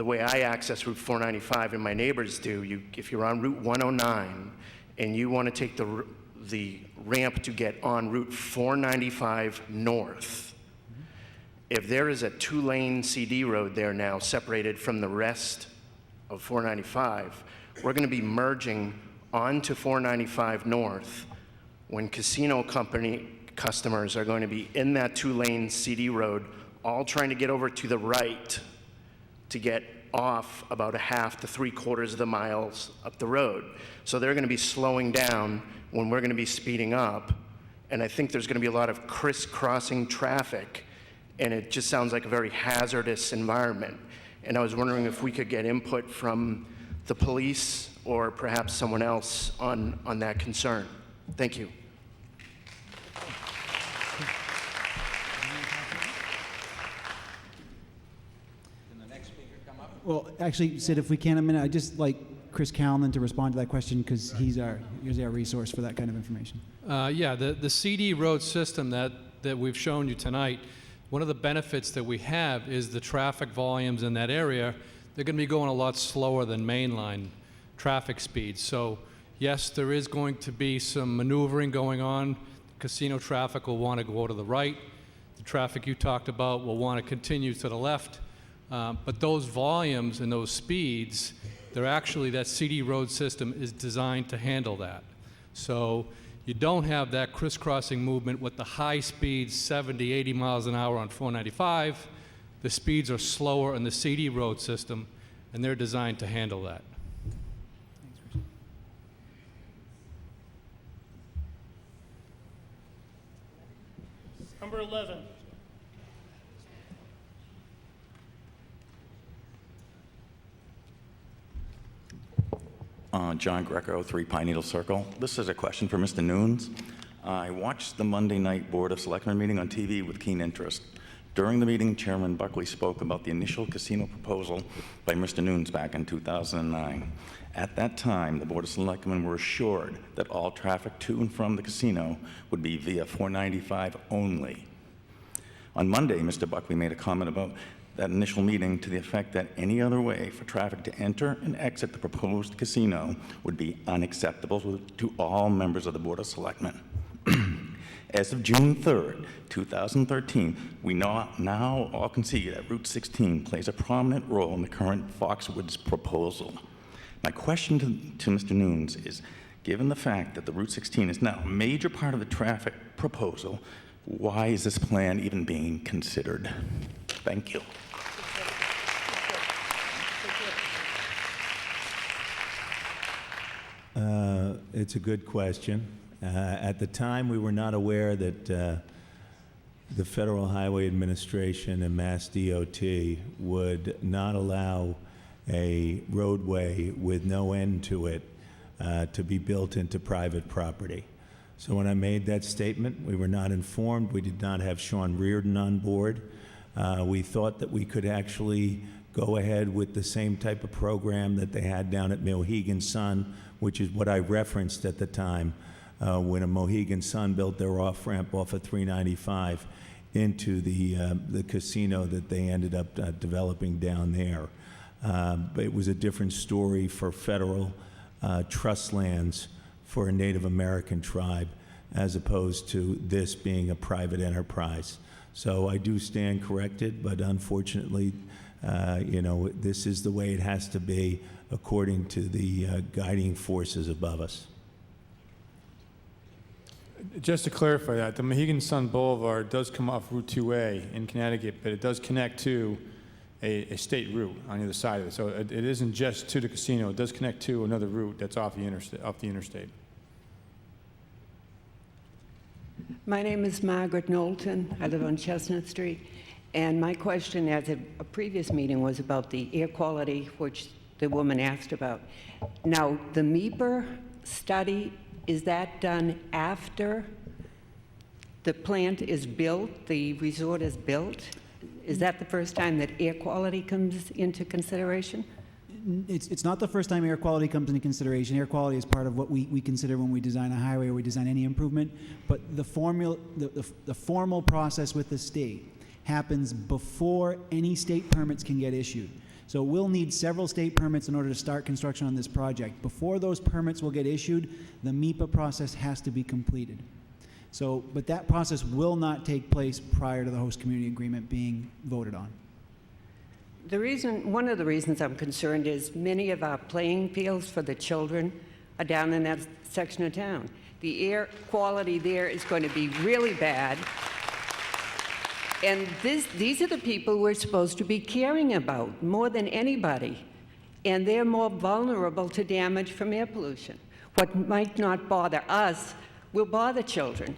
way I access Route 495 and my neighbors do, if you're on Route 109 and you want to take the ramp to get on Route 495 north, if there is a 2-lane CD road there now separated from the rest of 495, we're going to be merging onto 495 north when casino company customers are going to be in that 2-lane CD road, all trying to get over to the right to get off about a half to 3/4 of the miles up the road. So they're going to be slowing down when we're going to be speeding up. And I think there's going to be a lot of crisscrossing traffic, and it just sounds like a very hazardous environment. And I was wondering if we could get input from the police or perhaps someone else on that concern. Thank you. Well, actually, Sid, if we can a minute, I'd just like Chris Callan to respond to that question because he's our resource for that kind of information. Yeah, the CD road system that we've shown you tonight, one of the benefits that we have is the traffic volumes in that area. They're going to be going a lot slower than mainline traffic speeds. So yes, there is going to be some maneuvering going on. Casino traffic will want to go to the right. The traffic you talked about will want to continue to the left. But those volumes and those speeds, that CD road system is designed to handle that. So you don't have that crisscrossing movement with the high speeds, 70, 80 miles an hour on 495. The speeds are slower in the CD road system, and they're designed to handle that. Number 11. John Greco, 3 Pine Needle Circle. This is a question for Mr. Nunes. I watched the Monday night Board of Selectmen meeting on TV with keen interest. During the meeting, Chairman Buckley spoke about the initial casino proposal by Mr. Nunes back in 2009. At that time, the Board of Selectmen were assured that all traffic to and from the casino would be via 495 only. On Monday, Mr. Buckley made a comment about that initial meeting to the effect that any other way for traffic to enter and exit the proposed casino would be unacceptable to all members of the Board of Selectmen. As of June 3rd, 2013, we now all can see that Route 16 plays a prominent role in the current Foxwoods proposal. My question to Mr. Nunes is, given the fact that the Route 16 is now a major part of the traffic proposal, why is this plan even being considered? Thank you. It's a good question. At the time, we were not aware that the Federal Highway Administration and Mass DOT would not allow a roadway with no end to it to be built into private property. So when I made that statement, we were not informed. We did not have Sean Reardon on board. We thought that we could actually go ahead with the same type of program that they had down at Mohegan Sun, which is what I referenced at the time when a Mohegan Sun built their off-ramp off of 395 into the casino that they ended up developing down there. But it was a different story for federal trust lands for a Native American tribe, as opposed to this being a private enterprise. So I do stand corrected, but unfortunately, this is the way it has to be according to the guiding forces above us. Just to clarify that, the Mohegan Sun Boulevard does come off Route 2A in Connecticut, but it does connect to a state route on either side of it. So it isn't just to the casino. It does connect to another route that's off the interstate. My name is Margaret Knowlton. I live on Chestnut Street. And my question at a previous meeting was about the air quality, which the woman asked about. Now, the MEPR study, is that done after the plant is built, the resort is built? Is that the first time that air quality comes into consideration? It's not the first time air quality comes into consideration. Air quality is part of what we consider when we design a highway or we design any improvement. But the formal process with the state happens before any state permits can get issued. So we'll need several state permits in order to start construction on this project. Before those permits will get issued, the MEPA process has to be completed. So, but that process will not take place prior to the host community agreement being voted on. One of the reasons I'm concerned is many of our playing fields for the children are down in that section of town. The air quality there is going to be really bad. And these are the people we're supposed to be caring about more than anybody. And they're more vulnerable to damage from air pollution. What might not bother us will bother children.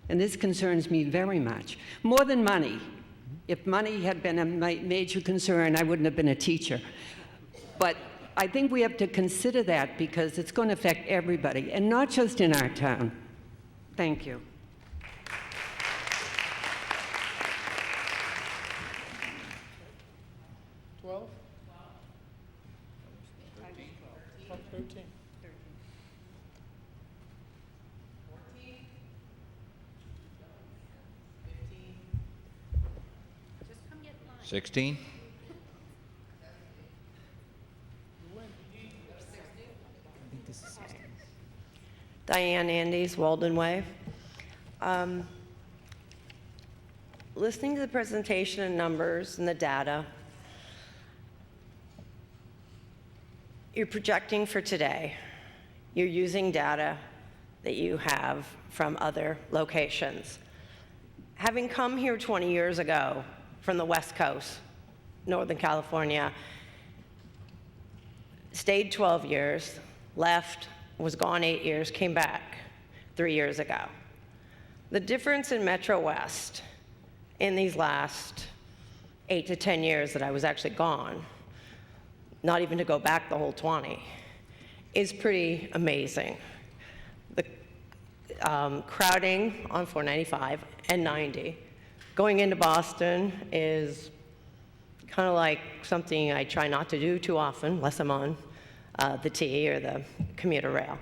And this concerns me very much. More than money. If money had been a major concern, I wouldn't have been a teacher. But I think we have to consider that because it's going to affect everybody, and not just in our town. Thank you. $13. 16? Diane Andes, Walden Way. Listening to the presentation and numbers and the data, you're projecting for today. You're using data that you have from other locations. Having come here 20 years ago from the West Coast, Northern California, stayed 12 years, left, was gone 8 years, came back 3 years ago. The difference in Metro West in these last 8 to 10 years that I was actually gone, not even to go back the whole 20, is pretty amazing. The crowding on 495 and 90, going into Boston is kind of like something I try not to do too often, unless I'm on the T or the commuter rail.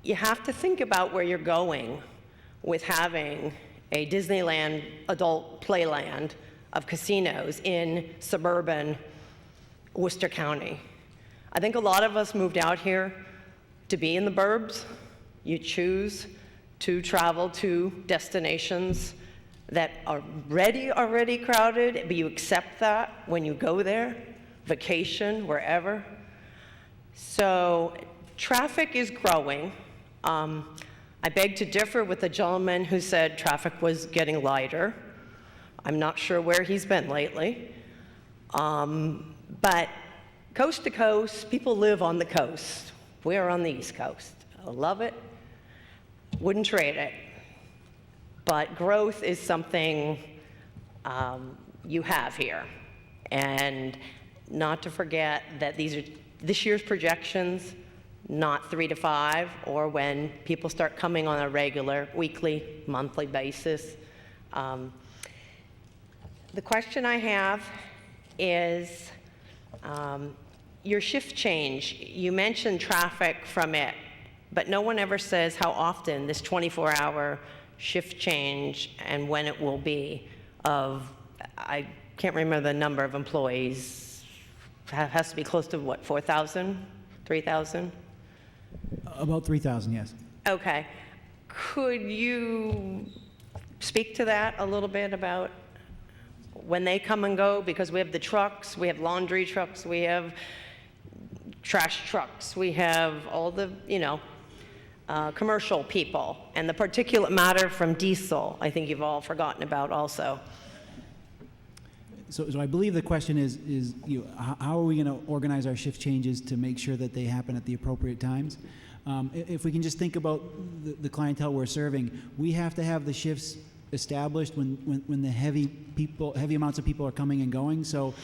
You have to think about where you're going with having a Disneyland adult playland of casinos in suburban Worcester County. I think a lot of us moved out here to be in the burbs. You choose to travel to destinations that are already crowded, but you accept that when you go there, vacation, wherever. So traffic is growing. I beg to differ with the gentleman who said traffic was getting lighter. I'm not sure where he's been lately. But coast to coast, people live on the coast. We're on the East Coast. I love it. Wouldn't trade it. But growth is something you have here. And not to forget that these are this year's projections, not 3 to 5, or when people start coming on a regular, weekly, monthly basis. The question I have is your shift change. You mentioned traffic from it, but no one ever says how often this 24-hour shift change and when it will be of, I can't remember the number of employees. It has to be close to what, 4,000, 3,000? About 3,000, yes. Okay. Could you speak to that a little bit about when they come and go? Because we have the trucks, we have laundry trucks, we have trash trucks, we have all the, commercial people, and the particulate matter from diesel, I think you've all forgotten about also. So I believe the question is how are we going to organize our shift changes to make sure that they happen at the appropriate times? If we can just think about the clientele we're serving, we have to have the shifts established when the heavy amounts of people are coming and going. So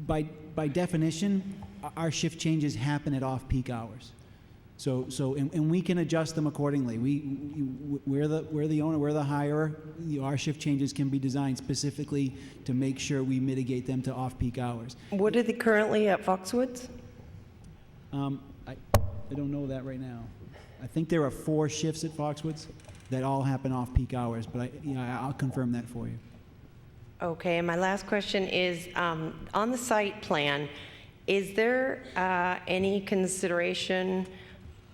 by definition, our shift changes happen at off-peak hours. And we can adjust them accordingly. We're the owner, we're the hirer. Our shift changes can be designed specifically to make sure we mitigate them to off-peak hours. What are they currently at Foxwoods? I don't know that right now. I think there are 4 shifts at Foxwoods that all happen off-peak hours, but I'll confirm that for you. Okay, and my last question is, on the site plan, is there any consideration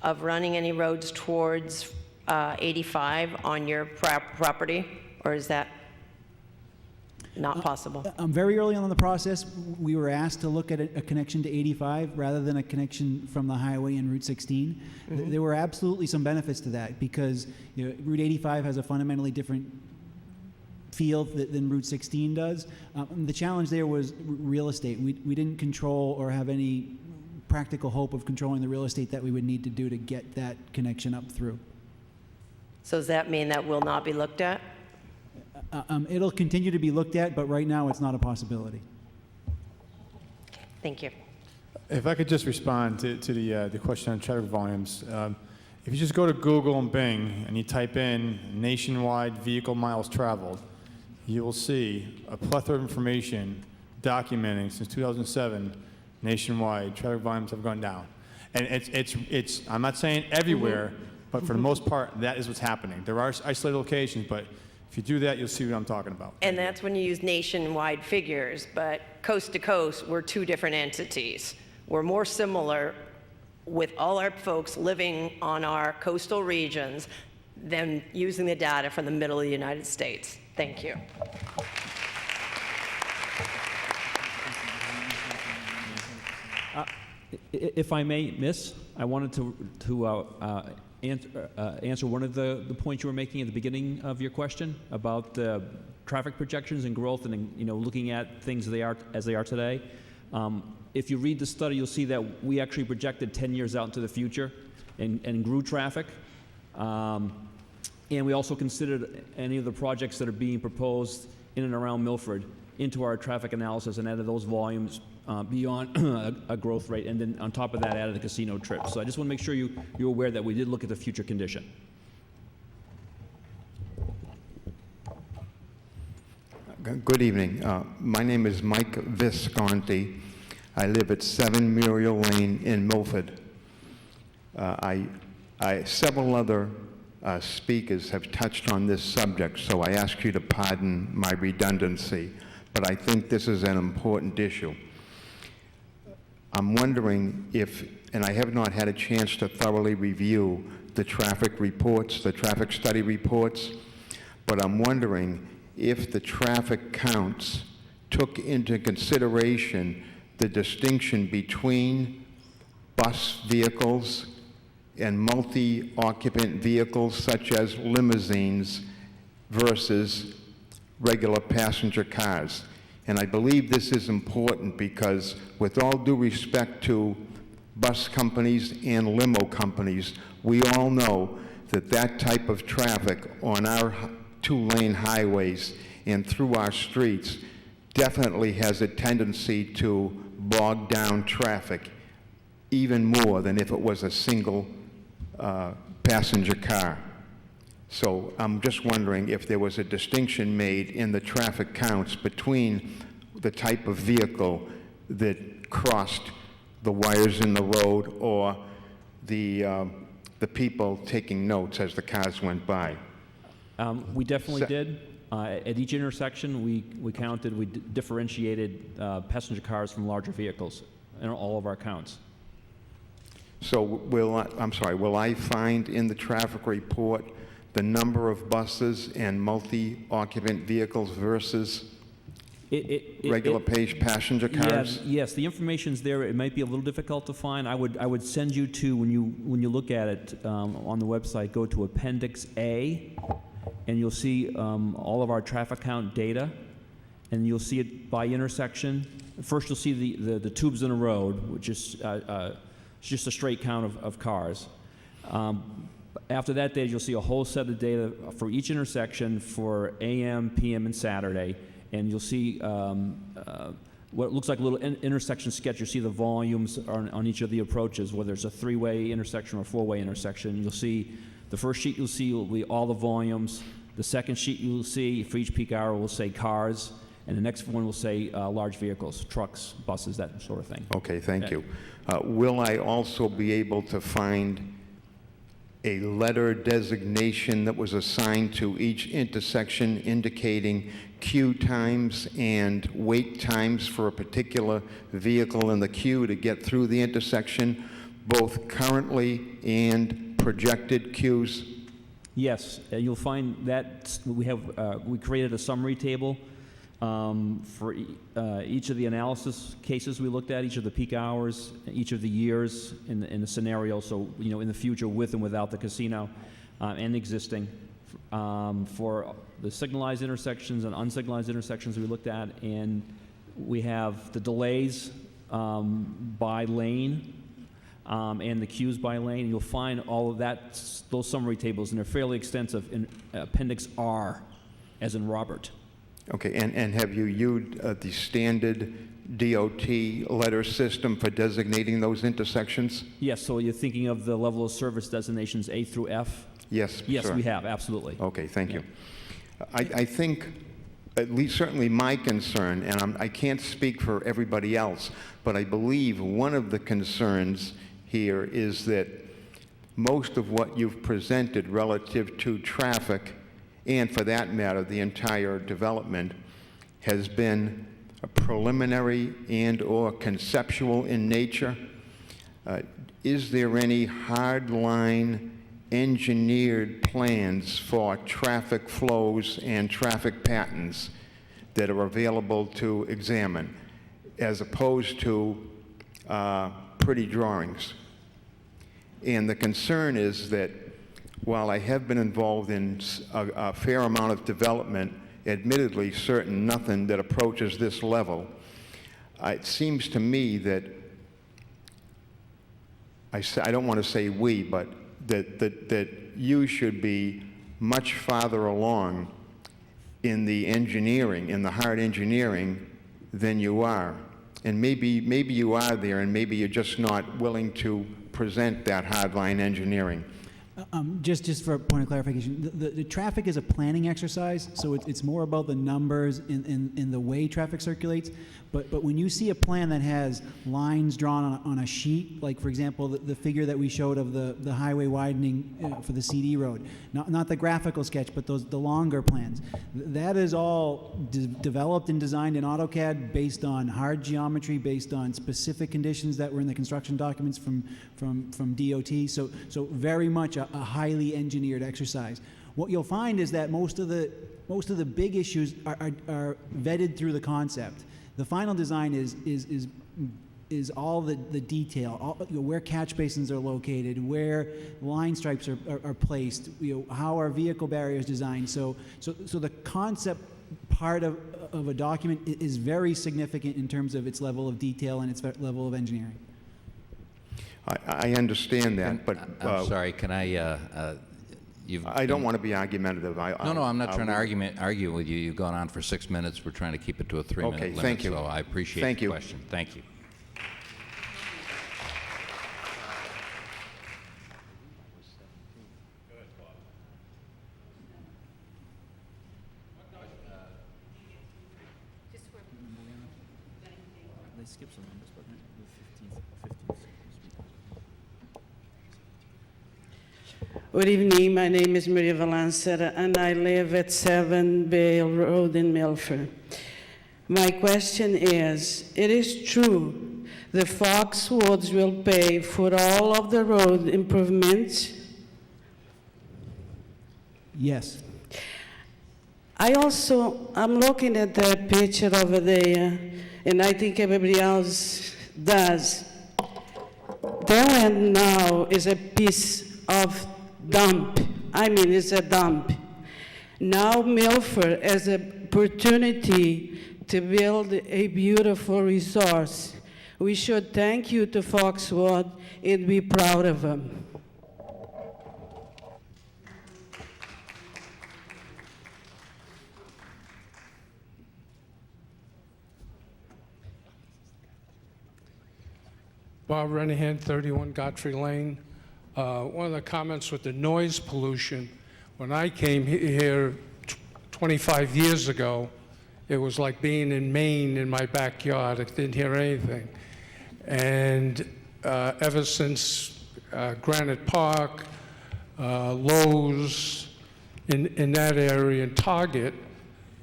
of running any roads towards 85 on your property, or is that not possible? Very early on in the process, we were asked to look at a connection to 85 rather than a connection from the highway and Route 16. Mm-hmm. There were absolutely some benefits to that because Route 85 has a fundamentally different feel than Route 16 does. The challenge there was real estate. We didn't control or have any practical hope of controlling the real estate that we would need to do to get that connection up through. So does that mean that will not be looked at? It'll continue to be looked at, but right now it's not a possibility. Thank you. If I could just respond to the question on traffic volumes. If you just go to Google and Bing and you type in nationwide vehicle miles traveled, you will see a plethora of information documenting since 2007 nationwide traffic volumes have gone down. And it's I'm not saying everywhere, but for the most part, that is what's happening. There are isolated locations, but if you do that, you'll see what I'm talking about. And that's when you use nationwide figures, but coast to coast, we're 2 different entities. We're more similar with all our folks living on our coastal regions than using the data from the middle of the United States. Thank you. If I may, Miss, I wanted to answer one of the points you were making at the beginning of your question about traffic projections and growth, and looking at things as they are today. If you read the study, you'll see that we actually projected 10 years out into the future and grew traffic. And we also considered any of the projects that are being proposed in and around Milford into our traffic analysis and added those volumes beyond a growth rate, and then on top of that added the casino trips. So I just want to make sure you're aware that we did look at the future condition. Good evening. My name is Mike Visconti. I live at 7 Muriel Lane in Milford. Several other speakers have touched on this subject, so I ask you to pardon my redundancy. but I think this is an important issue. I'm wondering if, and I have not had a chance to thoroughly review the traffic reports, the traffic study reports, but I'm wondering if the traffic counts took into consideration the distinction between bus vehicles and multi-occupant vehicles such as limousines versus regular passenger cars. And I believe this is important because, with all due respect to bus companies and limo companies, we all know that that type of traffic on our two-lane highways and through our streets definitely has a tendency to bog down traffic even more than if it was a single passenger car. So I'm just wondering if there was a distinction made in the traffic counts between the type of vehicle that crossed the wires in the road or the people taking notes as the cars went by. We definitely did. At each intersection, we counted, we differentiated passenger cars from larger vehicles in all of our counts. So will I find in the traffic report the number of buses and multi-occupant vehicles versus regular passenger cars? Yes, the information's there. It might be a little difficult to find. I would send you to, when you look at it on the website, go to Appendix A, and you'll see all of our traffic count data, and you'll see it by intersection. First, you'll see the tubes in a road, which is just a straight count of cars. After that data, you'll see a whole set of data for each intersection for AM, PM, and Saturday, and you'll see what looks like a little intersection sketch. You'll see the volumes on each of the approaches, whether it's a three-way intersection or a four-way intersection. You'll see the first sheet you'll see will be all the volumes. The second sheet you'll see for each peak hour will say cars, and the next one will say large vehicles, trucks, buses, that sort of thing. Okay, thank you. Will I also be able to find a letter designation that was assigned to each intersection indicating queue times and wait times for a particular vehicle in the queue to get through the intersection, both currently and projected queues? Yes, and you'll find that we created a summary table for each of the analysis cases we looked at, each of the peak hours, each of the years in the scenario. So, in the future, with and without the casino, and existing, for the signalized intersections and unsignalized intersections we looked at, and we have the delays by lane. And the queues by lane. You'll find all of those summary tables, and they're fairly extensive in Appendix R, as in Robert. Okay, and have you used the standard DOT letter system for designating those intersections? Yes, so you're thinking of the level of service designations A through F? Yes, Yes, sir. we have, absolutely. Okay, thank you. I think, at least certainly my concern, and I can't speak for everybody else, but I believe one of the concerns here is that most of what you've presented relative to traffic, and for that matter, the entire development, has been a preliminary and/or conceptual in nature. Is there any hardline engineered plans for traffic flows and traffic patterns that are available to examine, as opposed to pretty drawings? And the concern is that while I have been involved in a fair amount of development, admittedly certain nothing that approaches this level, it seems to me that, I don't want to say we, but that you should be much farther along in the engineering, in the hard engineering, than you are. And maybe you are there, and maybe you're just not willing to present that hardline engineering. Just for a point of clarification, the traffic is a planning exercise, so it's more about the numbers in the way traffic circulates. But when you see a plan that has lines drawn on a sheet, like for example, the figure that we showed of the highway widening for the CD road, not the graphical sketch, but the longer plans, that is all developed and designed in AutoCAD based on hard geometry, based on specific conditions that were in the construction documents from DOT. So very much a highly engineered exercise. What you'll find is that most of the big issues are vetted through the concept. The final design is all the detail, where catch basins are located, where line stripes are placed, how are vehicle barriers designed. So the concept part of a document is very significant in terms of its level of detail and its level of engineering. I understand that, but... I'm sorry, can I... I don't want to be argumentative. No, I'm not trying to argue with you. You've gone on for 6 minutes. We're trying to keep it to a 3-minute limit. Thank you. So I appreciate the question. Thank you. They skip some numbers, but Good evening, my name is Maria Valancera and I live at 7 Bale Road in Milford. My question is, it is true the Foxwoods will pay for all of the road improvements? Yes. I'm looking at that picture over there, and I think everybody else does. Their land now is a piece of dump. I mean, it's a dump. Now Milford has an opportunity to build a beautiful resource. We should thank you to Foxwood and be proud of them. Bob Renahan, 31 Godfrey Lane. One of the comments with the noise pollution, when I came here 25 years ago, it was like being in Maine in my backyard. I didn't hear anything. And ever since Granite Park, Lowe's, in that area, and Target,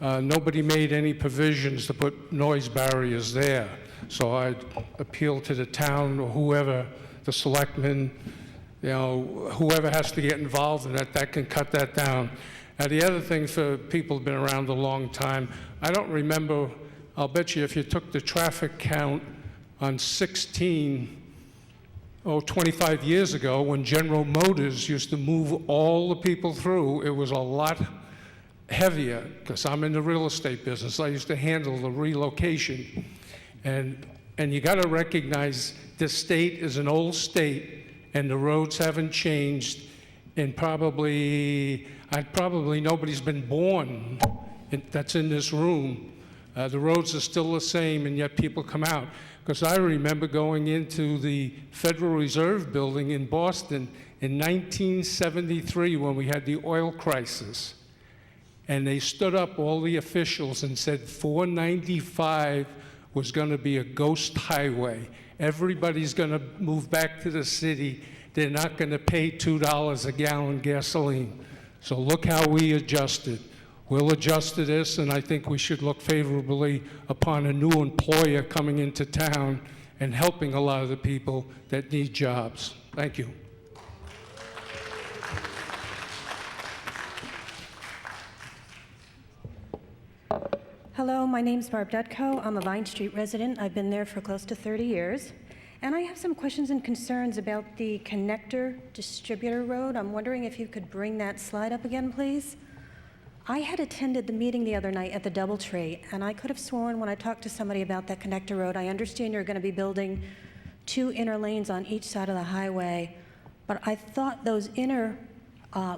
nobody made any provisions to put noise barriers there. So I appeal to the town or whoever, the selectmen, whoever has to get involved in that can cut that down. Now, the other thing for people who've been around a long time, I don't remember, I'll bet you if you took the traffic count on 25 years ago, when General Motors used to move all the people through, it was a lot heavier, because I'm in the real estate business. I used to handle the relocation. And you got to recognize this state is an old state, and the roads haven't changed, and probably nobody's been born that's in this room. The roads are still the same, and yet people come out. Because I remember going into the Federal Reserve building in Boston in 1973 when we had the oil crisis. And they stood up, all the officials, and said 495 was going to be a ghost highway. Everybody's going to move back to the city. They're not going to pay $2 a gallon gasoline. So look how we adjusted. We'll adjust to this, and I think we should look favorably upon a new employer coming into town and helping a lot of the people that need jobs. Thank you. Hello, my name's Barb Dutko. I'm a Vine Street resident. I've been there for close to 30 years. And I have some questions and concerns about the connector distributor road. I'm wondering if you could bring that slide up again, please. I had attended the meeting the other night at the Doubletree, and I could have sworn when I talked to somebody about that connector road, I understand you're going to be building 2 inner lanes on each side of the highway, but I thought those inner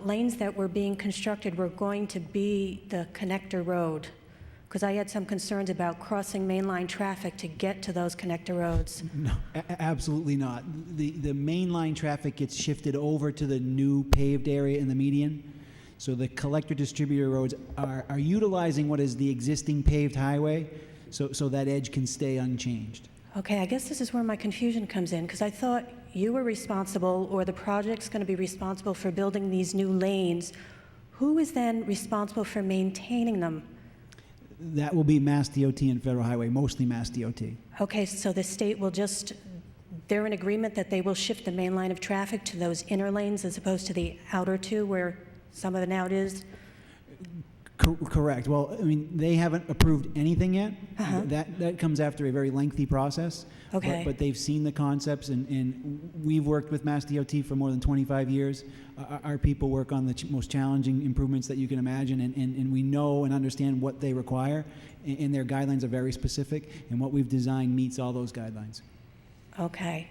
lanes that were being constructed were going to be the connector road, because I had some concerns about crossing mainline traffic to get to those connector roads. No, absolutely not. The mainline traffic gets shifted over to the new paved area in the median. So the collector distributor roads are utilizing what is the existing paved highway. so that edge can stay unchanged. Okay, I guess this is where my confusion comes in, because I thought you were responsible, or the project's going to be responsible for building these new lanes. Who is then responsible for maintaining them? That will be Mass DOT and Federal Highway, mostly Mass DOT. Okay, so the state will just, they're in agreement that they will shift the main line of traffic to those inner lanes as opposed to the outer two where some of it now is? Correct. Well, I mean, they haven't approved anything yet. That comes after a very lengthy process. Okay. But they've seen the concepts, and we've worked with Mass DOT for more than 25 years. Our people work on the most challenging improvements that you can imagine, and we know and understand what they require, and their guidelines are very specific, and what we've designed meets all those guidelines. Okay.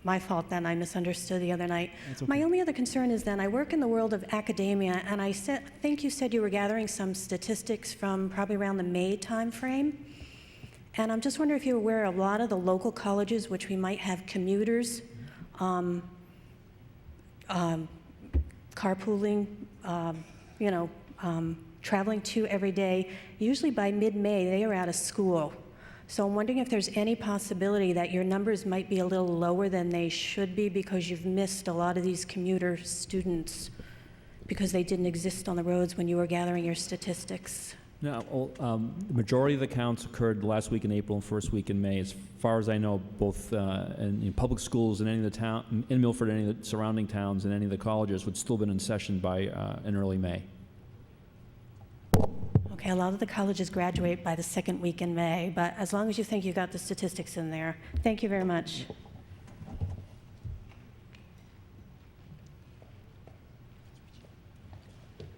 My fault then, I misunderstood the other night. That's okay. My only other concern is then, I work in the world of academia, and I think you said you were gathering some statistics from probably around the May timeframe. And I'm just wondering if you're aware of a lot of the local colleges, which we might have commuters, carpooling, traveling to every day. Usually by mid-May, they are out of school. So I'm wondering if there's any possibility that your numbers might be a little lower than they should be because you've missed a lot of these commuter students because they didn't exist on the roads when you were gathering your statistics. No, the majority of the counts occurred last week in April and first week in May. As far as I know, both in public schools in any of the town, in Milford, any of the surrounding towns, and any of the colleges would still been in session by in early May. Okay, a lot of the colleges graduate by the second week in May, but as long as you think you got the statistics in there. Thank you very much.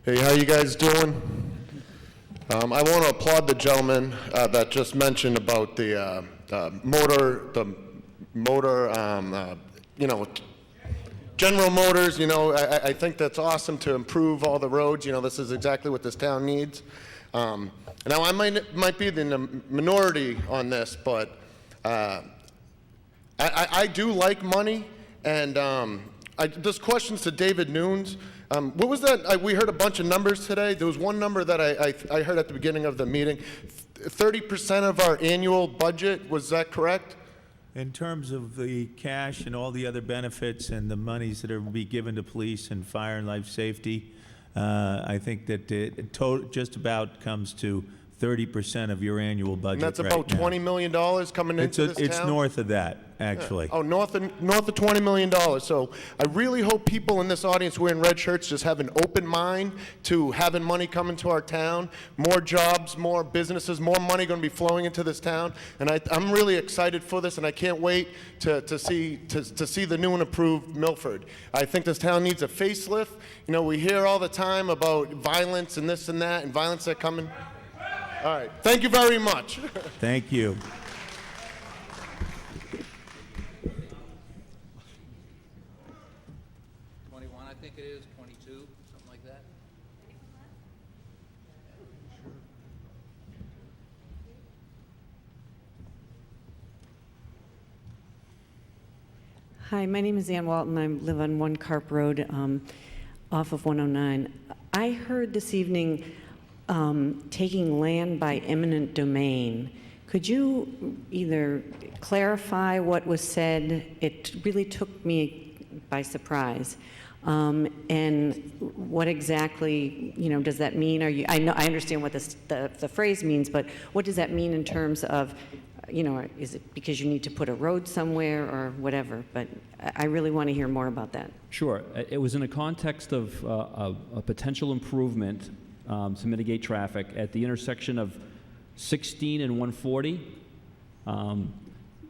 Hey, how you guys doing? I want to applaud the gentleman that just mentioned about the motor, General Motors. I think that's awesome to improve all the roads. This is exactly what this town needs. Now, I might be in the minority on this, but I do like money, and this question's to David Nunes. What was that? We heard a bunch of numbers today. There was one number that I heard at the beginning of the meeting. 30% of our annual budget, was that correct? In terms of the cash and all the other benefits and the monies that are be given to police and fire and life safety, I think that it just about comes to 30% of your annual budget. And that's right about now. $20 million coming into this town? It's north of that, actually. Oh, north of $20 million. So I really hope people in this audience wearing red shirts just have an open mind to having money coming to our town, more jobs, more businesses, more money going to be flowing into this town. And I'm really excited for this, and I can't wait to see the new and improved Milford. I think this town needs a facelift. We hear all the time about violence and this and that, and violence that coming. All right. Thank you very much. Thank you. I think it is 22, something like that. Hi, my name is Ann Walton. I live on One Carp Road off of 109. I heard this evening taking land by eminent domain. Could you either clarify what was said? It really took me by surprise. And what exactly, does that mean? I understand what the phrase means, but what does that mean in terms of, is it because you need to put a road somewhere or whatever? But I really want to hear more about that. Sure. It was in a context of a potential improvement to mitigate traffic at the intersection of 16 and 140.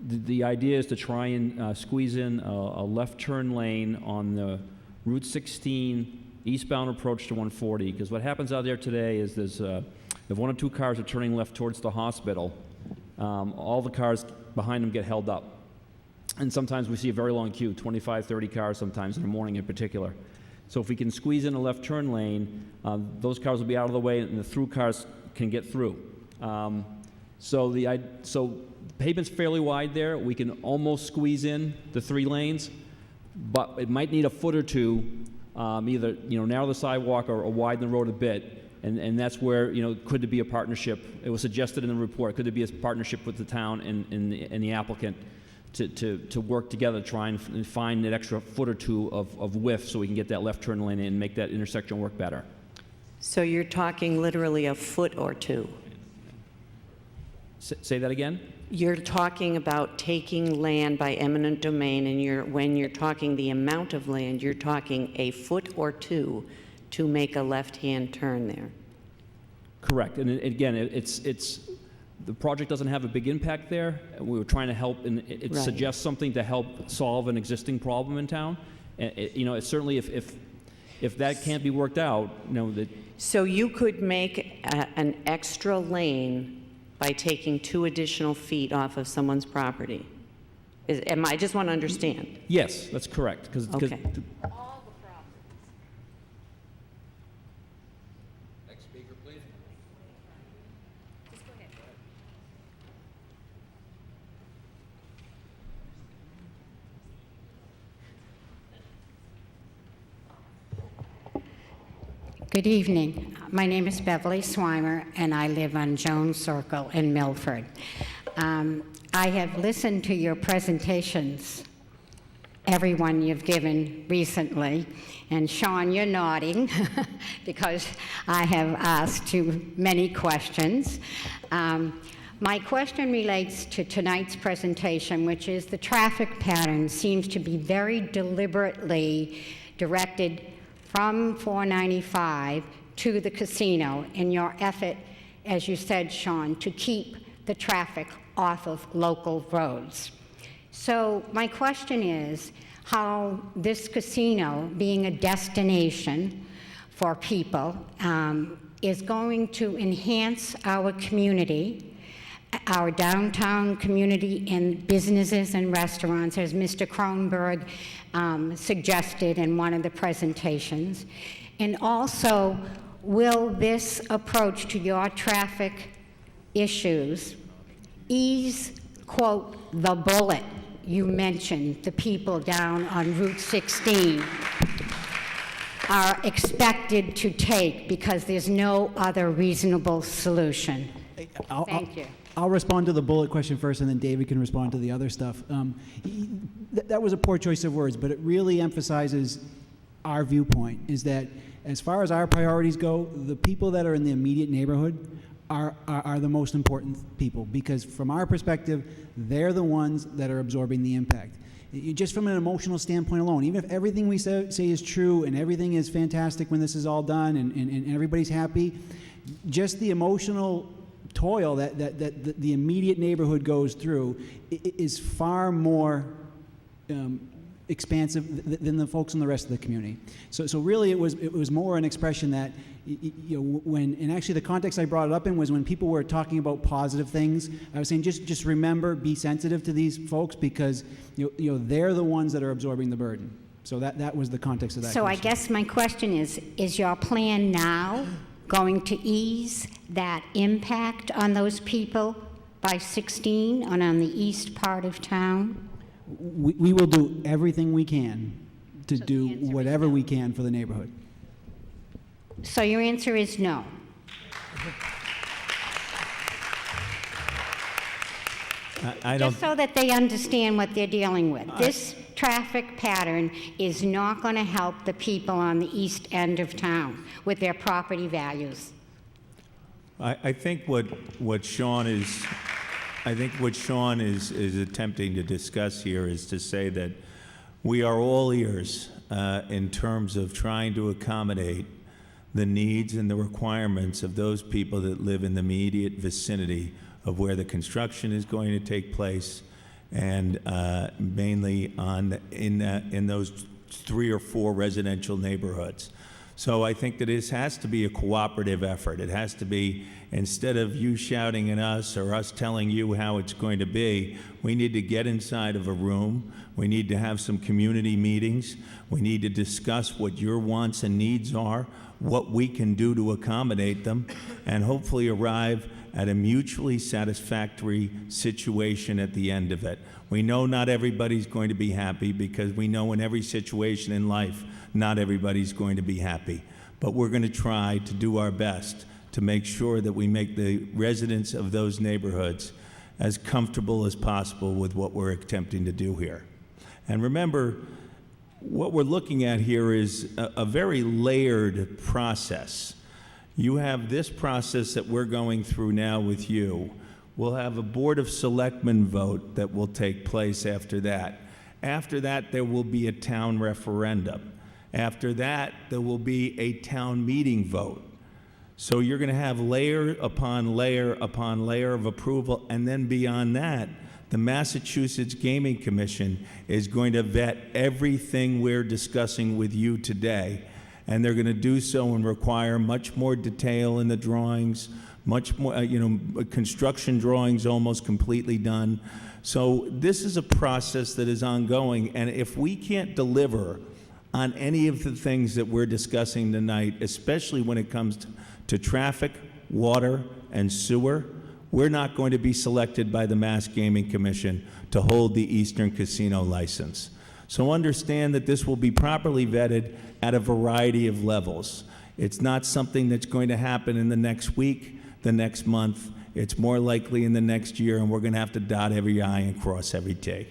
The idea is to try and squeeze in a left turn lane on the Route 16 eastbound approach to 140, because what happens out there today is there's if one or two cars are turning left towards the hospital, all the cars behind them get held up. And sometimes we see a very long queue, 25, 30 cars sometimes in the morning in particular. So if we can squeeze in a left turn lane, those cars will be out of the way and the through cars can get through. So pavement's fairly wide there. We can almost squeeze in the 3 lanes, but it might need a foot or two, either narrow the sidewalk or widen the road a bit. And that's where, could there be a partnership? It was suggested in the report, could there be a partnership with the town and the applicant to work together, try and find that extra foot or two of width so we can get that left turn lane and make that intersection work better? So you're talking literally a foot or two? Say that again? You're talking about taking land by eminent domain, and when you're talking the amount of land, you're talking a foot or two to make a left-hand turn there. Correct. And again, the project doesn't have a big impact there. We were trying to help, and it Right. suggests something to help solve an existing problem in town. And it's certainly if that can't be worked out, that. So you could make an extra lane by taking 2 additional feet off of someone's property? I just want to understand. Yes, that's correct. Okay. Next speaker, please. Good evening. My name is Beverly Swimer, and I live on Jones Circle in Milford. I have listened to your presentations, everyone you've given recently, and Sean, you're nodding because I have asked you many questions. My question relates to tonight's presentation, which is the traffic pattern seems to be very deliberately directed from 495 to the casino in your effort, as you said, Sean, to keep the traffic off of local roads. So my question is how this casino, being a destination for people, is going to enhance our community, our downtown community, and businesses and restaurants, as Mr. Kronberg suggested in one of the presentations. And also, will this approach to your traffic issues ease, quote, the bullet you mentioned the people down on Route 16 are expected to take because there's no other reasonable solution? Thank you. I'll respond to the bullet question first, and then David can respond to the other stuff. That was a poor choice of words, but it really emphasizes our viewpoint, is that as far as our priorities go, the people that are in the immediate neighborhood are the most important people, because from our perspective, they're the ones that are absorbing the impact. Just from an emotional standpoint alone, even if everything we say is true and everything is fantastic when this is all done and everybody's happy, just the emotional toil that the immediate neighborhood goes through is far more expansive than the folks in the rest of the community. So really it was more an expression that, and actually the context I brought it up in was when people were talking about positive things, I was saying just remember, be sensitive to these folks, because they're the ones that are absorbing the burden. So that was the context of that So question. I guess my question is your plan now going to ease that impact on those people by 16 and on the east part of town? We will do everything we can to do whatever we can for the neighborhood. So your answer is no? I don't. Just so that they understand what they're dealing with. This traffic pattern is not going to help the people on the east end of town with their property values. I think what Sean is attempting to discuss here is to say that we are all ears in terms of trying to accommodate the needs and the requirements of those people that live in the immediate vicinity of where the construction is going to take place, and mainly in those 3 or 4 residential neighborhoods. So I think that this has to be a cooperative effort. It has to be, instead of you shouting at us or us telling you how it's going to be, we need to get inside of a room. We need to have some community meetings. We need to discuss what your wants and needs are, what we can do to accommodate them, and hopefully arrive at a mutually satisfactory situation at the end of it. We know not everybody's going to be happy, because we know in every situation in life, not everybody's going to be happy. but we're going to try to do our best to make sure that we make the residents of those neighborhoods as comfortable as possible with what we're attempting to do here. And remember, what we're looking at here is a very layered process. You have this process that we're going through now with you. We'll have a Board of Selectmen vote that will take place after that. After that, there will be a town referendum. After that, there will be a town meeting vote. So you're going to have layer upon layer upon layer of approval, and then beyond that, the Massachusetts Gaming Commission is going to vet everything we're discussing with you today, and they're going to do so and require much more detail in the drawings, much more, construction drawings almost completely done. So this is a process that is ongoing, and if we can't deliver on any of the things that we're discussing tonight, especially when it comes to traffic, water, and sewer, we're not going to be selected by the Mass Gaming Commission to hold the Eastern Casino license. So understand that this will be properly vetted at a variety of levels. It's not something that's going to happen in the next week, the next month. It's more likely in the next year, and we're going to have to dot every I and cross every T.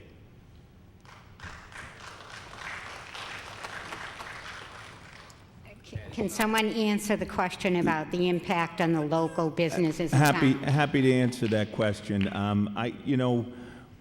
Can someone answer the question about the impact on the local businesses in town? Happy to answer that question.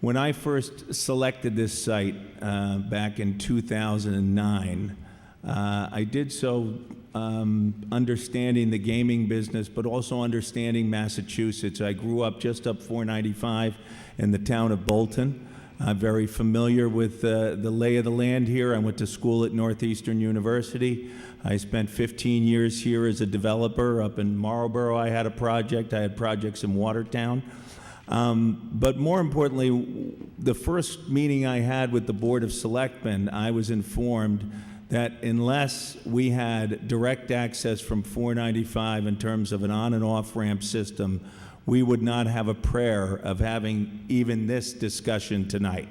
When I first selected this site back in 2009, I did so understanding the gaming business, but also understanding Massachusetts. I grew up just up 495 in the town of Bolton. I'm very familiar with the lay of the land here. I went to school at Northeastern University. I spent 15 years here as a developer. Up in Marlborough, I had a project. I had projects in Watertown. But more importantly, the first meeting I had with the Board of Selectmen, I was informed that unless we had direct access from 495 in terms of an on and off ramp system, we would not have a prayer of having even this discussion tonight.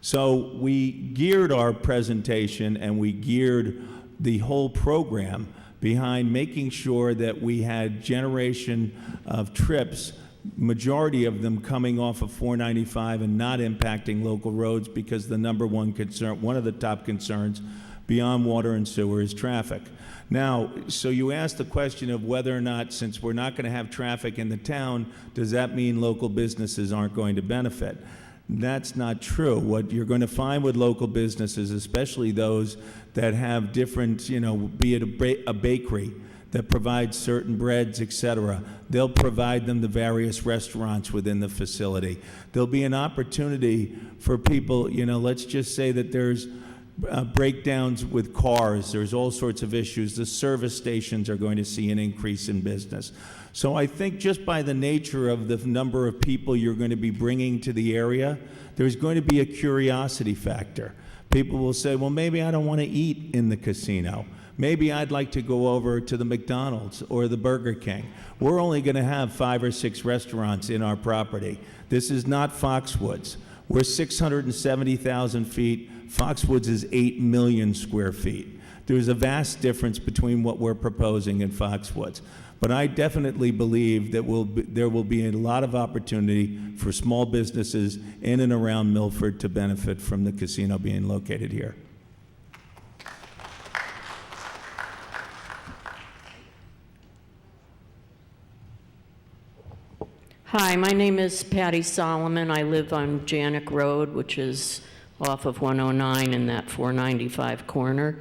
So we geared our presentation and we geared the whole program behind making sure that we had generation of trips, majority of them coming off of 495 and not impacting local roads, because the number one concern, one of the top concerns beyond water and sewer, is traffic. Now, so you asked the question of whether or not, since we're not going to have traffic in the town, does that mean local businesses aren't going to benefit? That's not true. What you're going to find with local businesses, especially those that have different, be it a bakery that provides certain breads, etc., they'll provide them the various restaurants within the facility. There'll be an opportunity for people, let's just say that there's breakdowns with cars, there's all sorts of issues. The service stations are going to see an increase in business. So I think just by the nature of the number of people you're going to be bringing to the area, there's going to be a curiosity factor. People will say, well, maybe I don't want to eat in the casino. Maybe I'd like to go over to the McDonald's or the Burger King. We're only going to have 5 or 6 restaurants in our property. This is not Foxwoods. We're 670,000 feet. Foxwoods is 8 million square feet. There's a vast difference between what we're proposing and Foxwoods. But I definitely believe that there will be a lot of opportunity for small businesses in and around Milford to benefit from the casino being located here. Hi, my name is Patty Solomon. I live on Janik Road, which is off of 109 in that 495 corner.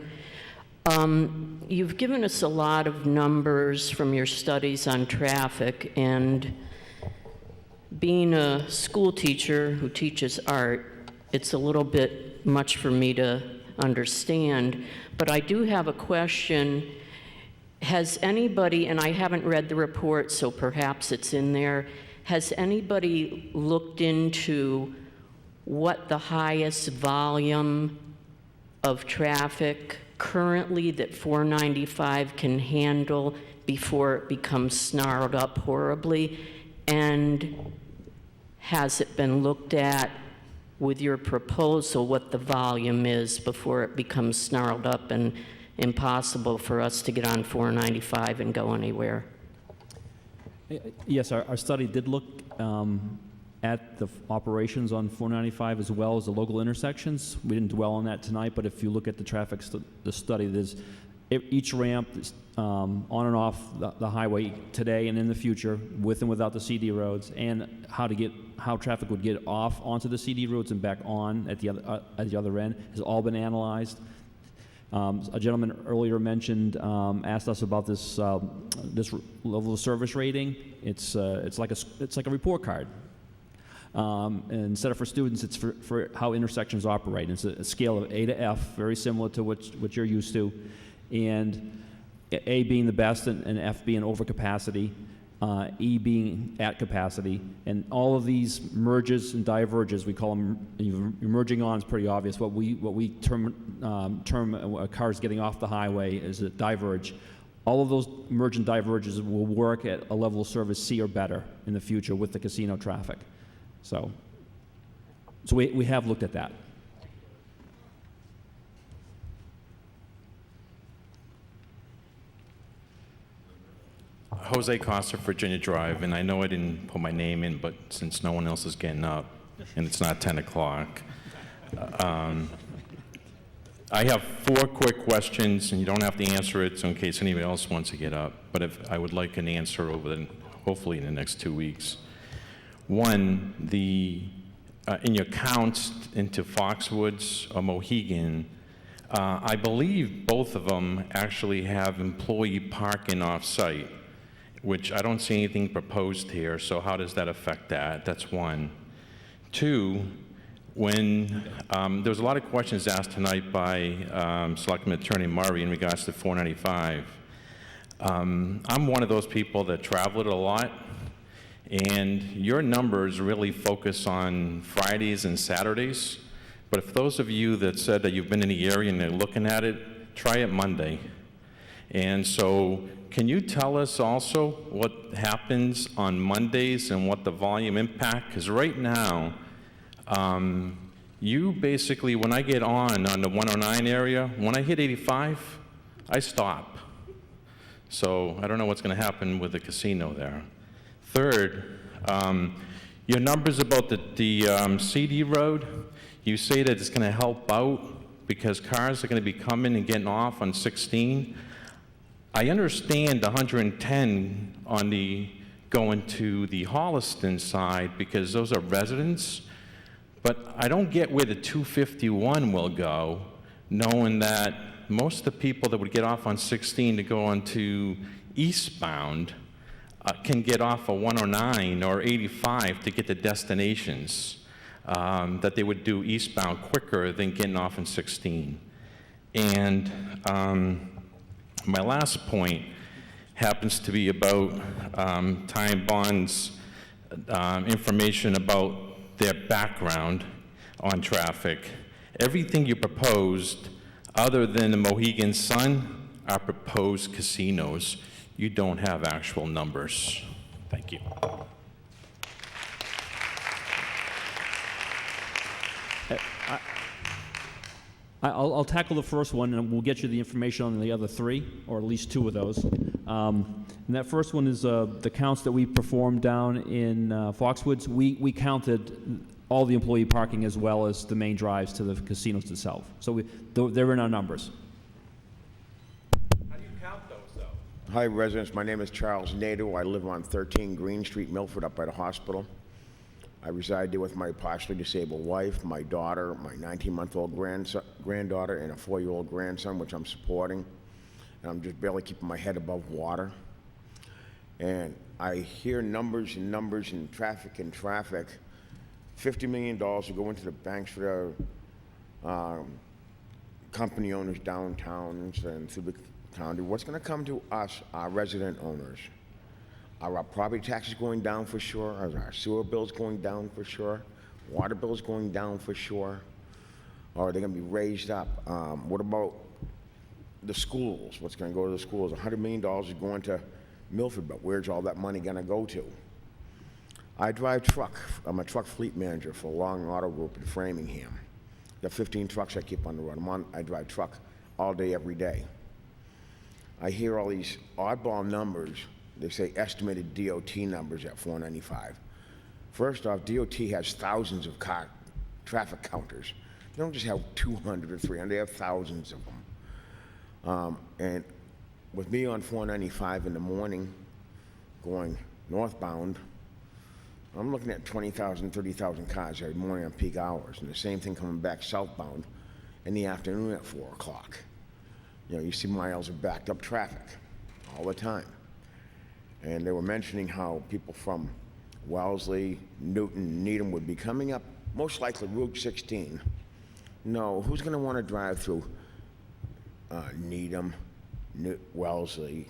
You've given us a lot of numbers from your studies on traffic, and being a school teacher who teaches art, it's a little bit much for me to understand, but I do have a question. Has anybody, and I haven't read the report, so perhaps it's in there, has anybody looked into what the highest volume of traffic currently that 495 can handle before it becomes snarled up horribly? And has it been looked at with your proposal what the volume is before it becomes snarled up and impossible for us to get on 495 and go anywhere. Yes, our study did look at the operations on 495 as well as the local intersections. We didn't dwell on that tonight, but if you look at the traffic the study, there's each ramp on and off the highway today and in the future, with and without the CD roads, and how traffic would get off onto the CD roads and back on at the other end has all been analyzed. A gentleman earlier asked us about this level of service rating. It's like a report card. And instead of for students, it's for how intersections operate. It's a scale of A to F, very similar to what you're used to, and A being the best and F being over capacity, E being at capacity, and all of these merges and diverges, we call them, merging on is pretty obvious. What we term cars getting off the highway is a diverge. All of those merge and diverges will work at a level of service C or better in the future with the casino traffic. So we have looked at that. Jose Costa, Virginia Drive, and I know I didn't put my name in, but since no one else is getting up, and it's not 10 o'clock, I have 4 quick questions, and you don't have to answer it, so in case anybody else wants to get up, but if I would like an answer hopefully in the next 2 weeks. One, in your counts into Foxwoods or Mohegan, I believe both of them actually have employee parking off-site, which I don't see anything proposed here, so how does that affect that? That's one. 2, when there was a lot of questions asked tonight by Selectman Attorney Murray in regards to 495. I'm one of those people that travel it a lot, and your numbers really focus on Fridays and Saturdays, but if those of you that said that you've been in the area and they're looking at it, try it Monday. And so can you tell us also what happens on Mondays and what the volume impact? Because right now, you basically, when I get on the 109 area, when I hit 85, I stop. So I don't know what's going to happen with the casino there. Third, your numbers about the CD road, you say that it's going to help out because cars are going to be coming and getting off on 16. I understand the 110 on the going to the Holliston side because those are residents, but I don't get where the 251 will go, knowing that most of the people that would get off on 16 to go onto eastbound can get off of 109 or 85 to get to destinations that they would do eastbound quicker than getting off in 16. And my last point happens to be about Time Bond's information about their background on traffic. Everything you proposed, other than the Mohegan Sun, are proposed casinos. You don't have actual numbers. Thank you. I'll tackle the first one, and we'll get you the information on the other 3, or at least 2 of those. And that first one is the counts that we performed down in Foxwoods. We counted all the employee parking as well as the main drives to the casinos itself. So they're in our numbers. How do you count those, though? Hi, residents. My name is Charles Nadeau. I live on 13 Green Street, Milford, up by the hospital. I reside there with my partially disabled wife, my daughter, my 19-month-old granddaughter, and a 4-year-old grandson, which I'm supporting. And I'm just barely keeping my head above water. And I hear numbers and numbers and traffic and traffic. $50 million to go into the banks for the company owners downtown and through the county. What's going to come to us, our resident owners? Are our property taxes going down for sure? Are our sewer bills going down for sure? Water bills going down for sure? Or are they going to be raised up? What about the schools? What's going to go to the schools? $100 million is going to Milford, but where's all that money going to go to? I drive truck. I'm a truck fleet manager for Long Auto Group in Framingham. There are 15 trucks I keep on the road. I drive truck all day, every day. I hear all these oddball numbers. They say estimated DOT numbers at 495. First off, DOT has thousands of traffic counters. They don't just have 200 or 300, they have thousands of them. And with me on 495 in the morning, going northbound, I'm looking at 20,000, 30,000 cars every morning on peak hours, and the same thing coming back southbound in the afternoon at 4 o'clock. You know, you see miles of backed up traffic all the time. And they were mentioning how people from Wellesley, Newton, Needham would be coming up, most likely Route 16. No, who's going to want to drive through Needham, Wellesley,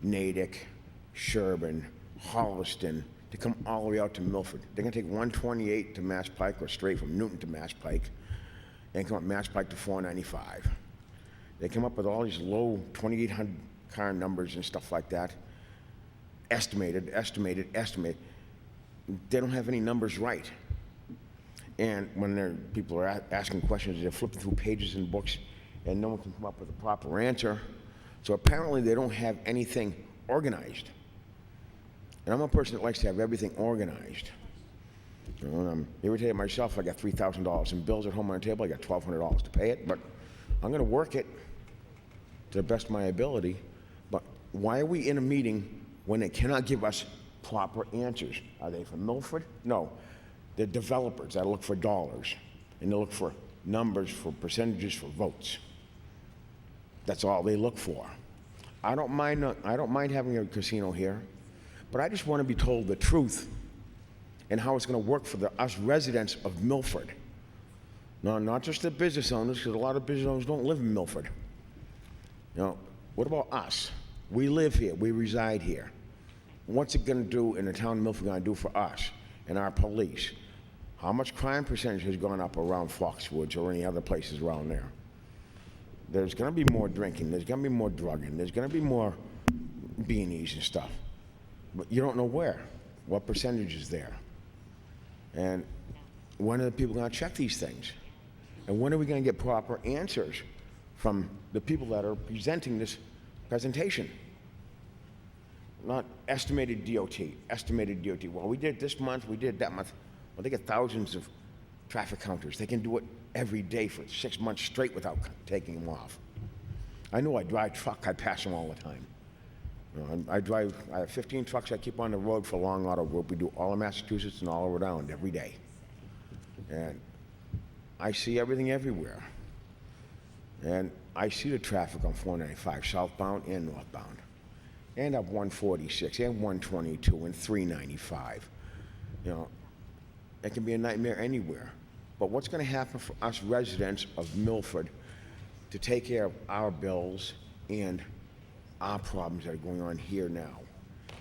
Natick, Sherburne, Holliston, to come all the way out to Milford? They're going to take 128 to Mass Pike or straight from Newton to Mass Pike and come up Mass Pike to 495. They come up with all these low 2,800 car numbers and stuff like that. Estimated. They don't have any numbers right. And when people are asking questions, they're flipping through pages and books, and no one can come up with a proper answer. So apparently they don't have anything organized. And I'm a person that likes to have everything organized. You know, and I'm irritated myself. I got $3,000 in bills at home on the table. I got $1,200 to pay it, but I'm going to work it to the best of my ability. But why are we in a meeting when they cannot give us proper answers? Are they from Milford? No. They're developers that look for dollars, and they look for numbers, for percentages, for votes. That's all they look for. I don't mind having a casino here, but I just want to be told the truth and how it's going to work for us residents of Milford. No, not just the business owners, because a lot of business owners don't live in Milford. You know, what about us? We live here, we reside here. What's it going to do in the town of Milford going to do for us and our police? How much crime percentage has gone up around Foxwoods or any other places around there? There's going to be more drinking, there's going to be more drugging, there's going to be more beanies and stuff. But you don't know where, what percentage is there. And when are the people going to check these things? And when are we going to get proper answers from the people that are presenting this presentation? Not estimated DOT. Well, we did this month, we did that month. Well, they get thousands of traffic counters. They can do it every day for 6 months straight without taking them off. I know I drive truck, I pass them all the time. You know, I have 15 trucks I keep on the road for Long Auto Group. We do all of Massachusetts and all around every day. And I see everything everywhere. And I see the traffic on 495, southbound and northbound, and up 146, and 122, and 395. You know, it can be a nightmare anywhere. But what's going to happen for us residents of Milford to take care of our bills and our problems that are going on here now?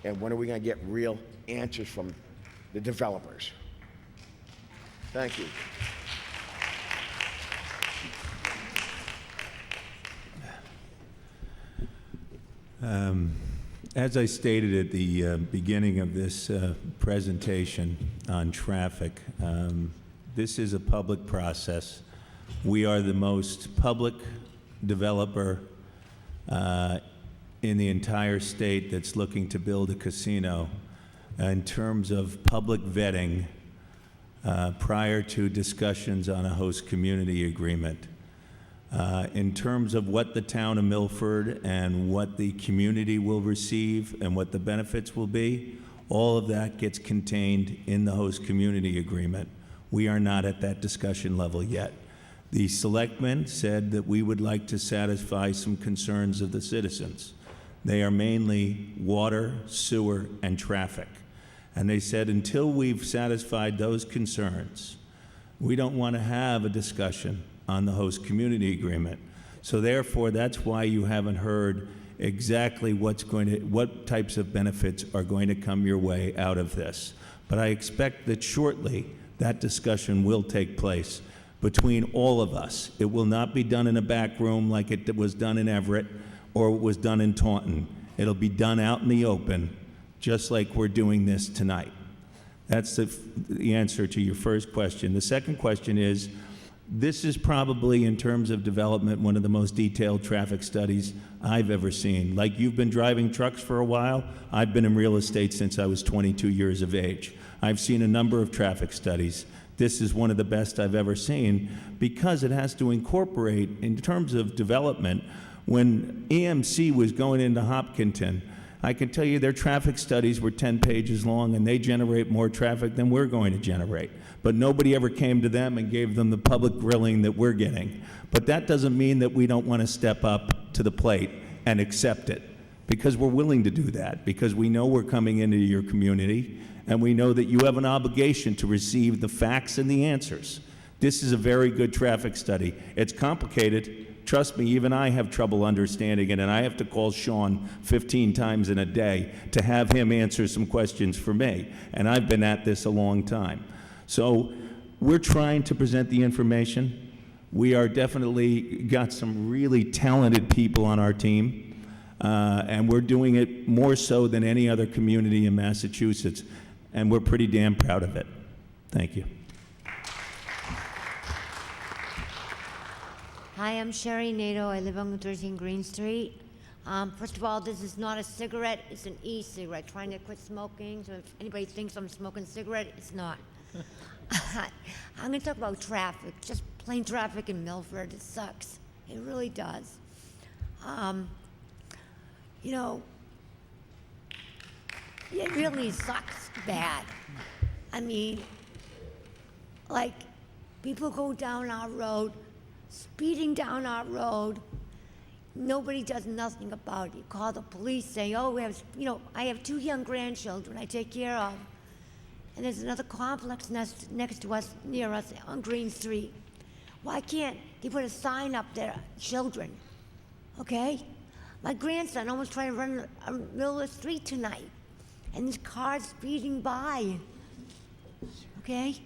And when are we going to get real answers from the developers? Thank you. As I stated at the beginning of this presentation on traffic, this is a public process. We are the most public developer in the entire state that's looking to build a casino in terms of public vetting prior to discussions on a host community agreement. In terms of what the town of Milford and what the community will receive and what the benefits will be, all of that gets contained in the host community agreement. We are not at that discussion level yet. The selectmen said that we would like to satisfy some concerns of the citizens. They are mainly water, sewer, and traffic. And they said until we've satisfied those concerns, we don't want to have a discussion on the host community agreement. So therefore, that's why you haven't heard exactly what types of benefits are going to come your way out of this. But I expect that shortly that discussion will take place between all of us. It will not be done in a back room like it was done in Everett or it was done in Taunton. It'll be done out in the open, just like we're doing this tonight. That's the answer to your first question. The second question is, This is probably, in terms of development, one of the most detailed traffic studies I've ever seen. Like you've been driving trucks for a while, I've been in real estate since I was 22 years of age. I've seen a number of traffic studies. This is one of the best I've ever seen because it has to incorporate, in terms of development, when EMC was going into Hopkinton, I can tell you their traffic studies were 10 pages long and they generate more traffic than we're going to generate. But nobody ever came to them and gave them the public grilling that we're getting. But that doesn't mean that we don't want to step up to the plate and accept it, because we're willing to do that, because we know we're coming into your community and we know that you have an obligation to receive the facts and the answers. This is a very good traffic study. It's complicated. Trust me, even I have trouble understanding it, and I have to call Sean 15 times in a day to have him answer some questions for me. And I've been at this a long time. So we're trying to present the information. We are definitely got some really talented people on our team, and we're doing it more so than any other community in Massachusetts, and we're pretty damn proud of it. Thank you. Hi, I'm Sherry Nato. I live on 13 Green Street. First of all, this is not a cigarette. It's an e-cigarette. Trying to quit smoking. So if anybody thinks I'm smoking a cigarette, it's not. I'm going to talk about traffic. Just plain traffic in Milford. It sucks. It really does. You know, it really sucks bad. I mean, like, people go down our road, speeding down our road. Nobody does nothing about it. You call the police, say, oh, we have, you know, I have 2 young grandchildren I take care of. And there's another complex next to us, near us, on Green Street. Why can't they put a sign up there, children, okay? My grandson almost tried to run the middle of the street tonight, and this car's speeding by, okay?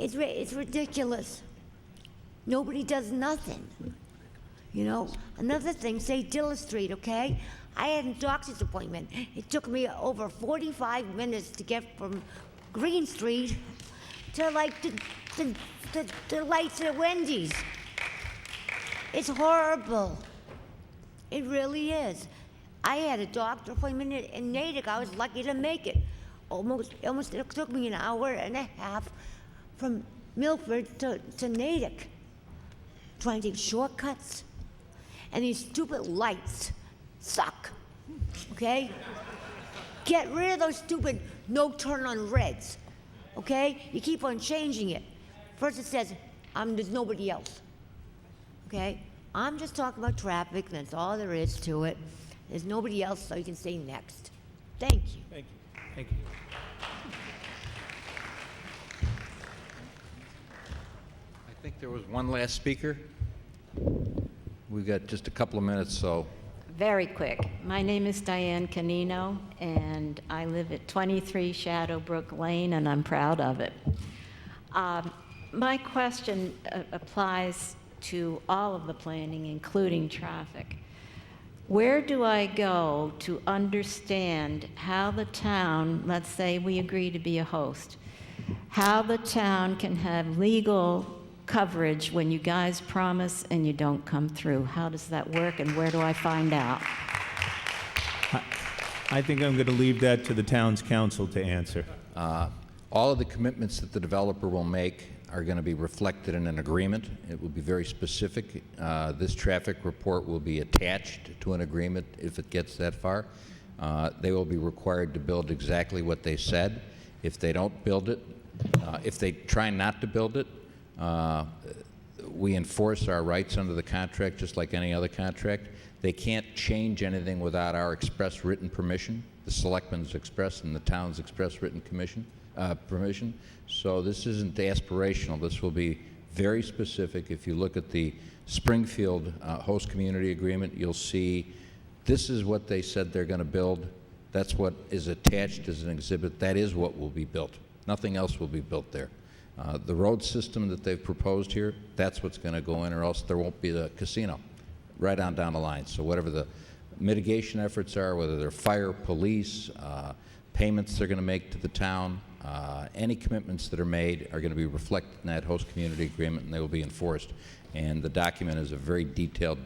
It's ridiculous. Nobody does nothing. You know, another thing, say Dilla Street, okay? I had a doctor's appointment. It took me over 45 minutes to get from Green Street to like the lights at Wendy's. It's horrible. It really is. I had a doctor appointment in Natick. I was lucky to make it. Almost it took me an hour and a half from Milford to Natick, trying to take shortcuts. And these stupid lights suck, okay? Get rid of those stupid no turn on reds, okay? You keep on changing it. First it says, there's nobody else, okay? I'm just talking about traffic, that's all there is to it. There's nobody else, so you can say next. Thank you. Thank you. Thank you. I think there was one last speaker. We've got just a couple of minutes, so. Very quick. My name is Diane Canino, and I live at 23 Shadowbrook Lane, and I'm proud of it. My question applies to all of the planning, including traffic. Where do I go to understand how the town, let's say we agree to be a host, how the town can have legal coverage when you guys promise and you don't come through? How does that work, and where do I find out? I think I'm going to leave that to the town's council to answer. All of the commitments that the developer will make are going to be reflected in an agreement. It will be very specific. This traffic report will be attached to an agreement if it gets that far. They will be required to build exactly what they said. If they don't build it, if they try not to build it, we enforce our rights under the contract just like any other contract. They can't change anything without our express written permission, the selectmen's express and the town's express written permission. So this isn't aspirational. This will be very specific. If you look at the Springfield host community agreement, you'll see this is what they said they're going to build. That's what is attached as an exhibit. That is what will be built. Nothing else will be built there. The road system that they've proposed here, that's what's going to go in, or else there won't be the casino right on down the line. So whatever the mitigation efforts are, whether they're fire, police, payments they're going to make to the town, Any commitments that are made are going to be reflected in that host community agreement, and they will be enforced. And the document is a very detailed,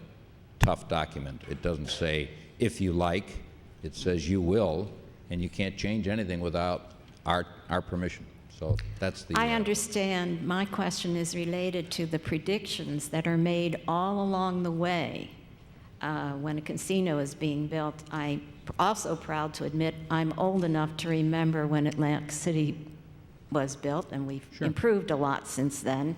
tough document. It doesn't say, if you like, it says you will, and you can't change anything without our permission. So that's the... I understand. My question is related to the predictions that are made all along the way when a casino is being built. I'm also proud to admit I'm old enough to remember when Atlantic City was built, and we've improved a lot since then.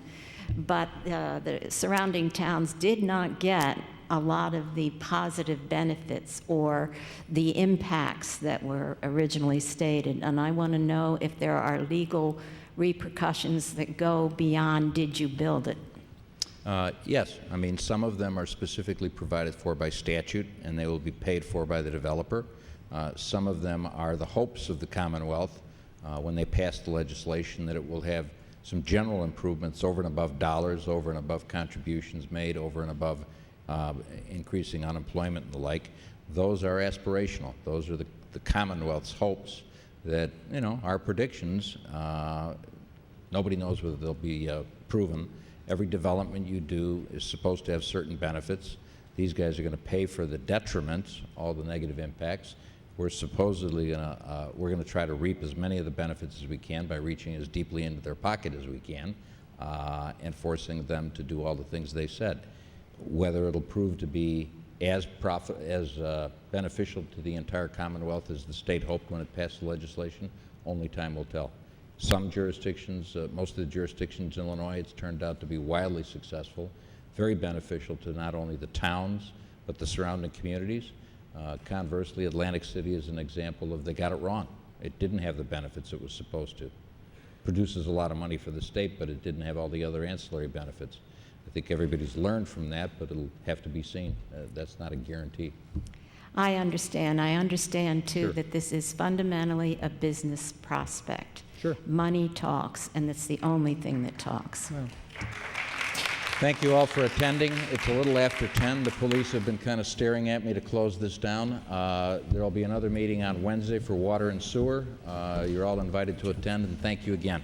But the surrounding towns did not get a lot of the positive benefits or the impacts that were originally stated. And I want to know if there are legal repercussions that go beyond did you build it? Yes. I mean, some of them are specifically provided for by statute, and they will be paid for by the developer. Some of them are the hopes of the Commonwealth when they pass the legislation, that it will have some general improvements over and above dollars, over and above contributions made, over and above increasing unemployment and the like. Those are aspirational. Those are the Commonwealth's hopes that, you know, our predictions, nobody knows whether they'll be proven. Every development you do is supposed to have certain benefits. These guys are going to pay for the detriments, all the negative impacts. We're supposedly going to, we're going to try to reap as many of the benefits as we can by reaching as deeply into their pocket as we can and forcing them to do all the things they said. Whether it'll prove to be as beneficial to the entire Commonwealth as the state hoped when it passed the legislation, only time will tell. Some jurisdictions, most of the jurisdictions in Illinois, it's turned out to be wildly successful, very beneficial to not only the towns, but the surrounding communities. Conversely, Atlantic City is an example of they got it wrong. It didn't have the benefits it was supposed to. Produces a lot of money for the state, but it didn't have all the other ancillary benefits. I think everybody's learned from that, but it'll have to be seen. That's not a guarantee. I understand. I understand, too, that this is fundamentally a business prospect. Sure. Money talks, and it's the only thing that talks. Thank you all for attending. It's a little after 10. The police have been kind of staring at me to close this down. There will be another meeting on Wednesday for water and sewer. You're all invited to attend, and thank you again.